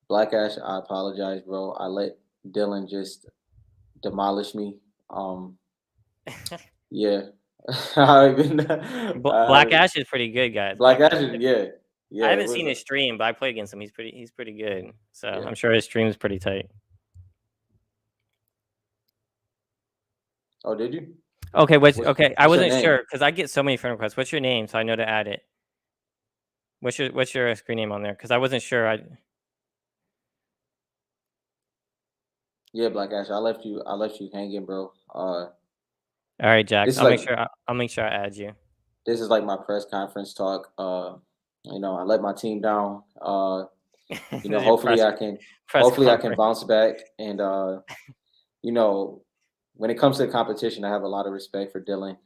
Black Ash. I apologize, bro. I let Dylan just demolish me. Yeah. I even Black Ash is pretty good, guys. Black Black Ash. Ash. Yeah, I yeah. It haven't was seen his stream, but I played against him. He's pretty good. So yeah, I'm sure his stream is pretty tight. oh, did you? Okay, okay? I What's your wasn't name? sure because I get so many friend requests. What's your name so I know to add it? What's your screen name on there? Because I wasn't sure. Yeah, Black Ash. I left you hanging, bro. All right, Jax. This is like I'll make sure I add you. this is like my press conference talk. I let my team down. This is your press Hopefully I can conference. bounce back. And you know, when it comes to competition, I have a lot of respect for Dylan.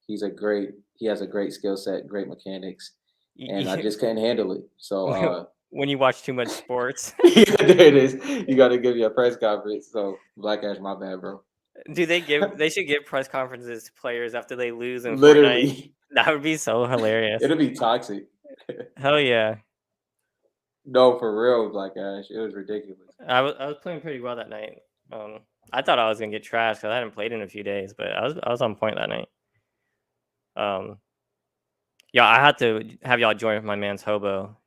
He has a great skill set, great mechanics, and I You, just couldn't handle it. So when you watch too much sports, yeah, there it is. You got to give me a press conference. So Black Ash, my bad, bro. do they give? They should give press conferences to players after they lose in Fortnite. Literally, That would be so hilarious. it'll be toxic. Hell yeah. No, for real, Black Ash. It was ridiculous. I was playing pretty well that night. Um, I thought I was gonna get trashed because I hadn't played in a few days, but I was on point that night. Um, yeah, I had to have y'all join my man's Hobo.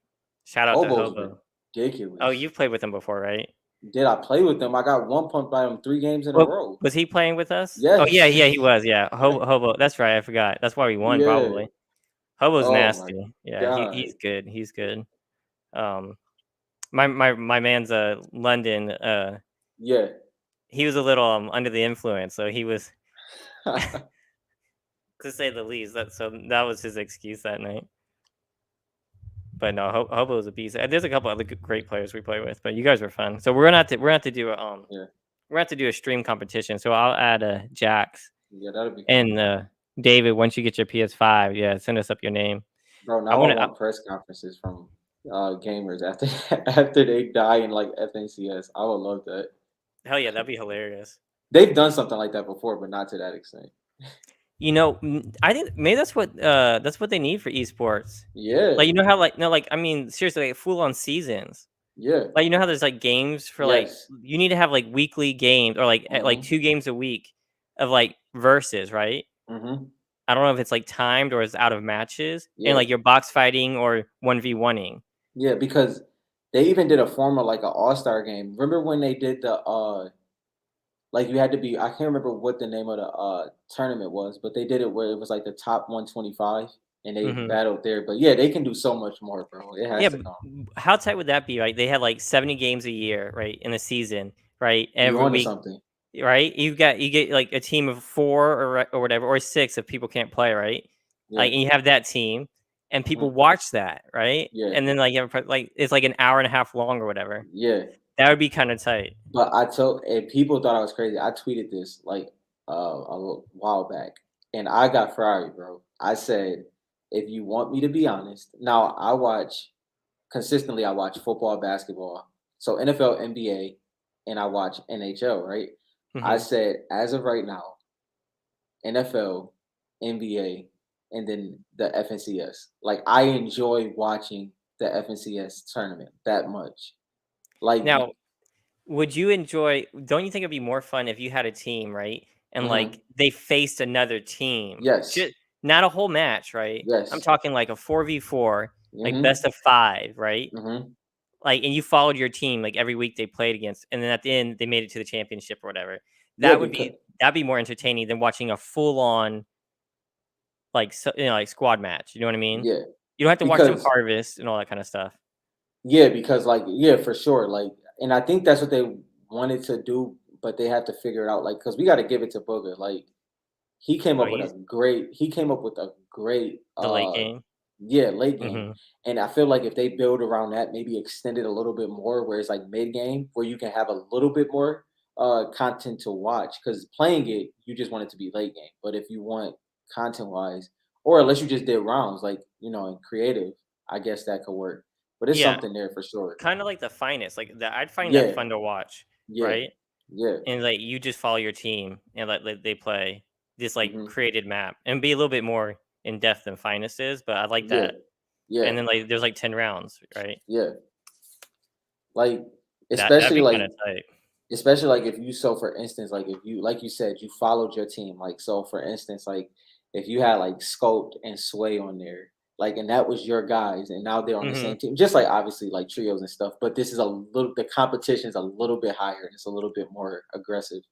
Shout out to Hobo's Hobo. Oh, ridiculous. you've played with him before, right? Did I play with them? I got one pumped by them 3 games in a Well, row. was he playing with us? Oh yeah, Yes. yeah, he was. Yeah, Hobo. That's right. I forgot. That's why we won Yeah. probably. Hobo's Oh my nasty. Yeah, he's god. good. He's good. Um, my man's London. Yeah. He was a little under the influence, so he was to say the least. That was his excuse that night. But no, Hobo was a beast. There's a couple other great players we play with, but you guys were fun. So we're gonna have to do a Yeah. we're gonna have to do a stream competition. So I'll add Jax Yeah, that'll be cool. and David once you get your PS5. Yeah, send us up your name. Bro, I now I want to. want press conferences from gamers after after they die in like FNCS. I would love that. Hell yeah, that'd be hilarious. They've done something like that before, but not to that extent. I think maybe that's what they need for esports. Yeah. Like you know how like no like I mean seriously like full on seasons. Yeah. Like you know how there's like games for like Yes. you need to have like weekly games or like Mhm. 2 games a week of like verses, right? Mhm. I don't know if it's like timed or it's out of matches and Yeah. like you're box fighting or 1v1ing. Yeah, because they even did a form of like an all-star game. Remember when they did the like you had to be I can't remember what the name of the tournament was, but they did it where it was like the top 125 and they Mhm. battled there. But yeah, they can do so much more, bro. It Yeah, has to come. how tight would that be, right? They had like 70 games a year, right, in a season, right? You Every onto week, something. right? You get like a team of 4 or whatever or 6 if people can't play, right? Yeah. Like and you have that team and people Mhm. watch that, right? Yeah. And then like you have like it's like an hour and a half long or whatever. Yeah. That would be kind of tight. But I told and people thought I was crazy. I tweeted this like while back, and I got fried, bro. I said, if you want me to be honest, now I watch consistently. I watch football, basketball, so NFL, NBA, and I watch NHL. Right? I Mhm. said, as of right now, NFL, NBA, and then the FNCS. Like I enjoy watching the FNCS tournament that much. Like, Now, would you enjoy don't you think it'd be more fun if you had a team, right? And mhm, like they faced another team. yes, Just not a whole match, right? I'm yes. talking like a 4v4, like best Mhm, of 5, right? mhm. Like and you followed your team like every week they played against and then at the end they made it to the championship or whatever. Yeah, That'd be more entertaining than watching a full on like like squad match. You know what I mean? yeah, You don't have to watch them because harvest and all that kind of stuff. like yeah, for sure. Like, and I think that's what they wanted to do, but they have to figure it out. Like, because we got to give it to Booger. Like, Oh, he came up with a great the late game. yeah, late game. Hmm. And I feel like if they build around that, maybe extend it a little bit more, where it's like mid game, where you can have a little bit more content to watch. Because playing it, you just want it to be late game. But if you want content wise, or unless you just did rounds, like in creative, I guess that could work. But it's Yeah, something there for sure. kind of like the finest. Like that, I'd find that Yeah, fun to watch, yeah, right? yeah. And like you just follow your team and like they play this like Hmm. created map and be a little bit more in depth than Finest is, but I like Yeah, that. yeah, And then like there's like 10 rounds, right? yeah. Like That'd especially be like kind of tight. especially like if you so for instance like if you like you said you followed your team like so for instance like if you had like Scoped and Sway on there like and that was your guys and now they're on the Hmm. same team just like obviously like trios and stuff but this is a little the competition is a little bit higher and it's a little bit more aggressive.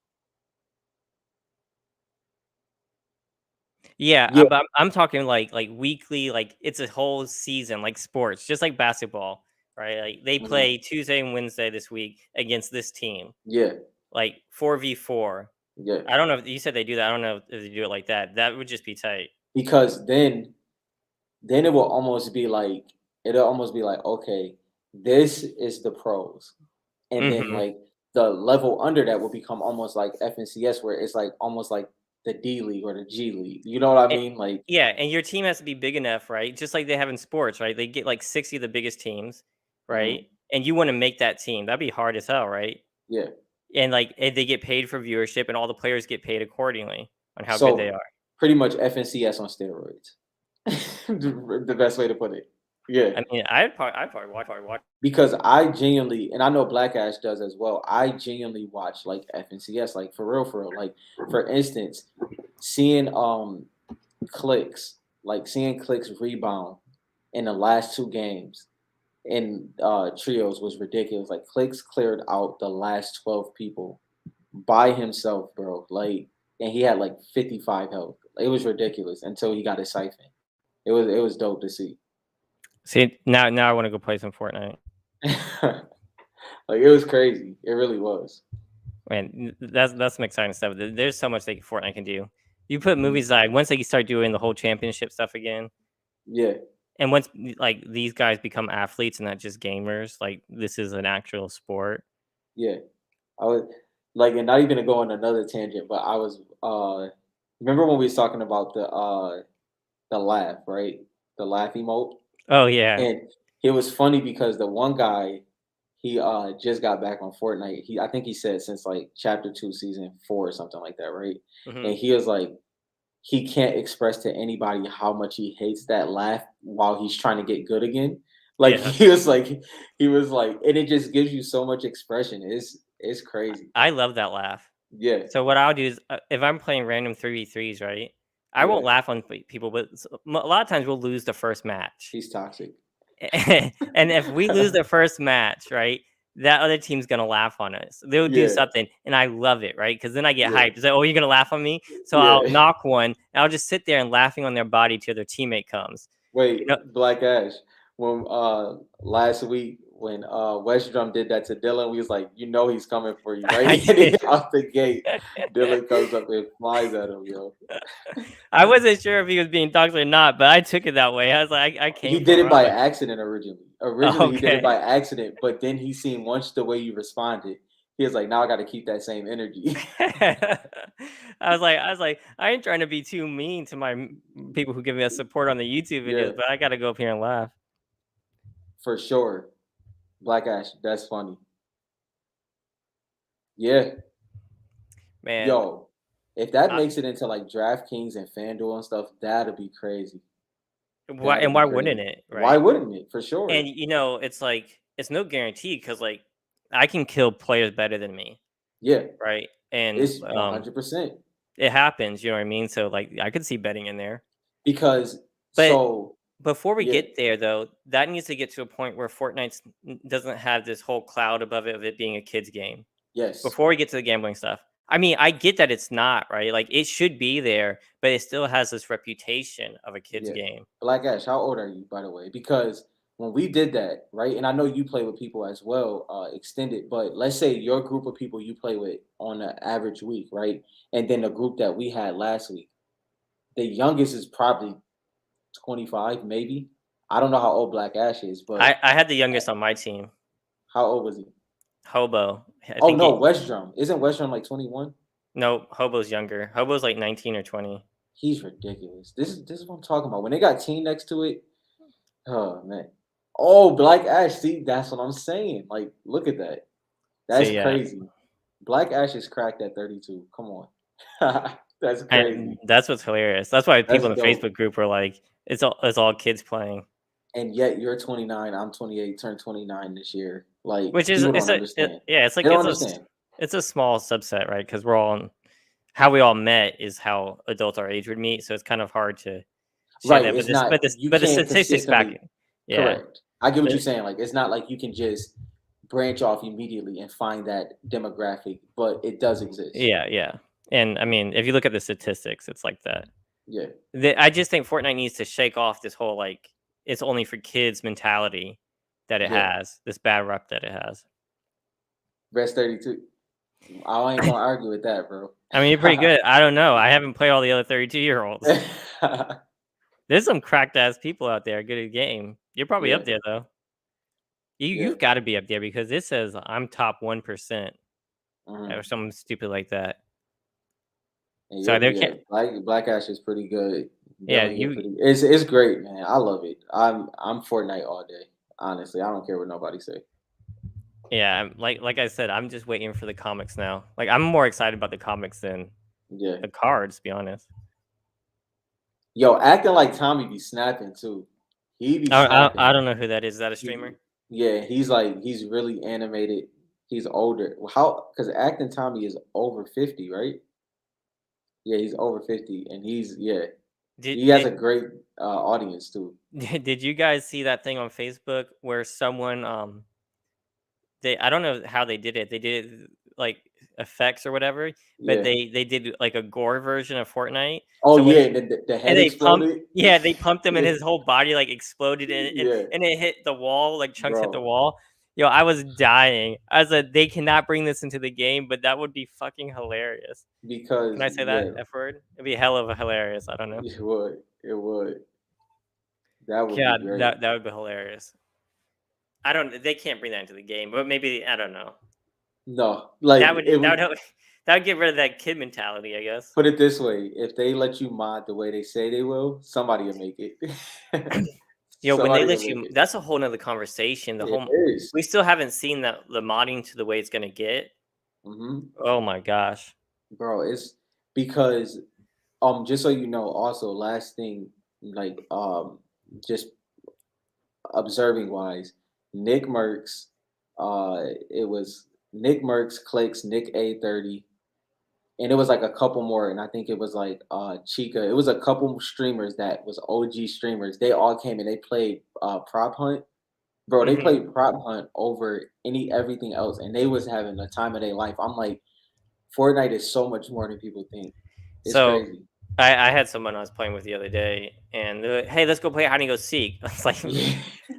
Yeah, Yeah. but I'm talking like weekly, like it's a whole season, like sports, just like basketball, right? Like they Mhm. play Tuesday and Wednesday this week against this team, Yeah. like 4v4. Yeah. I don't know if you said they do that. I don't know if they do it like that. That would just be tight. Because then it will almost be like it'll almost be like okay this is the pros and then Hmm. like the level under that will become almost like FNCS where it's like almost like the D League or the G League. You know what I And, mean? Like, yeah, and your team has to be big enough, right? Just like they have in sports, right? They get like 60 of the biggest teams, right? mhm, And you want to make that team. That'd be hard as hell, right? yeah. And like they get paid for viewership, and all the players get paid accordingly on how good they So are. pretty much FNCS on steroids. The best way to put it. Yeah. I mean, I'd probably watch. Because I genuinely, and I know Black Ash does as well. I genuinely watch like FNCS, like for real, for real. Like for instance, seeing clicks, like seeing clicks rebound in the last two games in trios was ridiculous. Like clicks cleared out the last 12 people by himself, bro. Like and he had like 55 health. It was ridiculous until he got his siphon. It was dope to see. See, now I want to go play some Fortnite. Like it was crazy. It really was. Man, that's some exciting stuff. There's so much that Fortnite can do. You put Mhm. movies like once they start doing the whole championship stuff again, Yeah, and once like these guys become athletes and not just gamers, like this is an actual sport. yeah. I was like, and not even to go on another tangent, but I was remember when we was talking about the laugh, right? The laugh emote. Oh yeah. And it was funny because the one guy, he just got back on Fortnite. I think he said since like chapter 2, season 4 or something like that, right? Hmm. And he was like, he can't express to anybody how much he hates that laugh while he's trying to get good again. Like Yeah, he was like, and it just gives you so much expression. It's crazy. I love that laugh. Yeah, So what I'll do is if I'm playing random 3v3s, right? I yeah. won't laugh on people, but a lot of times we'll lose the first match. He's toxic. And if we lose the first match, right, that other team's gonna laugh on us. They'll do Yeah, something, and I love it, right? Because then I get yeah, hyped. It's like, oh, you're gonna laugh on me, so I'll yeah. knock one, and I'll just sit there and laughing on their body till their teammate comes. Wait, You know, Black Ash. When last week when West Drum did that to Dylan, we was like, you know he's coming for you, right? I And then did. off the gate, Dylan comes up and flies at him, yo. I wasn't sure if he was being toxic or not, but I took it that way. I was like, I He came did for him. it I was by like, accident originally. Originally, he did it okay. by accident, but then he seen once the way you responded, he was like, now I got to keep that same energy. I ain't trying to be too mean to my people who give me a support on the YouTube Yeah, videos, but I got to go up here and laugh, for sure. Black Ash, that's funny. Yeah, man. yo, if that I, makes it into like DraftKings and FanDuel and stuff, that'd be crazy. why That'd and be why wouldn't crazy. it, Why right? wouldn't it? For sure. And it's like it's no guarantee because like I can kill players better than me, Yeah, right? And it's 100% it happens, you know what I mean? So like I could see betting in there, because but so before we yeah, get there, though, that needs to get to a point where Fortnite doesn't have this whole cloud above it of it being a kid's game. yes, Before we get to the gambling stuff, I mean, I get that it's not right. Like it should be there, but it still has this reputation of a kid's yeah. game. Black Ash, how old are you, by the way? Because when we did that, right, and I know you play with people as well, extended, but let's say your group of people you play with on an average week, right? And then the group that we had last week, the youngest is probably 25, maybe. I don't know how old Black Ash is, but I had the youngest on my team, how old was he? Hobo. I Oh think no, he West Drum. Isn't West Drum like 21? no Hobo's younger. Hobo's like 19 or 20. He's ridiculous. This is what I'm talking about. When they got team next to it, oh man. Oh, Black Ash. See, that's what I'm saying. Like, look at that. So That's yeah, crazy. Black Ash is cracked at 32. Come on. That's And crazy. that's what's hilarious. That's why That's people in the dope. Facebook group were like, it's all kids playing." And yet you're 29, I'm 28, turned 29 this year. Like Which is people it's don't a it, understand. yeah, it's They like don't understand. it's a small subset, right? Because we're all how we all met is how adults our age would meet, so it's kind of hard to share Right. that. It's not you But the can't statistics back, consistently yeah, correct. I get what you're the, saying. Like it's not like you can just branch off immediately and find that demographic, but it does exist. yeah, and I mean, if you look at the statistics, it's like that. Yeah. I just think Fortnite needs to shake off this whole like it's only for kids mentality that it Yeah. has, this bad rep that it has. Rest 32. I ain't gonna argue with that, bro. I mean, you're pretty good. I don't know. I haven't played all the other 32-year-olds. There's some cracked ass people out there good at the game. You're probably Yeah, up there though. yeah. You've got to be up there because it says I'm top 1% or Mhm. something stupid like that. And So you're there yeah, can't. Black Ash is pretty good. Yeah, Definitely get you. pretty. It's great, man. I love it. I'm Fortnite all day. Honestly, I don't care what nobody say. Yeah, like I said, I'm just waiting for the comics now. Like I'm more excited about the comics than Yeah. the cards, to be honest. Yo, acting like Tommy be snapping too. He be I snapping. don't know who that is. Is that a He streamer? yeah, he's like he's really animated. He's older. How? Because acting Tommy is over 50, right? Yeah, he's over 50, and he's yeah, he Did has a did great audience too. did you guys see that thing on Facebook where someone they I don't know how they did it. They did it like effects or whatever, but Yeah. they did like a gore version of Fortnite. Oh So when yeah, he the and head they pumped exploded. yeah, they pumped him and Yeah, his whole body like exploded yeah, and it hit the wall, like chunks hit the bro. wall. Yo, I was dying. I was like, they cannot bring this into the game, but that would be fucking hilarious. Can Because I say that yeah, F word? It'd be hell of a hilarious. I don't know. it would. It would. That would be God, great. that would be hilarious. I don't. They can't bring that into the game, but maybe I don't know. No, like it That would. would help, that would get rid of that kid mentality, I guess. Put it this way: if they let you mod the way they say they will, somebody will make it. You know, when they Somebody will let make you, it. that's a whole nother conversation. The It whole is. we still haven't seen that the modding to the way it's gonna get. Hmm. Oh my gosh. Bro, it's because just so you know, also last thing, like just observing wise, Nick Merckx, it was Nick Merckx, Clicks, Nick A30, and it was like a couple more, and I think it was like Chica. It was a couple streamers that was OG streamers. They all came and they played Prop Hunt. Bro, they Hmm. played Prop Hunt over any everything else, and they was having the time of their life. I'm like, Fortnite is so much more than people think. It's So crazy. I had someone I was playing with the other day, and they're like, hey, let's go play hide and go seek. I was like, Yeah.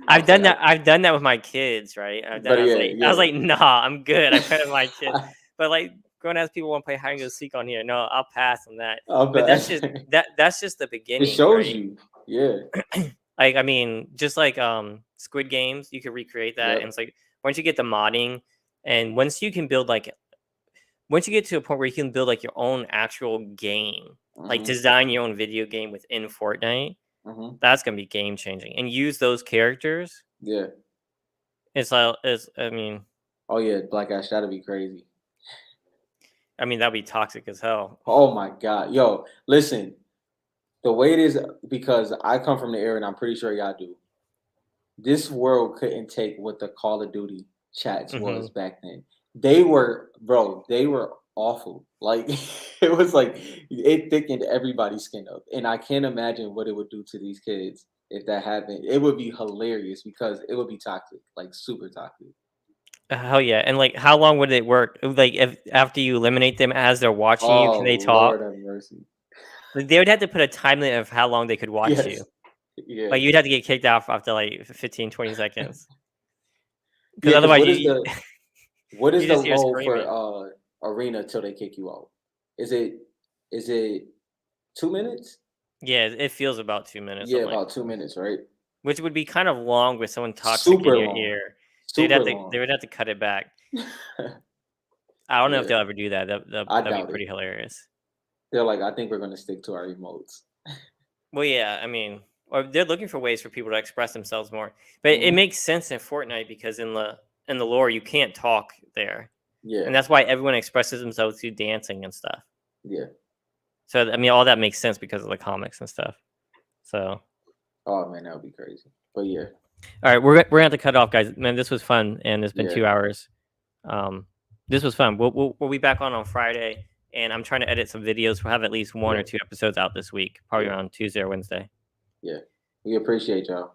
I was like, I've done that with my kids, right? I've done. but yeah, I was yeah. like, nah, I'm good. I played with my kids, but like grown ass people want to play hide and go seek on here. No, I'll pass on that. I'm But bad. that's just the It beginning, shows right? you. Yeah. Like I mean, just like Squid Games, you could recreate that, and Yep. it's like once you get the modding, and once you can build like once you get to a point where you can build like your own actual game, like Hmm. design your own video game within Fortnite, Hmm. that's gonna be game changing. And use those characters. Yeah. It's I mean Oh yeah, Black Ash, that'd be crazy. that'd be toxic as hell. Oh my god. Yo, listen, the way it is because I come from the area and I'm pretty sure y'all do. This world couldn't take what the Call of Duty chats was Hmm. back then. They were, bro, they were awful. Like it was like it thickened everybody's skin up. And I can't imagine what it would do to these kids if that happened. It would be hilarious because it would be toxic, like super toxic. Hell yeah! And like, how long would it work? Like, if after you eliminate them as they're watching you, Oh can they talk? Lord have mercy. Like, they would have to put a time limit of how long they could watch you. Yes. Yeah. Like, you'd have to get kicked off after like 15, 20 seconds, because Yeah, because otherwise what is you the just hear low for screaming. arena till they kick you out? Is it is it 2 minutes? Yeah, it feels about 2 minutes. Yeah, I'm like, about 2 minutes, right? which would be kind of long with someone toxic in Super your long. ear. Super They long. would have to cut it back. I don't know if Yeah, they'll ever do that. I That'd be doubt it. pretty hilarious. They're like, I think we're gonna stick to our emotes. Well, yeah, I mean, or they're looking for ways for people to express themselves more. But it Hmm. makes sense in Fortnite because in the lore you can't talk there, Yeah, and that's why everyone expresses themselves through dancing and stuff. yeah. So I mean, all that makes sense because of the comics and stuff. So, Oh man, that would be crazy. But yeah, all right, we're gonna have to cut it off, guys. Man, this was fun, and it's been yeah, 2 hours. This was fun. We'll be back on Friday, and I'm trying to edit some videos. We'll have at least one yeah, or two episodes out this week, probably yeah, around Tuesday or Wednesday. yeah. We appreciate y'all.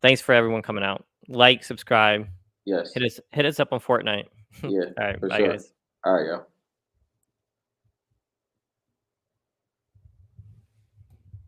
Thanks for everyone coming out. Like, subscribe, Yes, hit us up on Fortnite. All yeah, right, for bye sure. guys. All right, y'all.